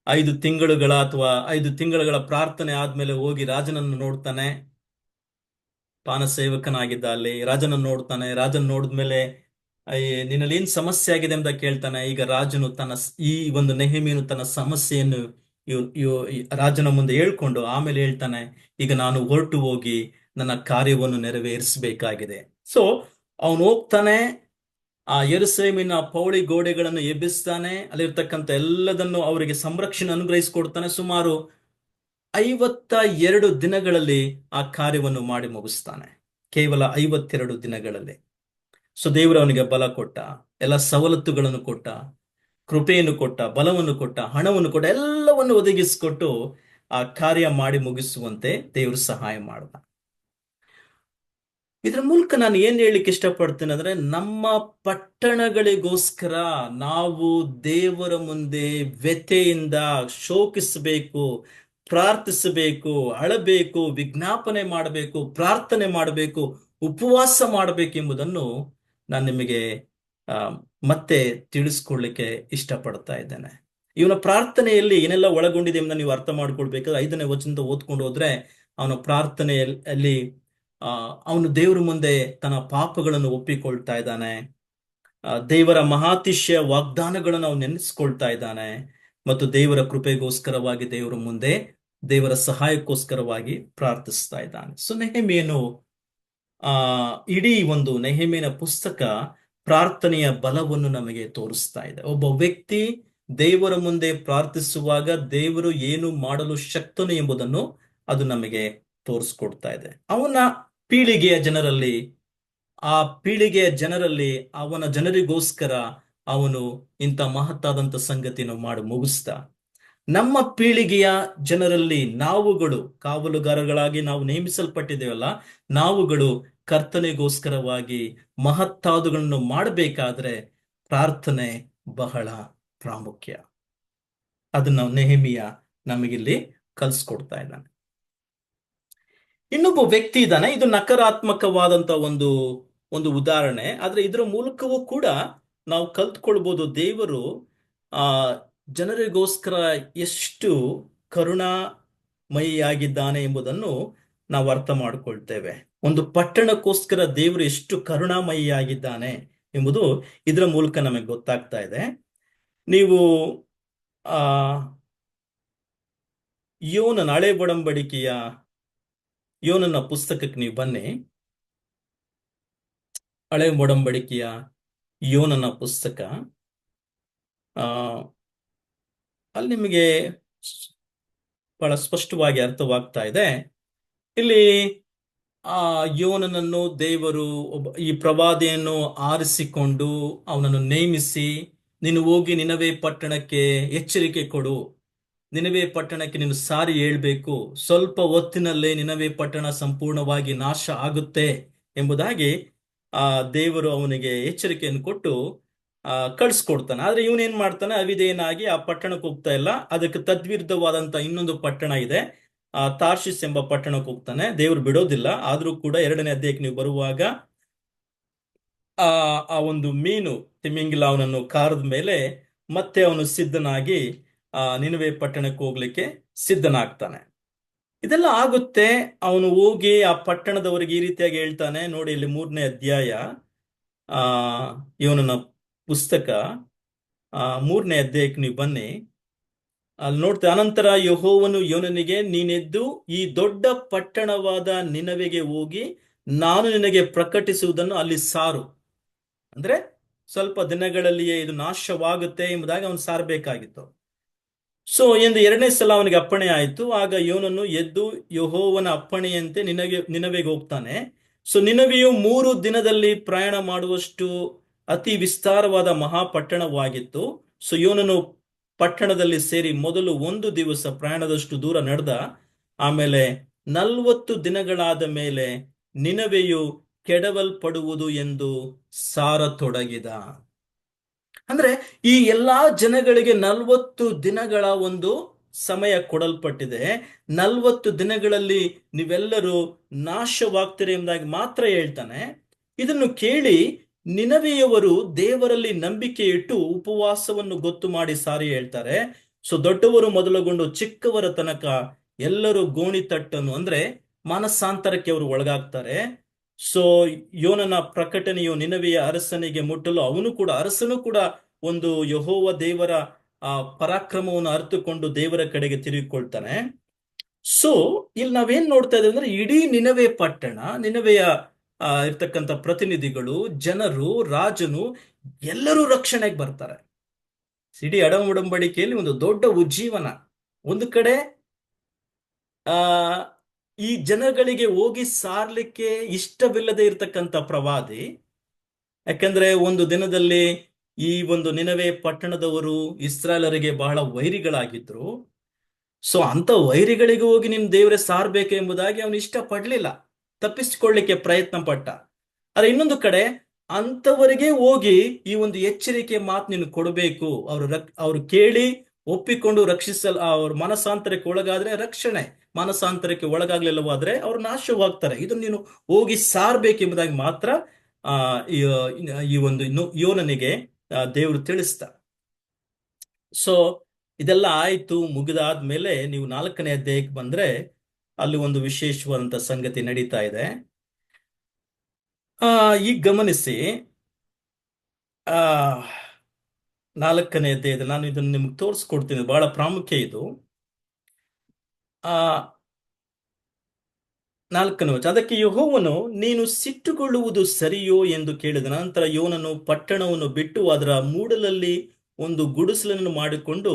S1: 5 ತಿಂಗಳುಗಳ ಅಥವಾ 5 ತಿಂಗಳುಗಳ ಪ್ರಾರ್ಥನೆ ಆದ್ಮೇಲೆ ಹೋಗಿ ರಾಜನನ್ನು ನೋಡ್ತಾನೆ. ಪಾನ ಸೇವಕನಾಗಿದ್ದ ಅಲ್ಲಿ ರಾಜನನ್ನು ನೋಡ್ತಾನೆ. ರಾಜನ್ ನೋಡಿದ್ಮೇಲೆ ನಿನ್ನಲ್ಲಿ ಏನ್ ಸಮಸ್ಯೆ ಆಗಿದೆ ಅಂತ ಕೇಳ್ತಾನೆ. ಈಗ ರಾಜನು ಈ ಒಂದು ನೆಹೆಮೀಯನು ತನ್ನ ಸಮಸ್ಯೆಯನ್ನು ರಾಜನ ಮುಂದೆ ಹೇಳ್ಕೊಂಡು ಆಮೇಲೆ ಹೇಳ್ತಾನೆ, ಈಗ ನಾನು ಹೊರಟು ಹೋಗಿ ನನ್ನ ಕಾರ್ಯವನ್ನು ನೆರವೇರಿಸಬೇಕಾಗಿದೆ. ಸೊ ಅವನು ಹೋಗ್ತಾನೆ, ಆ ಯೆರೂಸಲೇಮಿನ ಪೌಳಿ ಗೋಡೆಗಳನ್ನು ಎಬ್ಬಿಸ್ತಾನೆ, ಅಲ್ಲಿರ್ತಕ್ಕಂಥ ಎಲ್ಲದನ್ನು ಅವರಿಗೆ ಸಂರಕ್ಷಣೆ ಅನುಗ್ರಹಿಸಿಕೊಡ್ತಾನೆ. ಸುಮಾರು 52 ದಿನಗಳಲ್ಲಿ ಆ ಕಾರ್ಯವನ್ನು ಮಾಡಿ ಮುಗಿಸ್ತಾನೆ. ಕೇವಲ 52 ದಿನಗಳಲ್ಲಿ. ಸೊ ದೇವರು ಅವನಿಗೆ ಬಲ ಕೊಟ್ಟ, ಎಲ್ಲ ಸವಲತ್ತುಗಳನ್ನು ಕೊಟ್ಟ, ಕೃಪೆಯನ್ನು ಕೊಟ್ಟ, ಬಲವನ್ನು ಕೊಟ್ಟ, ಹಣವನ್ನು ಕೊಟ್ಟ, ಎಲ್ಲವನ್ನು ಒದಗಿಸಿಕೊಟ್ಟು ಆ ಕಾರ್ಯ ಮಾಡಿ ಮುಗಿಸುವಂತೆ ದೇವರು ಸಹಾಯ ಮಾಡ್ದ. ಇದರ ಮೂಲಕ ನಾನು ಏನ್ ಹೇಳಲಿಕ್ಕೆ ಇಷ್ಟಪಡ್ತೇನೆ ಅಂದ್ರೆ, ನಮ್ಮ ಪಟ್ಟಣಗಳಿಗೋಸ್ಕರ ನಾವು ದೇವರ ಮುಂದೆ ವ್ಯಥೆಯಿಂದ ಶೋಕಿಸಬೇಕು, ಪ್ರಾರ್ಥಿಸಬೇಕು, ಅಳಬೇಕು, ವಿಜ್ಞಾಪನೆ ಮಾಡಬೇಕು, ಪ್ರಾರ್ಥನೆ ಮಾಡಬೇಕು, ಉಪವಾಸ ಮಾಡಬೇಕೆಂಬುದನ್ನು ನಾನು ನಿಮಗೆ ಮತ್ತೆ ತಿಳಿಸ್ಕೊಡ್ಲಿಕ್ಕೆ ಇಷ್ಟಪಡ್ತಾ ಇದ್ದೇನೆ. ಇವನ ಪ್ರಾರ್ಥನೆಯಲ್ಲಿ ಏನೆಲ್ಲ ಒಳಗೊಂಡಿದೆ ಎಂದು ನೀವು ಅರ್ಥ ಮಾಡ್ಕೊಳ್ಬೇಕಾದ್ರೆ 5ನೇ ವಚನದಿಂದ ಓದ್ಕೊಂಡು ಹೋದ್ರೆ, ಅವನ ಪ್ರಾರ್ಥನೆಯಲ್ಲಿ ಅವನು ದೇವರ ಮುಂದೆ ತನ್ನ ಪಾಪಗಳನ್ನು ಒಪ್ಪಿಕೊಳ್ತಾ ಇದ್ದಾನೆ. ದೇವರ ಮಹಾತಿಶಯ ವಾಗ್ದಾನಗಳನ್ನು ಅವನು ನೆನೆಸ್ಕೊಳ್ತಾ ಇದ್ದಾನೆ ಮತ್ತು ದೇವರ ಕೃಪೆಗೋಸ್ಕರವಾಗಿ ದೇವರ ಮುಂದೆ ದೇವರ ಸಹಾಯಕ್ಕೋಸ್ಕರವಾಗಿ ಪ್ರಾರ್ಥಿಸ್ತಾ ಇದ್ದಾನೆ. ಸೊ ನೆಹೆಮೀಯನು ಆ ಇಡೀ ಒಂದು ನೆಹೆಮೀಯನ ಪುಸ್ತಕ ಪ್ರಾರ್ಥನೆಯ ಬಲವನ್ನು ನಮಗೆ ತೋರಿಸ್ತಾ ಇದೆ. ಒಬ್ಬ ವ್ಯಕ್ತಿ ದೇವರ ಮುಂದೆ ಪ್ರಾರ್ಥಿಸುವಾಗ ದೇವರು ಏನು ಮಾಡಲು ಶಕ್ತನು ಎಂಬುದನ್ನು ಅದು ನಮಗೆ ತೋರಿಸ್ಕೊಡ್ತಾ ಇದೆ. ಅವನ ಪೀಳಿಗೆಯ ಜನರಲ್ಲಿ ಆ ಪೀಳಿಗೆಯ ಜನರಲ್ಲಿ ಅವನ ಜನರಿಗೋಸ್ಕರ ಅವನು ಇಂಥ ಮಹತ್ತಾದಂಥ ಸಂಗತಿಯನ್ನು ಮಾಡಿ ಮುಗಿಸ್ತಾ, ನಮ್ಮ ಪೀಳಿಗೆಯ ಜನರಲ್ಲಿ ನಾವುಗಳು ಕಾವಲುಗಾರಗಳಾಗಿ ನಾವು ನೇಮಿಸಲ್ಪಟ್ಟಿದ್ದೇವಲ್ಲ, ನಾವುಗಳು ಕರ್ತನೆಗೋಸ್ಕರವಾಗಿ ಮಹತ್ತಾದುಗಳನ್ನು ಮಾಡಬೇಕಾದ್ರೆ ಪ್ರಾರ್ಥನೆ ಬಹಳ ಪ್ರಾಮುಖ್ಯ. ಅದನ್ನ ನೆಹೆಮೀಯ ನಮಗಿಲ್ಲಿ ಕಲಿಸ್ಕೊಡ್ತಾ ಇದ್ದಾನೆ. ಇನ್ನೊಬ್ಬ ವ್ಯಕ್ತಿ ಇದ್ದಾನೆ. ಇದು ನಕಾರಾತ್ಮಕವಾದಂತ ಒಂದು ಒಂದು ಉದಾಹರಣೆ, ಆದ್ರೆ ಇದರ ಮೂಲಕವೂ ಕೂಡ ನಾವು ಕಲ್ತ್ಕೊಳ್ಬಹುದು ದೇವರು ಆ ಜನರಿಗೋಸ್ಕರ ಎಷ್ಟು ಕರುಣಾಮಯಿಯಾಗಿದ್ದಾನೆ ಎಂಬುದನ್ನು ನಾವು ಅರ್ಥ ಮಾಡಿಕೊಳ್ತೇವೆ. ಒಂದು ಪಟ್ಟಣಕ್ಕೋಸ್ಕರ ದೇವರು ಎಷ್ಟು ಕರುಣಾಮಯಿಯಾಗಿದ್ದಾನೆ ಎಂಬುದು ಇದರ ಮೂಲಕ ನಮಗೆ ಗೊತ್ತಾಗ್ತಾ ಇದೆ. ನೀವು ಆ ಯೋನನ ಹಳೆ ಒಡಂಬಡಿಕೆಯ ಯೋನನ ಪುಸ್ತಕಕ್ಕೆ ನೀವು ಬನ್ನಿ. ಹಳೆ ಒಡಂಬಡಿಕೆಯ ಯೋನನ ಪುಸ್ತಕ, ಅಲ್ಲಿ ನಿಮಗೆ ಬಹಳ ಸ್ಪಷ್ಟವಾಗಿ ಅರ್ಥವಾಗ್ತಾ ಇದೆ. ಇಲ್ಲಿ ಆ ಯೋನನನ್ನು ದೇವರು ಈ ಪ್ರವಾದಿಯನ್ನು ಆರಿಸಿಕೊಂಡು ಅವನನ್ನು ನೇಮಿಸಿ, ನೀನು ಹೋಗಿ ನಿನವೆ ಪಟ್ಟಣಕ್ಕೆ ಎಚ್ಚರಿಕೆ ಕೊಡು, ನಿನವೆ ಪಟ್ಟಣಕ್ಕೆ ನೀನು ಸಾರಿ ಹೇಳ್ಬೇಕು, ಸ್ವಲ್ಪ ಹೊತ್ತಿನಲ್ಲೇ ನಿನವೆ ಪಟ್ಟಣ ಸಂಪೂರ್ಣವಾಗಿ ನಾಶ ಆಗುತ್ತೆ ಎಂಬುದಾಗಿ ದೇವರು ಅವನಿಗೆ ಎಚ್ಚರಿಕೆಯನ್ನು ಕೊಟ್ಟು ಕಳಿಸ್ಕೊಡ್ತಾನೆ. ಆದ್ರೆ ಇವನೇನ್ ಮಾಡ್ತಾನೆ, ಅವಿಧೇಯನಾಗಿ ಆ ಪಟ್ಟಣಕ್ಕೆ ಹೋಗ್ತಾ ಇಲ್ಲ. ಅದಕ್ಕೆ ತದ್ವಿರುದ್ಧವಾದಂತ ಇನ್ನೊಂದು ಪಟ್ಟಣ ಇದೆ, ತಾರ್ಷಿಸ್ ಎಂಬ ಪಟ್ಟಣಕ್ಕೆ ಹೋಗ್ತಾನೆ. ದೇವರು ಬಿಡೋದಿಲ್ಲ. ಆದ್ರೂ ಕೂಡ 2ನೇ ಅಧ್ಯಾಯಕ್ಕೆ ನೀವು ಬರುವಾಗ ಆ ಒಂದು ಮೀನು ತಿಮಿಂಗಿಲ ಅವನನ್ನು ಕಾರದ ಮೇಲೆ ಮತ್ತೆ ಅವನು ಸಿದ್ಧನಾಗಿ ನಿನವೆ ಪಟ್ಟಣಕ್ಕೆ ಹೋಗ್ಲಿಕ್ಕೆ ಸಿದ್ಧನಾಗ್ತಾನೆ. ಇದೆಲ್ಲ ಆಗುತ್ತೆ. ಅವನು ಹೋಗಿ ಆ ಪಟ್ಟಣದವರಿಗೆ ಈ ರೀತಿಯಾಗಿ ಹೇಳ್ತಾನೆ. ನೋಡಿ, ಇಲ್ಲಿ 3ನೇ ಅಧ್ಯಾಯ ಯೋನನ ಪುಸ್ತಕ 3ನೇ ಅಧ್ಯಾಯಕ್ಕೆ ನೀವು ಬನ್ನಿ. ಅಲ್ಲಿ ನೋಡ್ತೇವೆ, ಅನಂತರ ಯೆಹೋವನು ಯೋನನಿಗೆ, ನೀನೆದ್ದು ಈ ದೊಡ್ಡ ಪಟ್ಟಣವಾದ ನಿನವೆಗೆ ಹೋಗಿ ನಾನು ನಿನಗೆ ಪ್ರಕಟಿಸುವುದನ್ನು ಅಲ್ಲಿ ಸಾರು. ಅಂದ್ರೆ ಸ್ವಲ್ಪ ದಿನಗಳಲ್ಲಿಯೇ ಇದು ನಾಶವಾಗುತ್ತೆ ಎಂಬುದಾಗಿ ಅವನು ಸಾರಬೇಕಾಗಿತ್ತು. ಸೊ ಎಂದು 2ನೇ ಸಲ ಅವನಿಗೆ ಅಪ್ಪಣೆ ಆಯಿತು. ಆಗ ಯೋನನು ಎದ್ದು ಯೆಹೋವನ ಅಪ್ಪಣೆಯಂತೆ ನಿನವೆಗೆ ಹೋಗ್ತಾನೆ. ಸೊ ನಿನವೆಯು 3 ದಿನದಲ್ಲಿ ಪ್ರಯಾಣ ಮಾಡುವಷ್ಟು ಅತಿ ವಿಸ್ತಾರವಾದ ಮಹಾಪಟ್ಟಣವಾಗಿತ್ತು. ಸೊ ಯೋನನು ಪಟ್ಟಣದಲ್ಲಿ ಸೇರಿ ಮೊದಲು 1 ದಿವಸ ಪ್ರಯಾಣದಷ್ಟು ದೂರ ನಡೆದ. ಆಮೇಲೆ 40 ದಿನಗಳಾದ ಮೇಲೆ ನಿನವೆಯು ಕೆಡವಲ್ಪಡುವುದು ಎಂದು ಸಾರತೊಡಗಿದ. ಅಂದ್ರೆ ಈ ಎಲ್ಲಾ ಜನಗಳಿಗೆ 40 ದಿನಗಳ ಒಂದು ಸಮಯ ಕೊಡಲ್ಪಟ್ಟಿದೆ. 40 ದಿನಗಳಲ್ಲಿ ನೀವೆಲ್ಲರೂ ನಾಶವಾಗ್ತೀರಿ ಎಂಬುದಾಗಿ ಮಾತ್ರ ಹೇಳ್ತಾನೆ. ಇದನ್ನು ಕೇಳಿ ನಿನವೆಯವರು ದೇವರಲ್ಲಿ ನಂಬಿಕೆ ಇಟ್ಟು ಉಪವಾಸವನ್ನು ಗೊತ್ತು ಮಾಡಿ ಸಾರಿ ಹೇಳ್ತಾರೆ. ಸೊ ದೊಡ್ಡವರು ಮೊದಲುಗೊಂಡು ಚಿಕ್ಕವರ ತನಕ ಎಲ್ಲರೂ ಗೋಣಿತಟ್ಟನ್ನು ಅಂದ್ರೆ ಮಾನಸಾಂತರಕ್ಕೆ ಅವರು ಒಳಗಾಗ್ತಾರೆ. ಸೊ ಯೋನನ ಪ್ರಕಟಣೆಯು ನಿನವೆಯ ಅರಸನಿಗೆ ಮುಟ್ಟಲು ಅರಸನು ಕೂಡ ಒಂದು ಯೆಹೋವ ದೇವರ ಪರಾಕ್ರಮವನ್ನು ಅರಿತುಕೊಂಡು ದೇವರ ಕಡೆಗೆ ತಿರುಗಿಕೊಳ್ತಾನೆ. ಸೊ ಇಲ್ಲಿ ನಾವೇನ್ ನೋಡ್ತಾ ಇದ್ದೇವೆ ಅಂದ್ರೆ, ಇಡೀ ನಿನವೆ ಪಟ್ಟಣ, ನಿನವೆಯ ಇರ್ತಕ್ಕಂಥ ಪ್ರತಿನಿಧಿಗಳು, ಜನರು, ರಾಜನು ಎಲ್ಲರೂ ರಕ್ಷಣೆಗೆ ಬರ್ತಾರೆ. ಇಡೀ ಒಡಂಬಡಿಕೆಯಲ್ಲಿ ಒಂದು ದೊಡ್ಡ ಉಜ್ಜೀವನ. ಒಂದು ಕಡೆ ಈ ಜನಗಳಿಗೆ ಹೋಗಿ ಸಾರ್ಲಿಕ್ಕೆ ಇಷ್ಟವಿಲ್ಲದೆ ಇರತಕ್ಕಂಥ ಪ್ರವಾದಿ, ಯಾಕಂದ್ರೆ ಒಂದು ದಿನದಲ್ಲಿ ಈ ಒಂದು ನಿನವೆ ಪಟ್ಟಣದವರು ಇಸ್ರಾಯೇಲರಿಗೆ ಬಹಳ ವೈರಿಗಳಾಗಿದ್ರು. ಸೊ ಅಂತ ವೈರಿಗಳಿಗೆ ಹೋಗಿ ನಿನ್ ದೇವರೇ ಸಾರ್ಬೇಕು ಎಂಬುದಾಗಿ ಅವನು ಇಷ್ಟ ಪಡ್ಲಿಲ್ಲ, ತಪ್ಪಿಸಿಕೊಳ್ಳಿಕ್ಕೆ ಪ್ರಯತ್ನ ಪಟ್ಟ. ಆದ್ರೆ ಇನ್ನೊಂದು ಕಡೆ ಅಂತವರಿಗೆ ಹೋಗಿ ಈ ಒಂದು ಎಚ್ಚರಿಕೆ ಮಾತು ನೀನು ಕೊಡಬೇಕು. ಅವ್ರು ಕೇಳಿ ಒಪ್ಪಿಕೊಂಡು ಅವ್ರ ಮನಸಾಂತರಕ್ಕೆ ಒಳಗಾದ್ರೆ ರಕ್ಷಣೆ, ಮನಸಾಂತರಕ್ಕೆ ಒಳಗಾಗ್ಲಿಲ್ಲವಾದ್ರೆ ಅವ್ರು ನಾಶವಾಗ್ತಾರೆ. ಇದನ್ನು ನೀನು ಹೋಗಿ ಸಾರ್ಬೇಕೆಂಬುದಾಗಿ ಮಾತ್ರ ಈ ಒಂದು ಯೋನನಿಗೆ ದೇವರು ತಿಳಿಸ್ತ. ಸೊ ಇದೆಲ್ಲ ಆಯ್ತು, ಮುಗಿದಾದ್ಮೇಲೆ ನೀವು 4ನೇ ಅಧ್ಯಾಯಕ್ಕೆ ಬಂದ್ರೆ ಅಲ್ಲಿ ಒಂದು ವಿಶೇಷವಾದಂತ ಸಂಗತಿ ನಡೀತಾ ಇದೆ. ಈಗ ಗಮನಿಸಿ, 4ನೇ ಅಧ್ಯಾಯದಲ್ಲಿ ನಾನು ಇದನ್ನು ನಿಮ್ಗೆ ತೋರಿಸ್ಕೊಡ್ತೀನಿ, ಬಹಳ ಪ್ರಾಮುಖ್ಯ ಇದು. ಆ ನಾಲ್ಕನೇ ವಚನ, ಅದಕ್ಕೆ ಯೆಹೋವನು, ನೀನು ಸಿಟ್ಟುಗೊಳ್ಳುವುದು ಸರಿಯೋ ಎಂದು ಕೇಳಿದ ನಂತರ ಯೋನನು ಪಟ್ಟಣವನ್ನು ಬಿಟ್ಟು ಅದರ ಮೂಡಲಲ್ಲಿ ಒಂದು ಗುಡಿಸಲನ್ನು ಮಾಡಿಕೊಂಡು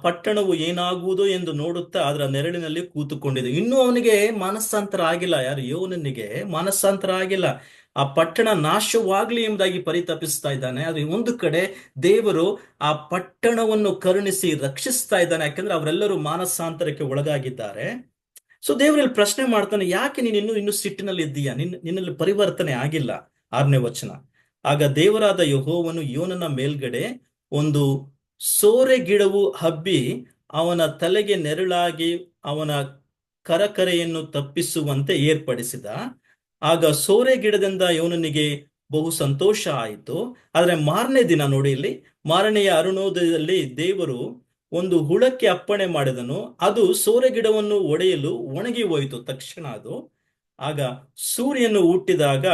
S1: ಪಟ್ಟಣವು ಏನಾಗುವುದೋ ಎಂದು ನೋಡುತ್ತಾ ಅದರ ನೆರಳಿನಲ್ಲಿ ಕೂತುಕೊಂಡಿದೆ. ಇನ್ನೂ ಅವನಿಗೆ ಮನಸ್ಸಾಂತರ ಆಗಿಲ್ಲ. ಯಾರು? ಯೋನನಿಗೆ ಮನಸ್ಸಾಂತರ ಆಗಿಲ್ಲ. ಆ ಪಟ್ಟಣ ನಾಶವಾಗ್ಲಿ ಎಂಬುದಾಗಿ ಪರಿತಪಿಸ್ತಾ ಇದ್ದಾನೆ. ಆದ್ರೆ ಒಂದು ಕಡೆ ದೇವರು ಆ ಪಟ್ಟಣವನ್ನು ಕರುಣಿಸಿ ರಕ್ಷಿಸ್ತಾ ಇದ್ದಾನೆ, ಯಾಕಂದ್ರೆ ಅವರೆಲ್ಲರೂ ಮಾನಸಾಂತರಕ್ಕೆ ಒಳಗಾಗಿದ್ದಾರೆ. ಸೊ ದೇವರಲ್ಲಿ ಪ್ರಶ್ನೆ ಮಾಡ್ತಾನೆ, ಯಾಕೆ ನೀನು ಇನ್ನೂ ಸಿಟ್ಟಿನಲ್ಲಿ ಇದ್ದೀಯಾ? ನಿನ್ನಲ್ಲಿ ಪರಿವರ್ತನೆ ಆಗಿಲ್ಲ. ಆರನೇ ವಚನ, ಆಗ ದೇವರಾದ ಯೆಹೋವನು ಯೋನನ ಮೇಲ್ಗಡೆ ಒಂದು ಸೋರೆ ಗಿಡವು ಹಬ್ಬಿ ಅವನ ತಲೆಗೆ ನೆರಳಾಗಿ ಅವನ ಕರಕರೆಯನ್ನು ತಪ್ಪಿಸುವಂತೆ ಏರ್ಪಡಿಸಿದ. ಆಗ ಸೋರೆ ಗಿಡದಿಂದ ಯೋನನಿಗೆ ಬಹು ಸಂತೋಷ ಆಯಿತು. ಆದ್ರೆ ಮಾರನೇ ದಿನ ನೋಡಿ, ಇಲ್ಲಿ ಮಾರನೆಯ ಅರುಣೋದಯದಲ್ಲಿ ದೇವರು ಒಂದು ಹುಳಕ್ಕೆ ಅಪ್ಪಣೆ ಮಾಡಿದನು. ಅದು ಸೋರೆ ಗಿಡವನ್ನು ಒಡೆಯಲು ಒಣಗಿ ಹೋಯಿತು ತಕ್ಷಣ ಅದು. ಆಗ ಸೂರ್ಯನು ಹುಟ್ಟಿದಾಗ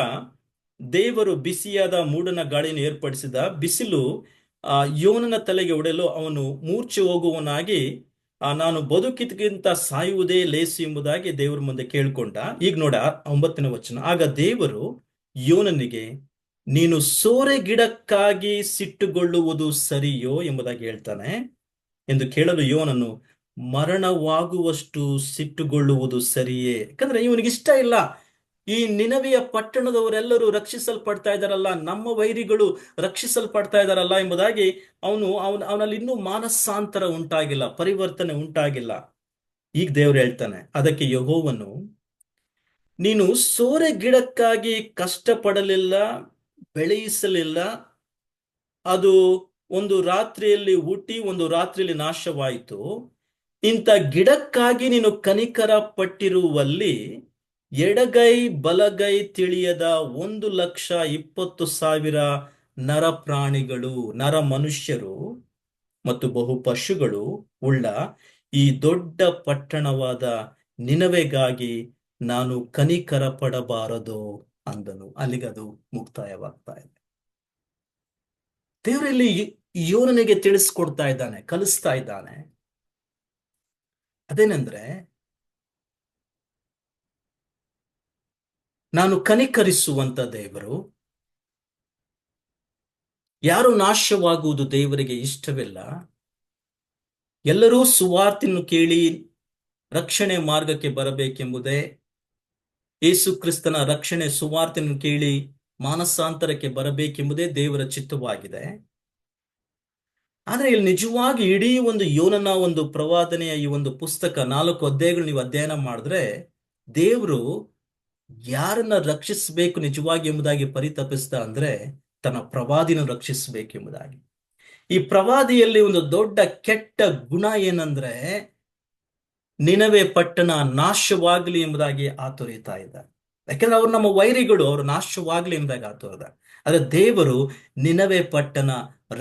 S1: ದೇವರು ಬಿಸಿಯಾದ ಮೂಡನ ಗಾಳಿಯನ್ನು ಏರ್ಪಡಿಸಿದ. ಬಿಸಿಲು ಯೋನನ ತಲೆಗೆ ಹೊಡೆಯಲು ಅವನು ಮೂರ್ಛೆ ಹೋಗುವನಾಗಿ, ನಾನು ಬದುಕಿದ್ಕಿಂತ ಸಾಯುವುದೇ ಲೇಸು ಎಂಬುದಾಗಿ ದೇವರ ಮುಂದೆ ಕೇಳ್ಕೊಂಡ. ಈಗ ನೋಡ 9ನೇ ವಚನ, ಆಗ ದೇವರು ಯೋನನಿಗೆ, ನೀನು ಸೋರೆ ಗಿಡಕ್ಕಾಗಿ ಸಿಟ್ಟುಗೊಳ್ಳುವುದು ಸರಿಯೋ ಎಂಬುದಾಗಿ ಹೇಳ್ತಾನೆ ಎಂದು ಕೇಳಲು ಯೋನನು, ಮರಣವಾಗುವಷ್ಟು ಸಿಟ್ಟುಗೊಳ್ಳುವುದು ಸರಿಯೇ? ಯಾಕಂದ್ರೆ ಇವನಿಗೆ ಇಷ್ಟ ಇಲ್ಲ. ಈ ನಿನವೆಯ ಪಟ್ಟಣದವರೆಲ್ಲರೂ ರಕ್ಷಿಸಲ್ಪಡ್ತಾ ಇದ್ದಾರಲ್ಲ, ನಮ್ಮ ವೈರಿಗಳು ರಕ್ಷಿಸಲ್ಪಡ್ತಾ ಇದ್ದಾರಲ್ಲ ಎಂಬುದಾಗಿ ಅವನಲ್ಲಿ ಇನ್ನೂ ಮಾನಸಾಂತರ ಉಂಟಾಗಿಲ್ಲ, ಪರಿವರ್ತನೆ ಉಂಟಾಗಿಲ್ಲ. ಈಗ ದೇವರು ಹೇಳ್ತಾನೆ, ಅದಕ್ಕೆ ಯೆಹೋವನು, ನೀನು ಸೋರೆ ಗಿಡಕ್ಕಾಗಿ ಕಷ್ಟಪಡಲಿಲ್ಲ, ಬೆಳೆಯಿಸಲಿಲ್ಲ. ಅದು ಒಂದು ರಾತ್ರಿಯಲ್ಲಿ ಹುಟ್ಟಿ ಒಂದು ರಾತ್ರಿಯಲ್ಲಿ ನಾಶವಾಯಿತು. ಇಂಥ ಗಿಡಕ್ಕಾಗಿ ನೀನು ಕನಿಕರ ಪಟ್ಟಿರುವಲ್ಲಿ ಎಡಗೈ ಬಲಗೈ ತಿಳಿಯದ 1,20,000 ನರ ಪ್ರಾಣಿಗಳು, ನರ ಮನುಷ್ಯರು ಮತ್ತು ಬಹು ಪಶುಗಳು ಉಳ್ಳ ಈ ದೊಡ್ಡ ಪಟ್ಟಣವಾದ ನಿನವೆಗಾಗಿ ನಾನು ಕನಿಕರ ಪಡಬಾರದು ಅಂದನು. ಅಲ್ಲಿಗದು ಮುಕ್ತಾಯವಾಗ್ತಾ ಇದೆ. ದೇವರಲ್ಲಿ ಯೋನನಿಗೆ ತಿಳಿಸ್ಕೊಡ್ತಾ ಇದ್ದಾನೆ, ಕಲಿಸ್ತಾ ಇದ್ದಾನೆ. ಅದೇನೆಂದ್ರೆ, ನಾನು ಕನಿಕರಿಸುವಂತ ದೇವರು. ಯಾರು ನಾಶವಾಗುವುದು ದೇವರಿಗೆ ಇಷ್ಟವಿಲ್ಲ. ಎಲ್ಲರೂ ಸುವಾರ್ತೆಯನ್ನು ಕೇಳಿ ರಕ್ಷಣೆ ಮಾರ್ಗಕ್ಕೆ ಬರಬೇಕೆಂಬುದೇ, ಯೇಸು ಕ್ರಿಸ್ತನ ರಕ್ಷಣೆ ಸುವಾರ್ತೆಯನ್ನು ಕೇಳಿ ಮಾನಸಾಂತರಕ್ಕೆ ಬರಬೇಕೆಂಬುದೇ ದೇವರ ಚಿತ್ತವಾಗಿದೆ. ಆದ್ರೆ ಇಲ್ಲಿ ನಿಜವಾಗಿ ಇಡೀ ಒಂದು ಯೋನನ ಒಂದು ಪ್ರವಾದನೆಯ ಈ ಒಂದು ಪುಸ್ತಕ 4 ಅಧ್ಯಾಯಗಳು ನೀವು ಅಧ್ಯಯನ ಮಾಡಿದ್ರೆ, ದೇವರು ಯಾರನ್ನ ರಕ್ಷಿಸಬೇಕು ನಿಜವಾಗಿ ಎಂಬುದಾಗಿ ಪರಿತಪಿಸ್ತಾ ಅಂದ್ರೆ, ತನ್ನ ಪ್ರವಾದಿನ ರಕ್ಷಿಸಬೇಕು ಎಂಬುದಾಗಿ. ಈ ಪ್ರವಾದಿಯಲ್ಲಿ ಒಂದು ದೊಡ್ಡ ಕೆಟ್ಟ ಗುಣ ಏನಂದ್ರೆ, ನಿನವೆ ಪಟ್ಟಣ ನಾಶವಾಗಲಿ ಎಂಬುದಾಗಿ ಆತುರಿತಾ ಇದ್ದಾರೆ. ಯಾಕಂದ್ರೆ ಅವ್ರು ನಮ್ಮ ವೈರಿಗಳು, ಅವರು ನಾಶವಾಗ್ಲಿ ಎಂಬುದಾಗಿ ಆತುರದ. ಆದ್ರೆ ದೇವರು ನಿನವೆ ಪಟ್ಟಣ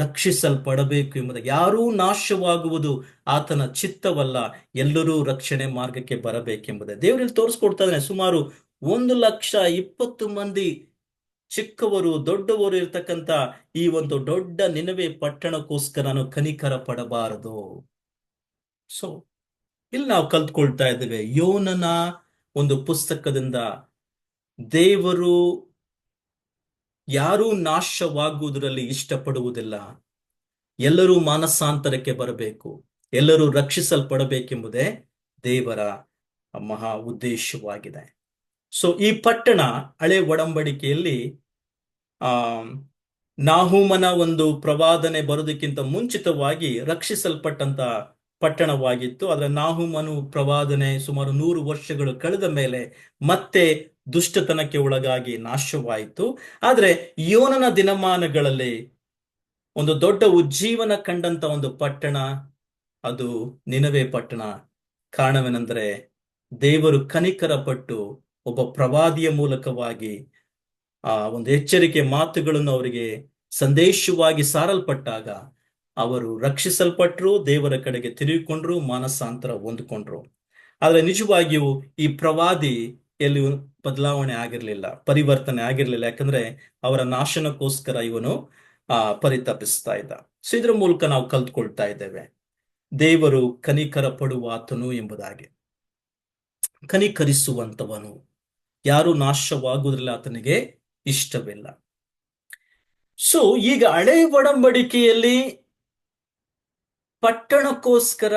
S1: ರಕ್ಷಿಸಲ್ಪಡಬೇಕು ಎಂಬುದಾಗಿ, ಯಾರೂ ನಾಶವಾಗುವುದು ಆತನ ಚಿತ್ತವಲ್ಲ, ಎಲ್ಲರೂ ರಕ್ಷಣೆ ಮಾರ್ಗಕ್ಕೆ ಬರಬೇಕೆಂಬುದೇ ದೇವರಲ್ಲಿ ತೋರಿಸ್ಕೊಡ್ತಾ ಇದ್ದಾನೆ. ಸುಮಾರು 1,20,000 ಮಂದಿ ಚಿಕ್ಕವರು ದೊಡ್ಡವರು ಇರ್ತಕ್ಕಂಥ ಈ ಒಂದು ದೊಡ್ಡ ನಿನವೆ ಪಟ್ಟಣಕ್ಕೋಸ್ಕರ ನಾನು ಕನಿಕರ ಪಡಬಾರದು. ಸೊ ಇಲ್ಲಿ ನಾವು ಕಲ್ತ್ಕೊಳ್ತಾ ಇದ್ದೇವೆ, ಯೋನನ ಒಂದು ಪುಸ್ತಕದಿಂದ ದೇವರು ಯಾರೂ ನಾಶವಾಗುವುದರಲ್ಲಿ ಇಷ್ಟಪಡುವುದಿಲ್ಲ. ಎಲ್ಲರೂ ಮಾನಸಾಂತರಕ್ಕೆ ಬರಬೇಕು, ಎಲ್ಲರೂ ರಕ್ಷಿಸಲ್ಪಡಬೇಕೆಂಬುದೇ ದೇವರ ಮಹಾ ಉದ್ದೇಶವಾಗಿದೆ. ಸೊ ಈ ಪಟ್ಟಣ ಹಳೆ ಒಡಂಬಡಿಕೆಯಲ್ಲಿ ನಾಹೂಮನ ಒಂದು ಪ್ರವಾದನೆ ಬರೋದಕ್ಕಿಂತ ಮುಂಚಿತವಾಗಿ ರಕ್ಷಿಸಲ್ಪಟ್ಟಂತ ಪಟ್ಟಣವಾಗಿತ್ತು. ಆದ್ರೆ ನಾಹೂಮನು ಪ್ರವಾದನೆ ಸುಮಾರು 100 ವರ್ಷಗಳು ಕಳೆದ ಮೇಲೆ ಮತ್ತೆ ದುಷ್ಟತನಕ್ಕೆ ಒಳಗಾಗಿ ನಾಶವಾಯಿತು. ಆದ್ರೆ ಯೋನನ ದಿನಮಾನಗಳಲ್ಲಿ ಒಂದು ದೊಡ್ಡ ಉಜ್ಜೀವನ ಕಂಡಂತ ಒಂದು ಪಟ್ಟಣ ಅದು ನಿನವೆ ಪಟ್ಟಣ. ಕಾರಣವೇನೆಂದರೆ, ದೇವರು ಕನಿಕರ ಪಟ್ಟು ಒಬ್ಬ ಪ್ರವಾದಿಯ ಮೂಲಕವಾಗಿ ಒಂದು ಎಚ್ಚರಿಕೆ ಮಾತುಗಳನ್ನು ಅವರಿಗೆ ಸಂದೇಶವಾಗಿ ಸಾರಲ್ಪಟ್ಟಾಗ ಅವರು ರಕ್ಷಿಸಲ್ಪಟ್ರು, ದೇವರ ಕಡೆಗೆ ತಿರುಗಿಕೊಂಡ್ರು, ಮಾನಸಾಂತರ ಹೊಂದಿಕೊಂಡ್ರು. ಆದ್ರೆ ನಿಜವಾಗಿಯೂ ಈ ಪ್ರವಾದಿ ಎಲ್ಲಿ ಬದಲಾವಣೆ ಆಗಿರ್ಲಿಲ್ಲ, ಪರಿವರ್ತನೆ ಆಗಿರ್ಲಿಲ್ಲ. ಯಾಕಂದ್ರೆ ಅವರ ನಾಶನಕ್ಕೋಸ್ಕರ ಇವನು ಪರಿತಪಿಸ್ತಾ ಇದ್ದ. ಸೊ ಇದ್ರ ಮೂಲಕ ನಾವು ಕಲ್ತ್ಕೊಳ್ತಾ ಇದ್ದೇವೆ, ದೇವರು ಕನಿಕರ ಪಡುವಾತನು ಎಂಬುದಾಗಿ. ಕನಿಕರಿಸುವಂತವನು, ಯಾರು ನಾಶವಾಗುವುದಿಲ್ಲ, ಆತನಿಗೆ ಇಷ್ಟವಿಲ್ಲ. ಸೊ ಈಗ ಹಳೆ ಒಡಂಬಡಿಕೆಯಲ್ಲಿ ಪಟ್ಟಣಕ್ಕೋಸ್ಕರ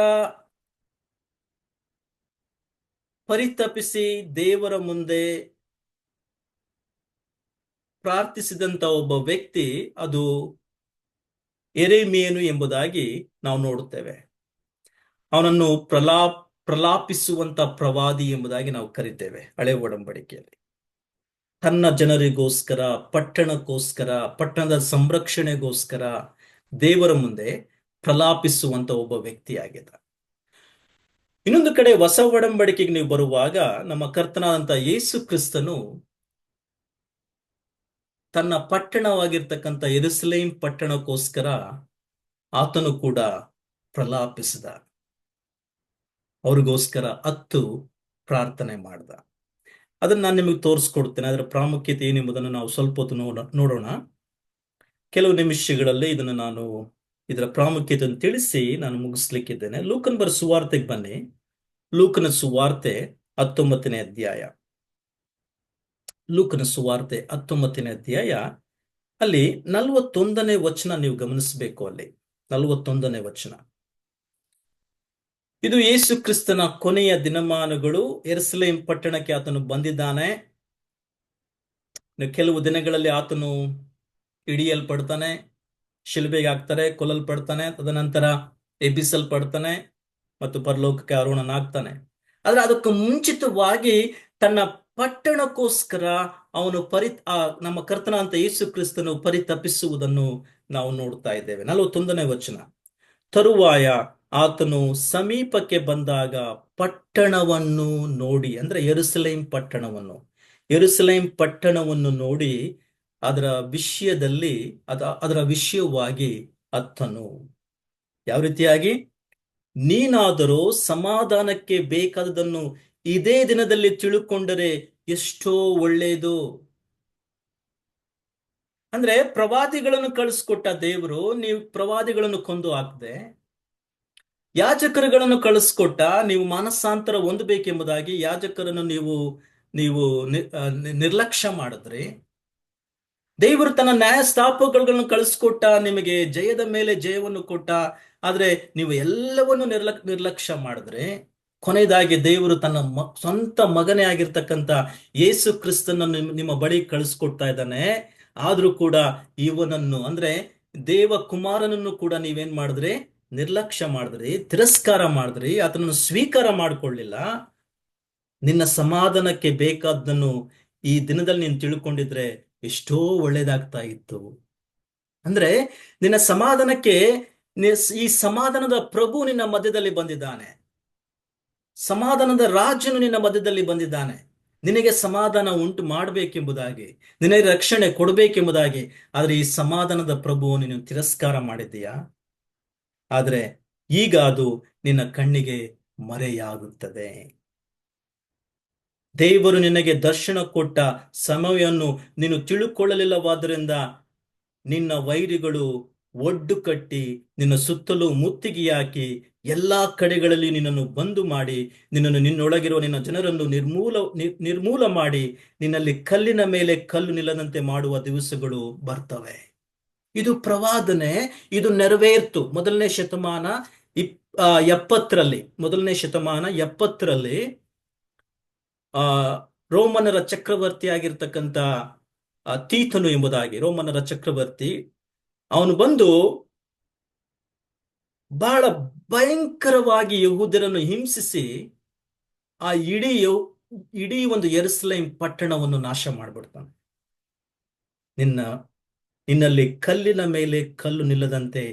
S1: ಪರಿತಪಿಸಿ ದೇವರ ಮುಂದೆ ಪ್ರಾರ್ಥಿಸಿದಂತ ಒಬ್ಬ ವ್ಯಕ್ತಿ, ಅದು ಯೆರೆಮೀಯನು ಎಂಬುದಾಗಿ ನಾವು ನೋಡುತ್ತೇವೆ. ಅವನನ್ನು ಪ್ರಲಾಪಿಸುವಂತ ಪ್ರವಾದಿ ಎಂಬುದಾಗಿ ನಾವು ಕರಿತೇವೆ ಹಳೆ ಒಡಂಬಡಿಕೆಯಲ್ಲಿ. ತನ್ನ ಜನರಿಗೋಸ್ಕರ, ಪಟ್ಟಣಕ್ಕೋಸ್ಕರ, ಪಟ್ಟಣದ ಸಂರಕ್ಷಣೆಗೋಸ್ಕರ ದೇವರ ಮುಂದೆ ಪ್ರಲಾಪಿಸುವಂತ ಒಬ್ಬ ವ್ಯಕ್ತಿಯಾಗಿದ್ದ. ಇನ್ನೊಂದು ಕಡೆ ಹೊಸ ಒಡಂಬಡಿಕೆಗೆ ನೀವು ಬರುವಾಗ, ನಮ್ಮ ಕರ್ತನಾದಂತ ಯೇಸು ಕ್ರಿಸ್ತನು ತನ್ನ ಪಟ್ಟಣವಾಗಿರ್ತಕ್ಕಂಥ ಯೆರೂಸಲೇಮ್ ಪಟ್ಟಣಕ್ಕೋಸ್ಕರ ಆತನು ಕೂಡ ಪ್ರಲಾಪಿಸಿದ. ಅವ್ರಿಗೋಸ್ಕರ ಪ್ರಾರ್ಥನೆ ಮಾಡ್ದ. ಅದನ್ನ ನಾನು ನಿಮಗೆ ತೋರಿಸ್ಕೊಡ್ತೇನೆ. ಅದರ ಪ್ರಾಮುಖ್ಯತೆ ಏನೆಂಬುದನ್ನು ನಾವು ಸ್ವಲ್ಪ ಹೊತ್ತು ನೋಡೋಣ. ಕೆಲವು ನಿಮಿಷಗಳಲ್ಲಿ ಇದರ ಪ್ರಾಮುಖ್ಯತೆಯನ್ನು ತಿಳಿಸಿ ನಾನು ಮುಗಿಸ್ಲಿಕ್ಕಿದ್ದೇನೆ. ಲೂಕನ್ ಬರ ಸುವಾರ್ತೆಗೆ ಬನ್ನಿ. ಲೂಕನ ಸುವಾರ್ತೆ 19ನೇ ಅಧ್ಯಾಯ. ಲೂಕನ ಸುವಾರ್ತೆ 19ನೇ ಅಧ್ಯಾಯ, ಅಲ್ಲಿ 41ನೇ ವಚನ ನೀವು ಗಮನಿಸಬೇಕು. ಅಲ್ಲಿ 41ನೇ ವಚನ. ಇದು ಯೇಸು ಕ್ರಿಸ್ತನ ಕೊನೆಯ ದಿನಮಾನಗಳು. ಯೆರೂಸಲೇಮ್ ಪಟ್ಟಣಕ್ಕೆ ಆತನು ಬಂದಿದ್ದಾನೆ. ಕೆಲವು ದಿನಗಳಲ್ಲಿ ಆತನು ಹಿಡಿಯಲ್ಪಡ್ತಾನೆ, ಶಿಲುಬೆಗೆ ಹಾಕ್ತಾರೆ, ಕೊಲ್ಲಲ್ಪಡ್ತಾನೆ, ತದನಂತರ ಎಬ್ಬಿಸಲ್ಪಡ್ತಾನೆ ಮತ್ತು ಪರಲೋಕಕ್ಕೆ ಆರೋಹಣನಾಗ್ತಾನೆ. ಆದ್ರೆ ಅದಕ್ಕೂ ಮುಂಚಿತವಾಗಿ ತನ್ನ ಪಟ್ಟಣಕ್ಕೋಸ್ಕರ ಅವನು ನಮ್ಮ ಕರ್ತನ ಅಂತ ಯೇಸು ಕ್ರಿಸ್ತನು ಪರಿತಪಿಸುವುದನ್ನು ನಾವು ನೋಡ್ತಾ ಇದ್ದೇವೆ. 41ನೇ ವಚನ. ತರುವಾಯ ಆತನು ಸಮೀಪಕ್ಕೆ ಬಂದಾಗ ಪಟ್ಟಣವನ್ನು ನೋಡಿ, ಅಂದ್ರೆ ಯೆರೂಸಲೇಮ್ ಪಟ್ಟಣವನ್ನು ನೋಡಿ ಅದರ ವಿಷಯವಾಗಿ ಅತ್ತನು. ಯಾವ ರೀತಿಯಾಗಿ? ನೀನಾದರೂ ಸಮಾಧಾನಕ್ಕೆ ಬೇಕಾದದನ್ನು ಇದೇ ದಿನದಲ್ಲಿ ತಿಳುಕೊಂಡರೆ ಎಷ್ಟೋ ಒಳ್ಳೆಯದು. ಅಂದ್ರೆ ಪ್ರವಾದಿಗಳನ್ನು ಕಳಿಸ್ಕೊಟ್ಟ ದೇವರು, ನೀವು ಪ್ರವಾದಿಗಳನ್ನು ಕೊಂದು ಹಾಕದೆ, ಯಾಜಕರುಗಳನ್ನು ಕಳಿಸ್ಕೊಟ್ಟ, ನೀವು ಮಾನಸಾಂತರ ಹೊಂದಬೇಕೆಂಬುದಾಗಿ ಯಾಜಕರನ್ನು ನೀವು ನಿರ್ಲಕ್ಷ್ಯ ಮಾಡಿದ್ರಿ. ದೇವರು ತನ್ನ ನ್ಯಾಯಸ್ಥಾಪಕಗಳನ್ನು ಕಳಿಸ್ಕೊಟ್ಟ, ನಿಮಗೆ ಜಯದ ಮೇಲೆ ಜಯವನ್ನು ಕೊಟ್ಟ, ಆದ್ರೆ ನೀವು ಎಲ್ಲವನ್ನು ನಿರ್ಲಕ್ಷ್ಯ ಮಾಡಿದ್ರೆ, ಕೊನೆಯದಾಗಿ ದೇವರು ತನ್ನ ಸ್ವಂತ ಮಗನೇ ಆಗಿರ್ತಕ್ಕಂಥ ಯೇಸು ಕ್ರಿಸ್ತನನ್ನು ನಿಮ್ಮ ಬಳಿ ಕಳಿಸ್ಕೊಡ್ತಾ ಇದ್ದಾನೆ. ಆದ್ರೂ ಕೂಡ ಇವನನ್ನು, ಅಂದ್ರೆ ದೇವ ಕುಮಾರನನ್ನು ಕೂಡ ನೀವೇನ್ ಮಾಡಿದ್ರಿ? ನಿರ್ಲಕ್ಷ್ಯ ಮಾಡಿದ್ರಿ, ತಿರಸ್ಕಾರ ಮಾಡಿದ್ರಿ, ಆತನನ್ನು ಸ್ವೀಕಾರ ಮಾಡಿಕೊಳ್ಳಿಲ್ಲ. ನಿನ್ನ ಸಮಾಧಾನಕ್ಕೆ ಬೇಕಾದ್ದನ್ನು ಈ ದಿನದಲ್ಲಿ ನೀನು ತಿಳ್ಕೊಂಡಿದ್ರೆ ಎಷ್ಟೋ ಒಳ್ಳೇದಾಗ್ತಾ ಇತ್ತು. ಅಂದ್ರೆ ನಿನ್ನ ಸಮಾಧಾನಕ್ಕೆ ಈ ಸಮಾಧಾನದ ಪ್ರಭು ನಿನ್ನ ಮಧ್ಯದಲ್ಲಿ ಬಂದಿದ್ದಾನೆ. ಸಮಾಧಾನದ ರಾಜನು ನಿನ್ನ ಮಧ್ಯದಲ್ಲಿ ಬಂದಿದ್ದಾನೆ. ನಿನಗೆ ಸಮಾಧಾನ ಉಂಟು ಮಾಡಬೇಕೆಂಬುದಾಗಿ, ನಿನಗೆ ರಕ್ಷಣೆ ಕೊಡಬೇಕೆಂಬುದಾಗಿ. ಆದ್ರೆ ಈ ಸಮಾಧಾನದ ಪ್ರಭುವು ನೀನು ತಿರಸ್ಕಾರ ಮಾಡಿದ್ದೀಯಾ? ಆದ್ರೆ ಈಗ ಅದು ನಿನ್ನ ಕಣ್ಣಿಗೆ ಮರೆಯಾಗುತ್ತದೆ. ದೇವರು ನಿನಗೆ ದರ್ಶನ ಕೊಟ್ಟ ಸಮಯವನ್ನು ನೀನು ತಿಳುಕೊಳ್ಳಲಿಲ್ಲವಾದ್ದರಿಂದ ನಿನ್ನ ವೈರಿಗಳು ಒಡ್ಡು ಕಟ್ಟಿ ನಿನ್ನ ಸುತ್ತಲೂ ಮುತ್ತಿಗೆ ಹಾಕಿ ಎಲ್ಲಾ ಕಡೆಗಳಲ್ಲಿ ನಿನ್ನನ್ನು ಬಂದು ಮಾಡಿ, ನಿನ್ನೊಳಗಿರುವ ನಿನ್ನ ಜನರನ್ನು ನಿರ್ಮೂಲ ಮಾಡಿ, ನಿನ್ನಲ್ಲಿ ಕಲ್ಲಿನ ಮೇಲೆ ಕಲ್ಲು ನಿಲ್ಲದಂತೆ ಮಾಡುವ ದಿವಸಗಳು ಬರ್ತವೆ. ಇದು ಪ್ರವಾದನೆ. ಇದು ನೆರವೇರ್ತು ಮೊದಲನೇ ಶತಮಾನ 70ರಲ್ಲಿ ರೋಮನರ ಚಕ್ರವರ್ತಿ ಆಗಿರ್ತಕ್ಕಂಥ ತೀತನು ಎಂಬುದಾಗಿ, ರೋಮನರ ಚಕ್ರವರ್ತಿ, ಅವನು ಬಂದು ಬಹಳ ಭಯಂಕರವಾಗಿ ಯಹೂದ್ಯರನ್ನು ಹಿಂಸಿಸಿ ಆ ಇಡೀ ಒಂದು ಯೆರೂಸಲೇಮ್ ಪಟ್ಟಣವನ್ನು ನಾಶ ಮಾಡಿಬಿಡ್ತಾನೆ. ನಿನ್ನಲ್ಲಿ ಕಲ್ಲಿನ ಮೇಲೆ ಕಲ್ಲು ನಿಲ್ಲದಂತೆ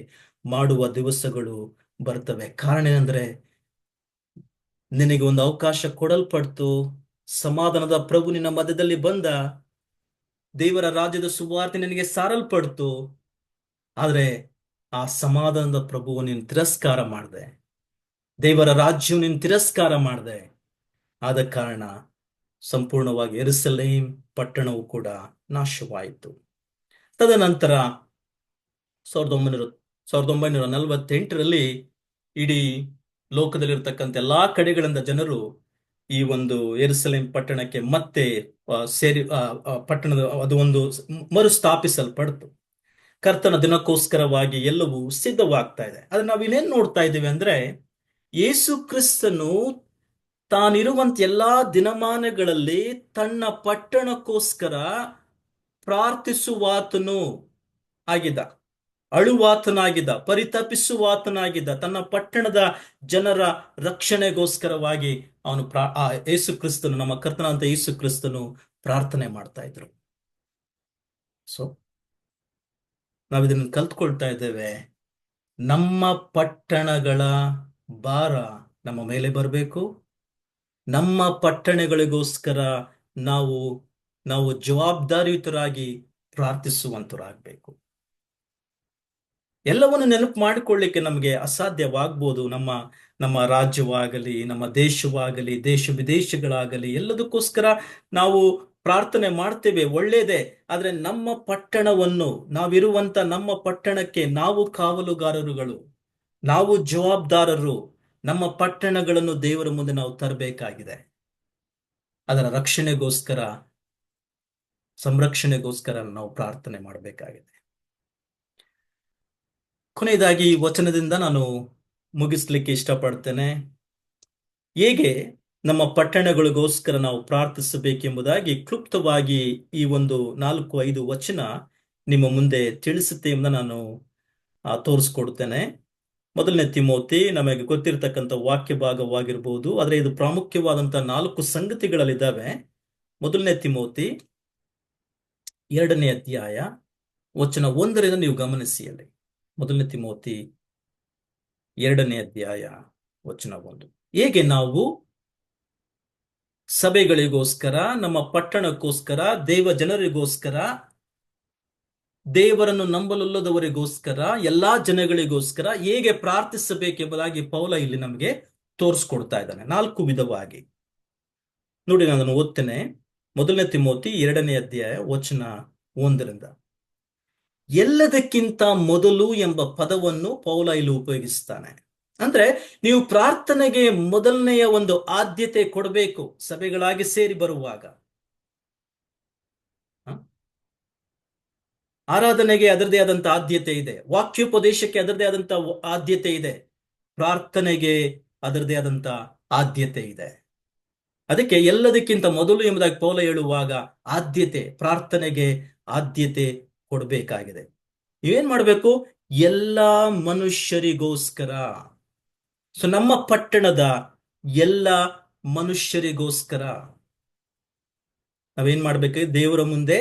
S1: ಮಾಡುವ ದಿವಸಗಳು ಬರ್ತವೆ. ಕಾರಣ ಏನಂದ್ರೆ, ನಿನಗೆ ಒಂದು ಅವಕಾಶ ಕೊಡಲ್ಪಡ್ತು, ಸಮಾಧಾನದ ಪ್ರಭು ನಿನ್ನ ಮಧ್ಯದಲ್ಲಿ ಬಂದ, ದೇವರ ರಾಜ್ಯದ ಸುವಾರ್ತೆ ನಿನಗೆ ಸಾರಲ್ಪಡ್ತು. ಆದ್ರೆ ಆ ಸಮಾಧಾನದ ಪ್ರಭುವು ನೀನು ತಿರಸ್ಕಾರ ಮಾಡಿದೆ, ದೇವರ ರಾಜ್ಯವು ನೀನು ತಿರಸ್ಕಾರ ಮಾಡಿದೆ. ಆದ ಕಾರಣ ಸಂಪೂರ್ಣವಾಗಿ ಯೆರೂಸಲೇಮ್ ಪಟ್ಟಣವು ಕೂಡ ನಾಶವಾಯಿತು. ತದನಂತರ 1948ರಲ್ಲಿ ಇಡೀ ಲೋಕದಲ್ಲಿರ್ತಕ್ಕಂಥ ಎಲ್ಲಾ ಕಡೆಗಳಿಂದ ಜನರು ಈ ಒಂದು ಯೆರೂಸಲೇಮ್ ಪಟ್ಟಣಕ್ಕೆ ಮತ್ತೆ ಸೇರಿ ಪಟ್ಟಣದ ಅದು ಒಂದು ಮರುಸ್ಥಾಪಿಸಲ್ಪಡ್ತು. ಕರ್ತನ ದಿನಕ್ಕೋಸ್ಕರವಾಗಿ ಎಲ್ಲವೂ ಸಿದ್ಧವಾಗ್ತಾ ಇದೆ. ಆದ್ರೆ ನಾವಿನ್ನೇನ್ ನೋಡ್ತಾ ಇದ್ದೀವಿ ಅಂದ್ರೆ, ಯೇಸು ಕ್ರಿಸ್ತನು ತಾನಿರುವಂತ ಎಲ್ಲಾ ದಿನಮಾನಗಳಲ್ಲಿ ತನ್ನ ಪಟ್ಟಣಕ್ಕೋಸ್ಕರ ಪ್ರಾರ್ಥಿಸುವಾತನು ಆಗಿದ್ದ, ಅಳುವಾತನಾಗಿದ್ದ, ಪರಿತಪಿಸುವಾತನಾಗಿದ್ದ. ತನ್ನ ಪಟ್ಟಣದ ಜನರ ರಕ್ಷಣೆಗೋಸ್ಕರವಾಗಿ ಅವನು ಯೇಸು ಕ್ರಿಸ್ತನು, ನಮ್ಮ ಕರ್ತನಾದಂತ ಯೇಸು ಕ್ರಿಸ್ತನು ಪ್ರಾರ್ಥನೆ ಮಾಡ್ತಾ ಇದ್ರು. ಸೊ ನಾವಿದನ್ನು ಕಲ್ತ್ಕೊಳ್ತಾ ಇದ್ದೇವೆ. ನಮ್ಮ ಪಟ್ಟಣಗಳ ಭಾರ ನಮ್ಮ ಮೇಲೆ ಬರಬೇಕು. ನಮ್ಮ ಪಟ್ಟಣಗಳಿಗೋಸ್ಕರ ನಾವು ನಾವು ಜವಾಬ್ದಾರಿಯುತರಾಗಿ ಪ್ರಾರ್ಥಿಸುವಂತರಾಗಬೇಕು. ಎಲ್ಲವನ್ನು ನೆನಪು ಮಾಡಿಕೊಳ್ಳಿಕ್ಕೆ ನಮಗೆ ಅಸಾಧ್ಯವಾಗ್ಬೋದು. ನಮ್ಮ ನಮ್ಮ ರಾಜ್ಯವಾಗಲಿ, ನಮ್ಮ ದೇಶವಾಗಲಿ, ದೇಶ ವಿದೇಶಗಳಾಗಲಿ, ಎಲ್ಲದಕ್ಕೋಸ್ಕರ ನಾವು ಪ್ರಾರ್ಥನೆ ಮಾಡ್ತೇವೆ, ಒಳ್ಳೇದೇ. ಆದ್ರೆ ನಮ್ಮ ಪಟ್ಟಣವನ್ನು, ನಾವಿರುವಂತ ನಮ್ಮ ಪಟ್ಟಣಕ್ಕೆ ನಾವು ಕಾವಲುಗಾರರುಗಳು, ನಾವು ಜವಾಬ್ದಾರರು. ನಮ್ಮ ಪಟ್ಟಣಗಳನ್ನು ದೇವರ ಮುಂದೆ ನಾವು ತರಬೇಕಾಗಿದೆ. ಅದರ ರಕ್ಷಣೆಗೋಸ್ಕರ, ಸಂರಕ್ಷಣೆಗೋಸ್ಕರ ನಾವು ಪ್ರಾರ್ಥನೆ ಮಾಡಬೇಕಾಗಿದೆ. ಕೊನೆಯದಾಗಿ ಈ ವಚನದಿಂದ ನಾನು ಮುಗಿಸ್ಲಿಕ್ಕೆ ಇಷ್ಟಪಡ್ತೇನೆ. ಹೇಗೆ ನಮ್ಮ ಪಟ್ಟಣಗಳಿಗೋಸ್ಕರ ನಾವು ಪ್ರಾರ್ಥಿಸಬೇಕೆಂಬುದಾಗಿ ಕ್ಲುಪ್ತವಾಗಿ ಈ ಒಂದು 4-5 ವಚನ ನಿಮ್ಮ ಮುಂದೆ ತಿಳಿಸುತ್ತೆ ಎಂದು ನಾನು ತೋರಿಸ್ಕೊಡ್ತೇನೆ. 1 ತಿಮೋತಿ ನಮಗೆ ಗೊತ್ತಿರತಕ್ಕಂಥ ವಾಕ್ಯ ಭಾಗವಾಗಿರ್ಬೋದು, ಆದರೆ ಇದು ಪ್ರಾಮುಖ್ಯವಾದಂತಹ 4 ಸಂಗತಿಗಳಲ್ಲಿದ್ದಾವೆ. 1 ತಿಮೋತಿ 2ನೇ ಅಧ್ಯಾಯ ವಚನ 1ರಿಂದ ನೀವು ಗಮನಿಸಿ. ಅಲ್ಲಿ 1 ತಿಮೋತಿ 2ನೇ ಅಧ್ಯಾಯ ವಚನ 1. ಹೇಗೆ ನಾವು ಸಭೆಗಳಿಗೋಸ್ಕರ, ನಮ್ಮ ಪಟ್ಟಣಕ್ಕೋಸ್ಕರ, ದೇವ ಜನರಿಗೋಸ್ಕರ, ದೇವರನ್ನು ನಂಬಲುಲ್ಲದವರಿಗೋಸ್ಕರ, ಎಲ್ಲಾ ಜನಗಳಿಗೋಸ್ಕರ ಹೇಗೆ ಪ್ರಾರ್ಥಿಸಬೇಕೆಂಬುದಾಗಿ ಪೌಲ ಇಲ್ಲಿ ನಮಗೆ ತೋರಿಸ್ಕೊಡ್ತಾ ಇದ್ದಾನೆ 4 ವಿಧವಾಗಿ. ನೋಡಿ, ನಾನು ಅದನ್ನು ಓದ್ತೇನೆ. 1 ತಿಮೋತಿ 2ನೇ ಅಧ್ಯಾಯ ವಚನ 1ರಿಂದ. ಎಲ್ಲದಕ್ಕಿಂತ ಮೊದಲು ಎಂಬ ಪದವನ್ನು ಪೌಲ ಇಲ್ಲಿ ಉಪಯೋಗಿಸ್ತಾನೆ. ಅಂದ್ರೆ ನೀವು ಪ್ರಾರ್ಥನೆಗೆ ಮೊದಲನೆಯ ಒಂದು ಆದ್ಯತೆ ಕೊಡಬೇಕು. ಸಭೆಗಳಾಗಿ ಸೇರಿ ಬರುವಾಗ ಆರಾಧನೆಗೆ ಅದರದೇ ಆದಂತ ಆದ್ಯತೆ ಇದೆ, ವಾಕ್ಯೋಪದೇಶಕ್ಕೆ ಅದರದೇ ಆದಂತ ಆದ್ಯತೆ ಇದೆ, ಪ್ರಾರ್ಥನೆಗೆ ಅದರದೇ ಆದಂತ ಆದ್ಯತೆ ಇದೆ. ಅದಕ್ಕೆ ಎಲ್ಲದಕ್ಕಿಂತ ಮೊದಲು ಎಂಬುದಾಗಿ ಪೌಲ ಹೇಳುವಾಗ ಆದ್ಯತೆ, ಪ್ರಾರ್ಥನೆಗೆ ಆದ್ಯತೆ ಕೊಡಬೇಕಾಗಿದೆ. ಏನ್ ಮಾಡಬೇಕು? ಎಲ್ಲಾ ಮನುಷ್ಯರಿಗೋಸ್ಕರ. ಸೊ ನಮ್ಮ ಪಟ್ಟಣದ ಎಲ್ಲ ಮನುಷ್ಯರಿಗೋಸ್ಕರ ನಾವೇನ್ ಮಾಡ್ಬೇಕು? ದೇವರ ಮುಂದೆ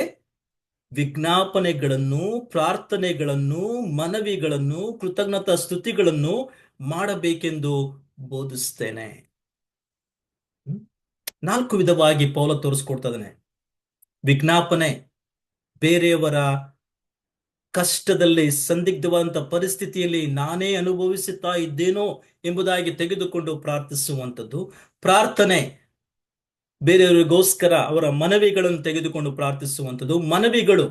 S1: ವಿಜ್ಞಾಪನೆಗಳನ್ನು, ಪ್ರಾರ್ಥನೆಗಳನ್ನು, ಮನವಿಗಳನ್ನು, ಕೃತಜ್ಞತಾ ಸ್ತುತಿಗಳನ್ನು ಮಾಡಬೇಕೆಂದು ಬೋಧಿಸ್ತೇನೆ. 4 ವಿಧವಾಗಿ ಪೌಲ ತೋರಿಸ್ಕೊಡ್ತಾ ಇದ್ದಾನೆ. ವಿಜ್ಞಾಪನೆ, ಬೇರೆಯವರ ಕಷ್ಟದಲ್ಲಿ, ಸಂದಿಗ್ಧವಾದಂತ ಪರಿಸ್ಥಿತಿಯಲ್ಲಿ ನಾನೇ ಅನುಭವಿಸುತ್ತಾ ಇದ್ದೇನೋ ಎಂಬುದಾಗಿ ತೆಗೆದುಕೊಂಡು ಪ್ರಾರ್ಥಿಸುವಂಥದ್ದು. ಪ್ರಾರ್ಥನೆ, ಬೇರೆಯವರಿಗೋಸ್ಕರ ಅವರ ಮನವಿಗಳನ್ನು ತೆಗೆದುಕೊಂಡು ಪ್ರಾರ್ಥಿಸುವಂಥದ್ದು. ಮನವಿಗಳು,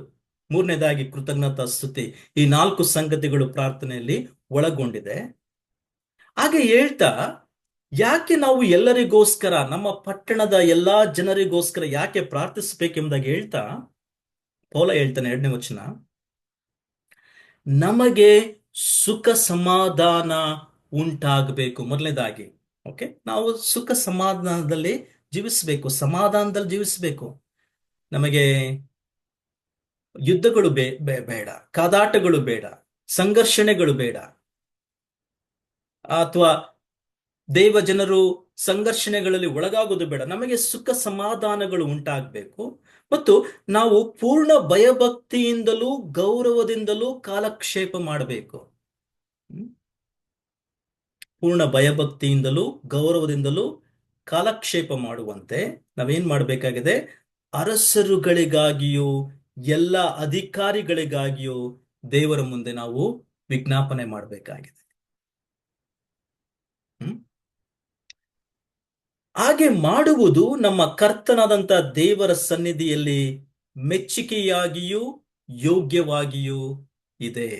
S1: 3ನೇದಾಗಿ ಕೃತಜ್ಞತಾ ಸ್ತುತಿ. ಈ 4 ಸಂಗತಿಗಳು ಪ್ರಾರ್ಥನೆಯಲ್ಲಿ ಒಳಗೊಂಡಿದೆ. ಹಾಗೆ ಹೇಳ್ತಾ, ಯಾಕೆ ನಾವು ಎಲ್ಲರಿಗೋಸ್ಕರ, ನಮ್ಮ ಪಟ್ಟಣದ ಎಲ್ಲಾ ಜನರಿಗೋಸ್ಕರ ಯಾಕೆ ಪ್ರಾರ್ಥಿಸಬೇಕೆಂಬುದಾಗಿ ಹೇಳ್ತಾ ಪೌಲ ಹೇಳ್ತಾನೆ 2ನೇ ವಚನ, ನಮಗೆ ಸುಖ ಸಮಾಧಾನ ಉಂಟಾಗಬೇಕು. ಮೊದಲನೇದಾಗಿ ಓಕೆ, ನಾವು ಸುಖ ಸಮಾಧಾನದಲ್ಲಿ ಜೀವಿಸಬೇಕು, ಸಮಾಧಾನದಲ್ಲಿ ಜೀವಿಸಬೇಕು. ನಮಗೆ ಯುದ್ಧಗಳು ಬೇಡ, ಕಾದಾಟಗಳು ಬೇಡ, ಸಂಘರ್ಷಣೆಗಳು ಬೇಡ, ಅಥವಾ ದೇವ ಜನರು ಸಂಘರ್ಷಣೆಗಳಲ್ಲಿ ಒಳಗಾಗೋದು ಬೇಡ. ನಮಗೆ ಸುಖ ಸಮಾಧಾನಗಳು ಉಂಟಾಗಬೇಕು. ಮತ್ತು ನಾವು ಪೂರ್ಣ ಭಯಭಕ್ತಿಯಿಂದಲೂ ಗೌರವದಿಂದಲೂ ಕಾಲಕ್ಷೇಪ ಮಾಡಬೇಕು. ಪೂರ್ಣ ಭಯಭಕ್ತಿಯಿಂದಲೂ ಗೌರವದಿಂದಲೂ ಕಾಲಕ್ಷೇಪ ಮಾಡುವಂತೆ ನಾವೇನ್ ಮಾಡಬೇಕಾಗಿದೆ? ಅರಸರುಗಳಿಗಾಗಿಯೂ ಎಲ್ಲ ಅಧಿಕಾರಿಗಳಿಗಾಗಿಯೂ ದೇವರ ಮುಂದೆ ನಾವು ವಿಜ್ಞಾಪನೆ ಮಾಡಬೇಕಾಗಿದೆ. ಹಾಗೆ ಮಾಡುವುದು ನಮ್ಮ ಕರ್ತನಾದಂತ ದೇವರ ಸನ್ನಿಧಿಯಲ್ಲಿ ಮೆಚ್ಚುಗೆಯಾಗಿಯೂ ಯೋಗ್ಯವಾಗಿಯೂ ಇದೆ.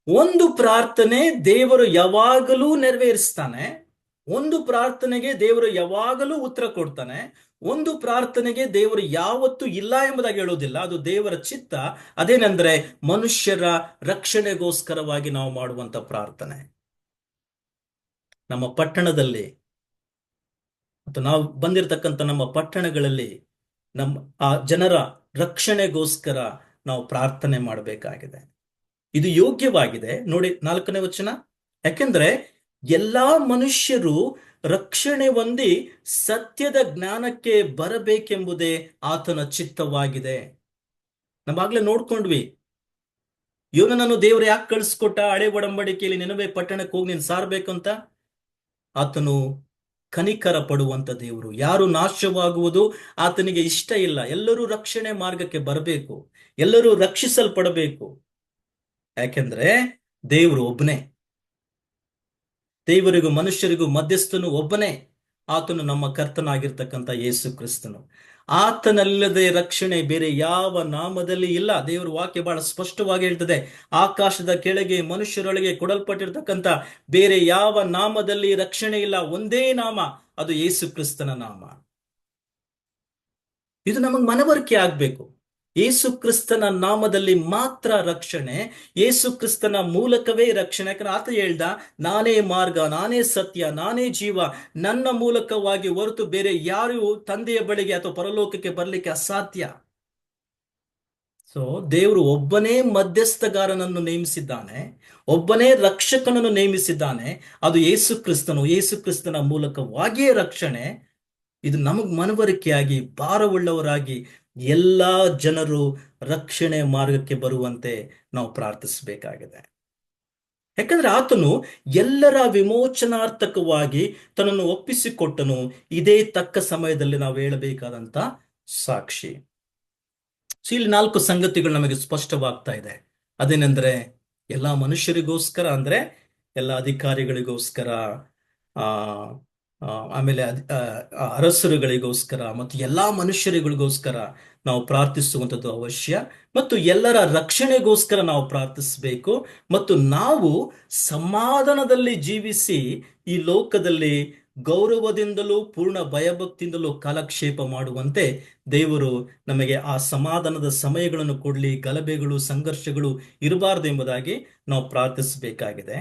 S1: ಒಂದು ಪ್ರಾರ್ಥನೆ ದೇವರು ಯಾವಾಗಲೂ ನೆರವೇರಿಸ್ತಾನೆ, ಒಂದು ಪ್ರಾರ್ಥನೆಗೆ ದೇವರು ಯಾವಾಗಲೂ ಉತ್ತರ ಕೊಡ್ತಾನೆ, ಒಂದು ಪ್ರಾರ್ಥನೆಗೆ ದೇವರು ಯಾವತ್ತೂ ಇಲ್ಲ ಎಂಬುದಾಗಿ ಹೇಳೋದಿಲ್ಲ. ಅದು ದೇವರ ಚಿತ್ತ. ಅದೇನೆಂದ್ರೆ ಮನುಷ್ಯರ ರಕ್ಷಣೆಗೋಸ್ಕರವಾಗಿ ನಾವು ಮಾಡುವಂತ ಪ್ರಾರ್ಥನೆ. ನಮ್ಮ ಪಟ್ಟಣದಲ್ಲಿ ಅಥವಾ ನಾವು ಬಂದಿರತಕ್ಕಂಥ ನಮ್ಮ ಪಟ್ಟಣಗಳಲ್ಲಿ ನಮ್ಮ ಆ ಜನರ ರಕ್ಷಣೆಗೋಸ್ಕರ ನಾವು ಪ್ರಾರ್ಥನೆ ಮಾಡಬೇಕಾಗಿದೆ. ಇದು ಯೋಗ್ಯವಾಗಿದೆ. ನೋಡಿ 4ನೇ ವಚನ. ಯಾಕೆಂದ್ರೆ ಎಲ್ಲಾ ಮನುಷ್ಯರು ರಕ್ಷಣೆ ಹೊಂದಿ ಸತ್ಯದ ಜ್ಞಾನಕ್ಕೆ ಬರಬೇಕೆಂಬುದೇ ಆತನ ಚಿತ್ತವಾಗಿದೆ. ನಾವಾಗ್ಲೇ ನೋಡ್ಕೊಂಡ್ವಿ, ಯೋನನನ್ನು ದೇವರು ಯಾಕೆ ಕಳಿಸ್ಕೊಟ್ಟ? ಹಳೆ ಒಡಂಬಡಿಕೆಯಲ್ಲಿ ನಿನವೆ ಪಟ್ಟಣಕ್ಕೆ ಹೋಗಿ ನೀನು ಸಾರ್ಬೇಕಂತ. ಆತನು ಕನಿಕರ ಪಡುವಂತ ದೇವರು. ಯಾರು ನಾಶವಾಗುವುದು ಆತನಿಗೆ ಇಷ್ಟ ಇಲ್ಲ. ಎಲ್ಲರೂ ರಕ್ಷಣೆ ಮಾರ್ಗಕ್ಕೆ ಬರಬೇಕು, ಎಲ್ಲರೂ ರಕ್ಷಿಸಲ್ಪಡಬೇಕು. ಯಾಕೆಂದ್ರೆ ದೇವರು ಒಬ್ಬನೇ, ದೇವರಿಗೂ ಮನುಷ್ಯರಿಗೂ ಮಧ್ಯಸ್ಥನು ಒಬ್ಬನೇ. ಆತನು ನಮ್ಮ ಕರ್ತನಾಗಿರ್ತಕ್ಕಂಥ ಯೇಸು ಕ್ರಿಸ್ತನು. ಆತನಲ್ಲದೆ ರಕ್ಷಣೆ ಬೇರೆ ಯಾವ ನಾಮದಲ್ಲಿ ಇಲ್ಲ. ದೇವರ ವಾಕ್ಯ ಬಹಳ ಸ್ಪಷ್ಟವಾಗಿ ಹೇಳ್ತದೆ, ಆಕಾಶದ ಕೆಳಗೆ ಮನುಷ್ಯರೊಳಗೆ ಕೊಡಲ್ಪಟ್ಟಿರ್ತಕ್ಕಂಥ ಬೇರೆ ಯಾವ ನಾಮದಲ್ಲಿ ರಕ್ಷಣೆ ಇಲ್ಲ. ಒಂದೇ ನಾಮ, ಅದು ಯೇಸು ಕ್ರಿಸ್ತನ ನಾಮ. ಇದು ನಮಗೆ ಮನವರಿಕೆ ಆಗ್ಬೇಕು. ಯೇಸು ಕ್ರಿಸ್ತನ ನಾಮದಲ್ಲಿ ಮಾತ್ರ ರಕ್ಷಣೆ, ಯೇಸು ಕ್ರಿಸ್ತನ ಮೂಲಕವೇ ರಕ್ಷಣೆ. ಯಾಕಂದ್ರೆ ಆತ ಹೇಳ್ದ, ನಾನೇ ಮಾರ್ಗ, ನಾನೇ ಸತ್ಯ, ನಾನೇ ಜೀವ, ನನ್ನ ಮೂಲಕವಾಗಿ ಹೊರತು ಬೇರೆ ಯಾರು ತಂದೆಯ ಬಳಿಗೆ ಅಥವಾ ಪರಲೋಕಕ್ಕೆ ಬರಲಿಕ್ಕೆ ಅಸಾಧ್ಯ. ಸೊ ದೇವರು ಒಬ್ಬನೇ ಮಧ್ಯಸ್ಥಗಾರನನ್ನು ನೇಮಿಸಿದ್ದಾನೆ, ಒಬ್ಬನೇ ರಕ್ಷಕನನ್ನು ನೇಮಿಸಿದ್ದಾನೆ, ಅದು ಯೇಸು ಕ್ರಿಸ್ತನು. ಯೇಸು ಕ್ರಿಸ್ತನ ಮೂಲಕವಾಗಿಯೇ ರಕ್ಷಣೆ. ಇದು ನಮಗ್ ಮನವರಿಕೆಯಾಗಿ ಭಾರವುಳ್ಳವರಾಗಿ ಎಲ್ಲಾ ಜನರು ರಕ್ಷಣೆ ಮಾರ್ಗಕ್ಕೆ ಬರುವಂತೆ ನಾವು ಪ್ರಾರ್ಥಿಸಬೇಕಾಗಿದೆ. ಯಾಕಂದ್ರೆ ಆತನು ಎಲ್ಲರ ವಿಮೋಚನಾರ್ಥಕವಾಗಿ ತನ್ನನ್ನು ಒಪ್ಪಿಸಿಕೊಟ್ಟನು. ಇದೇ ತಕ್ಕ ಸಮಯದಲ್ಲಿ ನಾವು ಹೇಳಬೇಕಾದಂತ ಸಾಕ್ಷಿ. ಇಲ್ಲಿ 4 ಸಂಗತಿಗಳು ನಮಗೆ ಸ್ಪಷ್ಟವಾಗ್ತಾ ಇದೆ. ಅದೇನೆಂದ್ರೆ ಎಲ್ಲಾ ಮನುಷ್ಯರಿಗೋಸ್ಕರ, ಅಂದ್ರೆ ಎಲ್ಲ ಅಧಿಕಾರಿಗಳಿಗೋಸ್ಕರ, ಆ ಆಮೇಲೆ ಅರಸರುಗಳಿಗೋಸ್ಕರ ಮತ್ತು ಎಲ್ಲಾ ಮನುಷ್ಯರುಗಳಿಗೋಸ್ಕರ ನಾವು ಪ್ರಾರ್ಥಿಸುವಂಥದ್ದು ಅವಶ್ಯ. ಮತ್ತು ಎಲ್ಲರ ರಕ್ಷಣೆಗೋಸ್ಕರ ನಾವು ಪ್ರಾರ್ಥಿಸಬೇಕು. ಮತ್ತು ನಾವು ಸಮಾಧಾನದಲ್ಲಿ ಜೀವಿಸಿ ಈ ಲೋಕದಲ್ಲಿ ಗೌರವದಿಂದಲೂ ಪೂರ್ಣ ಭಯಭಕ್ತಿಯಿಂದಲೂ ಕಾಲಕ್ಷೇಪ ಮಾಡುವಂತೆ ದೇವರು ನಮಗೆ ಆ ಸಮಾಧಾನದ ಸಮಯಗಳನ್ನು ಕೊಡ್ಲಿ. ಗಲಭೆಗಳು, ಸಂಘರ್ಷಗಳು ಇರಬಾರದು ಎಂಬುದಾಗಿ ನಾವು ಪ್ರಾರ್ಥಿಸಬೇಕಾಗಿದೆ.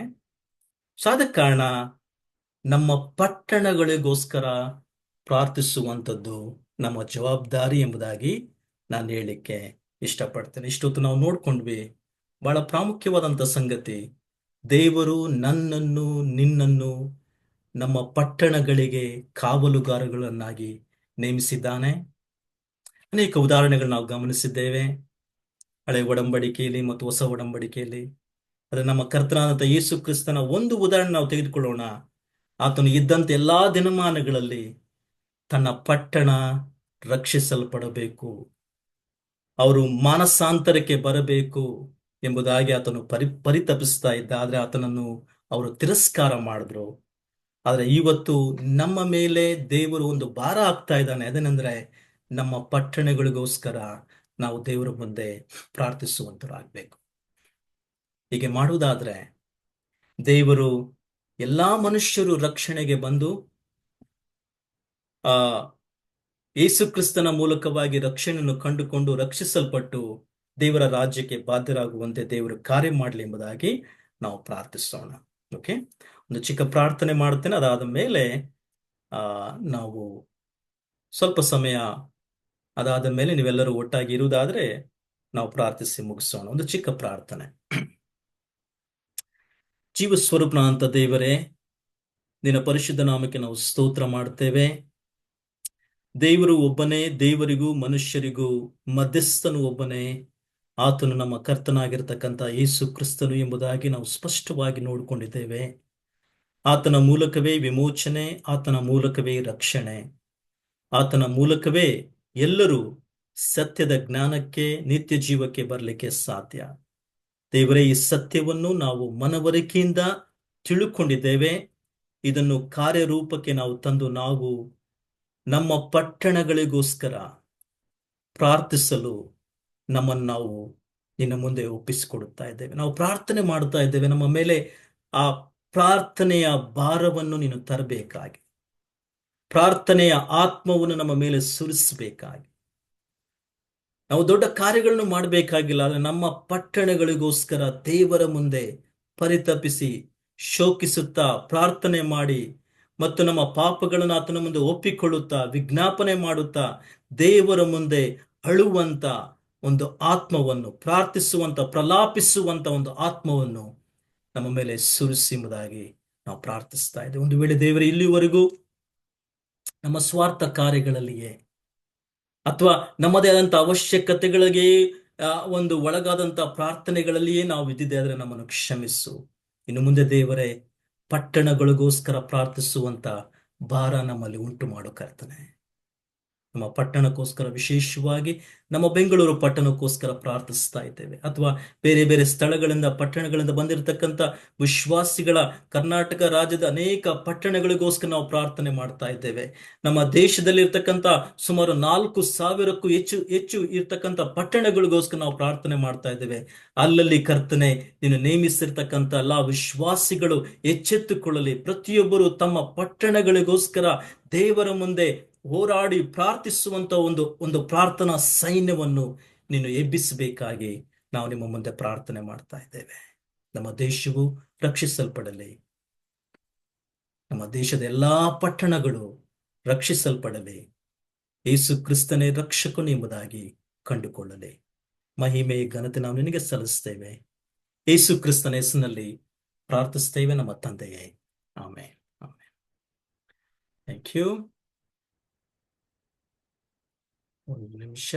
S1: ಸೊ ಆದ ಕಾರಣ ನಮ್ಮ ಪಟ್ಟಣಗಳಿಗೋಸ್ಕರ ಪ್ರಾರ್ಥಿಸುವಂಥದ್ದು ನಮ್ಮ ಜವಾಬ್ದಾರಿ ಎಂಬುದಾಗಿ ನಾನು ಹೇಳಲಿಕ್ಕೆ ಇಷ್ಟಪಡ್ತೇನೆ. ಇಷ್ಟೊತ್ತು ನಾವು ನೋಡ್ಕೊಂಡ್ವಿ, ಬಹಳ ಪ್ರಾಮುಖ್ಯವಾದಂಥ ಸಂಗತಿ, ದೇವರು ನನ್ನನ್ನು ನಿನ್ನನ್ನು ನಮ್ಮ ಪಟ್ಟಣಗಳಿಗೆ ಕಾವಲುಗಾರಗಳನ್ನಾಗಿ ನೇಮಿಸಿದ್ದಾನೆ. ಅನೇಕ ಉದಾಹರಣೆಗಳು ನಾವು ಗಮನಿಸಿದ್ದೇವೆ, ಹಳೆ ಒಡಂಬಡಿಕೆಯಲ್ಲಿ ಮತ್ತು ಹೊಸ ಒಡಂಬಡಿಕೆಯಲ್ಲಿ. ಆದರೆ ನಮ್ಮ ಕರ್ತನಾದಂಥ ಯೇಸು ಕ್ರಿಸ್ತನ ಒಂದು ಉದಾಹರಣೆ ನಾವು ತೆಗೆದುಕೊಳ್ಳೋಣ. ಆತನು ಇದ್ದಂತ ಎಲ್ಲಾ ದಿನಮಾನಗಳಲ್ಲಿ ತನ್ನ ಪಟ್ಟಣ ರಕ್ಷಿಸಲ್ಪಡಬೇಕು, ಅವರು ಮಾನಸಾಂತರಕ್ಕೆ ಬರಬೇಕು ಎಂಬುದಾಗಿ ಆತನು ಪರಿತಪಿಸ್ತಾ ಇದ್ದ. ಆದ್ರೆ ಆತನನ್ನು ಅವರು ತಿರಸ್ಕಾರ ಮಾಡಿದ್ರು. ಆದ್ರೆ ಇವತ್ತು ನಮ್ಮ ಮೇಲೆ ದೇವರು ಒಂದು ಭಾರ ಆಗ್ತಾ ಇದ್ದಾನೆ. ಅದೇನೆಂದ್ರೆ ನಮ್ಮ ಪಟ್ಟಣಗಳಿಗೋಸ್ಕರ ನಾವು ದೇವರ ಮುಂದೆ ಪ್ರಾರ್ಥಿಸುವಂತರಾಗಬೇಕು. ಹೀಗೆ ಮಾಡುವುದಾದ್ರೆ ದೇವರು ಎಲ್ಲಾ ಮನುಷ್ಯರು ರಕ್ಷಣೆಗೆ ಬಂದು ಆ ಯೇಸು ಕ್ರಿಸ್ತನ ಮೂಲಕವಾಗಿ ರಕ್ಷಣೆಯನ್ನು ಕಂಡುಕೊಂಡು ರಕ್ಷಿಸಲ್ಪಟ್ಟು ದೇವರ ರಾಜ್ಯಕ್ಕೆ ಬಾಧ್ಯರಾಗುವಂತೆ ದೇವರು ಕಾರ್ಯ ಮಾಡಲಿ ಎಂಬುದಾಗಿ ನಾವು ಪ್ರಾರ್ಥಿಸೋಣ. ಓಕೆ, ಒಂದು ಚಿಕ್ಕ ಪ್ರಾರ್ಥನೆ ಮಾಡ್ತೇನೆ. ಅದಾದ ಮೇಲೆ ನಾವು ಸ್ವಲ್ಪ ಸಮಯ ಅದಾದ ಮೇಲೆ ನೀವೆಲ್ಲರೂ ಒಟ್ಟಾಗಿ ಇರುವುದಾದ್ರೆ ನಾವು ಪ್ರಾರ್ಥಿಸಿ ಮುಗಿಸೋಣ. ಒಂದು ಚಿಕ್ಕ ಪ್ರಾರ್ಥನೆ. ಜೀವ ಸ್ವರೂಪನಾದಂಥ ದೇವರೇ, ನಿನ್ನ ಪರಿಶುದ್ಧ ನಾಮಕ್ಕೆ ನಾವು ಸ್ತೋತ್ರ ಮಾಡ್ತೇವೆ. ದೇವರು ಒಬ್ಬನೇ, ದೇವರಿಗೂ ಮನುಷ್ಯರಿಗೂ ಮಧ್ಯಸ್ಥನು ಒಬ್ಬನೇ, ಆತನು ನಮ್ಮ ಕರ್ತನಾಗಿರ್ತಕ್ಕಂಥ ಯೇಸು ಕ್ರಿಸ್ತನು ಎಂಬುದಾಗಿ ನಾವು ಸ್ಪಷ್ಟವಾಗಿ ನೋಡಿಕೊಂಡಿದ್ದೇವೆ. ಆತನ ಮೂಲಕವೇ ವಿಮೋಚನೆ, ಆತನ ಮೂಲಕವೇ ರಕ್ಷಣೆ, ಆತನ ಮೂಲಕವೇ ಎಲ್ಲರೂ ಸತ್ಯದ ಜ್ಞಾನಕ್ಕೆ, ನಿತ್ಯ ಜೀವಕ್ಕೆ ಬರಲಿಕ್ಕೆ ಸಾಧ್ಯ. ದೇವರೇ, ಈ ಸತ್ಯವನ್ನು ನಾವು ಮನವರಿಕೆಯಿಂದ ತಿಳುಕೊಂಡಿದ್ದೇವೆ. ಇದನ್ನು ಕಾರ್ಯರೂಪಕ್ಕೆ ನಾವು ತಂದು ನಾವು ನಮ್ಮ ಪಟ್ಟಣಗಳಿಗೋಸ್ಕರ ಪ್ರಾರ್ಥಿಸಲು ನಮ್ಮನ್ನು ನಾವು ನಿನ್ನ ಮುಂದೆ ಒಪ್ಪಿಸಿಕೊಡುತ್ತಾ ಇದ್ದೇವೆ. ನಾವು ಪ್ರಾರ್ಥನೆ ಮಾಡ್ತಾ ಇದ್ದೇವೆ, ನಮ್ಮ ಮೇಲೆ ಆ ಪ್ರಾರ್ಥನೆಯ ಭಾರವನ್ನು ನೀನು ತರಬೇಕಾಗಿ, ಪ್ರಾರ್ಥನೆಯ ಆತ್ಮವನ್ನು ನಮ್ಮ ಮೇಲೆ ಸುರಿಸಬೇಕಾಗಿ. ನಾವು ದೊಡ್ಡ ಕಾರ್ಯಗಳನ್ನು ಮಾಡಬೇಕಾಗಿಲ್ಲ, ಆದರೆ ನಮ್ಮ ಪಟ್ಟಣಗಳಿಗೋಸ್ಕರ ದೇವರ ಮುಂದೆ ಪರಿತಪಿಸಿ ಶೋಕಿಸುತ್ತಾ ಪ್ರಾರ್ಥನೆ ಮಾಡಿ ಮತ್ತು ನಮ್ಮ ಪಾಪಗಳನ್ನು ಆತನ ಮುಂದೆ ಒಪ್ಪಿಕೊಳ್ಳುತ್ತಾ ವಿಜ್ಞಾಪನೆ ಮಾಡುತ್ತಾ ದೇವರ ಮುಂದೆ ಅಳುವಂತ ಒಂದು ಆತ್ಮವನ್ನು, ಪ್ರಾರ್ಥಿಸುವಂತ ಪ್ರಲಾಪಿಸುವಂತ ಒಂದು ಆತ್ಮವನ್ನು ನಮ್ಮ ಮೇಲೆ ಸುರಿಸಿ ಎಂಬುದಾಗಿ ನಾವು ಪ್ರಾರ್ಥಿಸ್ತಾ ಇದ್ದೇವೆ. ಒಂದು ವೇಳೆ ದೇವರೇ ಇಲ್ಲಿವರೆಗೂ ನಮ್ಮ ಸ್ವಾರ್ಥ ಕಾರ್ಯಗಳಲ್ಲಿಯೇ ಅಥವಾ ನಮ್ಮದೇ ಆದಂಥ ಅವಶ್ಯಕತೆಗಳಿಗೆ ಒಂದು ಒಳಗಾದಂಥ ಪ್ರಾರ್ಥನೆಗಳಲ್ಲಿಯೇ ನಾವು ಇದ್ದಿದ್ದೆ ಆದರೆ ನಮ್ಮನ್ನು ಕ್ಷಮಿಸು. ಇನ್ನು ಮುಂದೆ ದೇವರೇ ಪಟ್ಟಣಗಳಿಗೋಸ್ಕರ ಪ್ರಾರ್ಥಿಸುವಂತ ಭಾರ ನಮ್ಮಲ್ಲಿ ಉಂಟು ಮಾಡು ಕರ್ತನೆ. ನಮ್ಮ ಪಟ್ಟಣಕ್ಕೋಸ್ಕರ, ವಿಶೇಷವಾಗಿ ನಮ್ಮ ಬೆಂಗಳೂರು ಪಟ್ಟಣಕ್ಕೋಸ್ಕರ ಪ್ರಾರ್ಥಿಸ್ತಾ ಇದ್ದೇವೆ, ಅಥವಾ ಬೇರೆ ಬೇರೆ ಸ್ಥಳಗಳಿಂದ ಪಟ್ಟಣಗಳಿಂದ ಬಂದಿರತಕ್ಕಂಥ ವಿಶ್ವಾಸಿಗಳ ಕರ್ನಾಟಕ ರಾಜ್ಯದ ಅನೇಕ ಪಟ್ಟಣಗಳಿಗೋಸ್ಕರ ನಾವು ಪ್ರಾರ್ಥನೆ ಮಾಡ್ತಾ ಇದ್ದೇವೆ. ನಮ್ಮ ದೇಶದಲ್ಲಿ ಇರ್ತಕ್ಕಂಥ ಸುಮಾರು 4,000ಕ್ಕೂ ಹೆಚ್ಚು ಇರ್ತಕ್ಕಂಥ ಪಟ್ಟಣಗಳಿಗೋಸ್ಕರ ನಾವು ಪ್ರಾರ್ಥನೆ ಮಾಡ್ತಾ ಇದ್ದೇವೆ. ಅಲ್ಲಲ್ಲಿ ಕರ್ತನೆ ನೀನು ನೇಮಿಸಿರ್ತಕ್ಕಂಥ ಎಲ್ಲಾ ವಿಶ್ವಾಸಿಗಳು ಎಚ್ಚೆತ್ತುಕೊಳ್ಳಲಿ. ಪ್ರತಿಯೊಬ್ಬರು ತಮ್ಮ ಪಟ್ಟಣಗಳಿಗೋಸ್ಕರ ದೇವರ ಮುಂದೆ ಹೋರಾಡಿ ಪ್ರಾರ್ಥಿಸುವಂತ ಒಂದು ಪ್ರಾರ್ಥನಾ ಸೈನ್ಯವನ್ನು ನೀನು ಎಬ್ಬಿಸಬೇಕಾಗಿ ನಾವು ನಿಮ್ಮ ಮುಂದೆ ಪ್ರಾರ್ಥನೆ ಮಾಡ್ತಾ ಇದ್ದೇವೆ. ನಮ್ಮ ದೇಶವು ರಕ್ಷಿಸಲ್ಪಡಲಿ, ನಮ್ಮ ದೇಶದ ಎಲ್ಲಾ ಪಟ್ಟಣಗಳು ರಕ್ಷಿಸಲ್ಪಡಲಿ, ಯೇಸು ಕ್ರಿಸ್ತನೇ ರಕ್ಷಕನು ಎಂಬುದಾಗಿ ಕಂಡುಕೊಳ್ಳಲಿ. ಮಹಿಮೆ ಘನತೆ ನಾವು ನಿನಗೆ ಸಲ್ಲಿಸ್ತೇವೆ, ಯೇಸು ಕ್ರಿಸ್ತನ ಹೆಸರಿನಲ್ಲಿ ಪ್ರಾರ್ಥಿಸ್ತೇವೆ ನಮ್ಮ ತಂದೆಯೇ, ಆಮೆನ್. ಆಮೆನ್. Thank you. ಒಂದು ನಿಮಿಷ.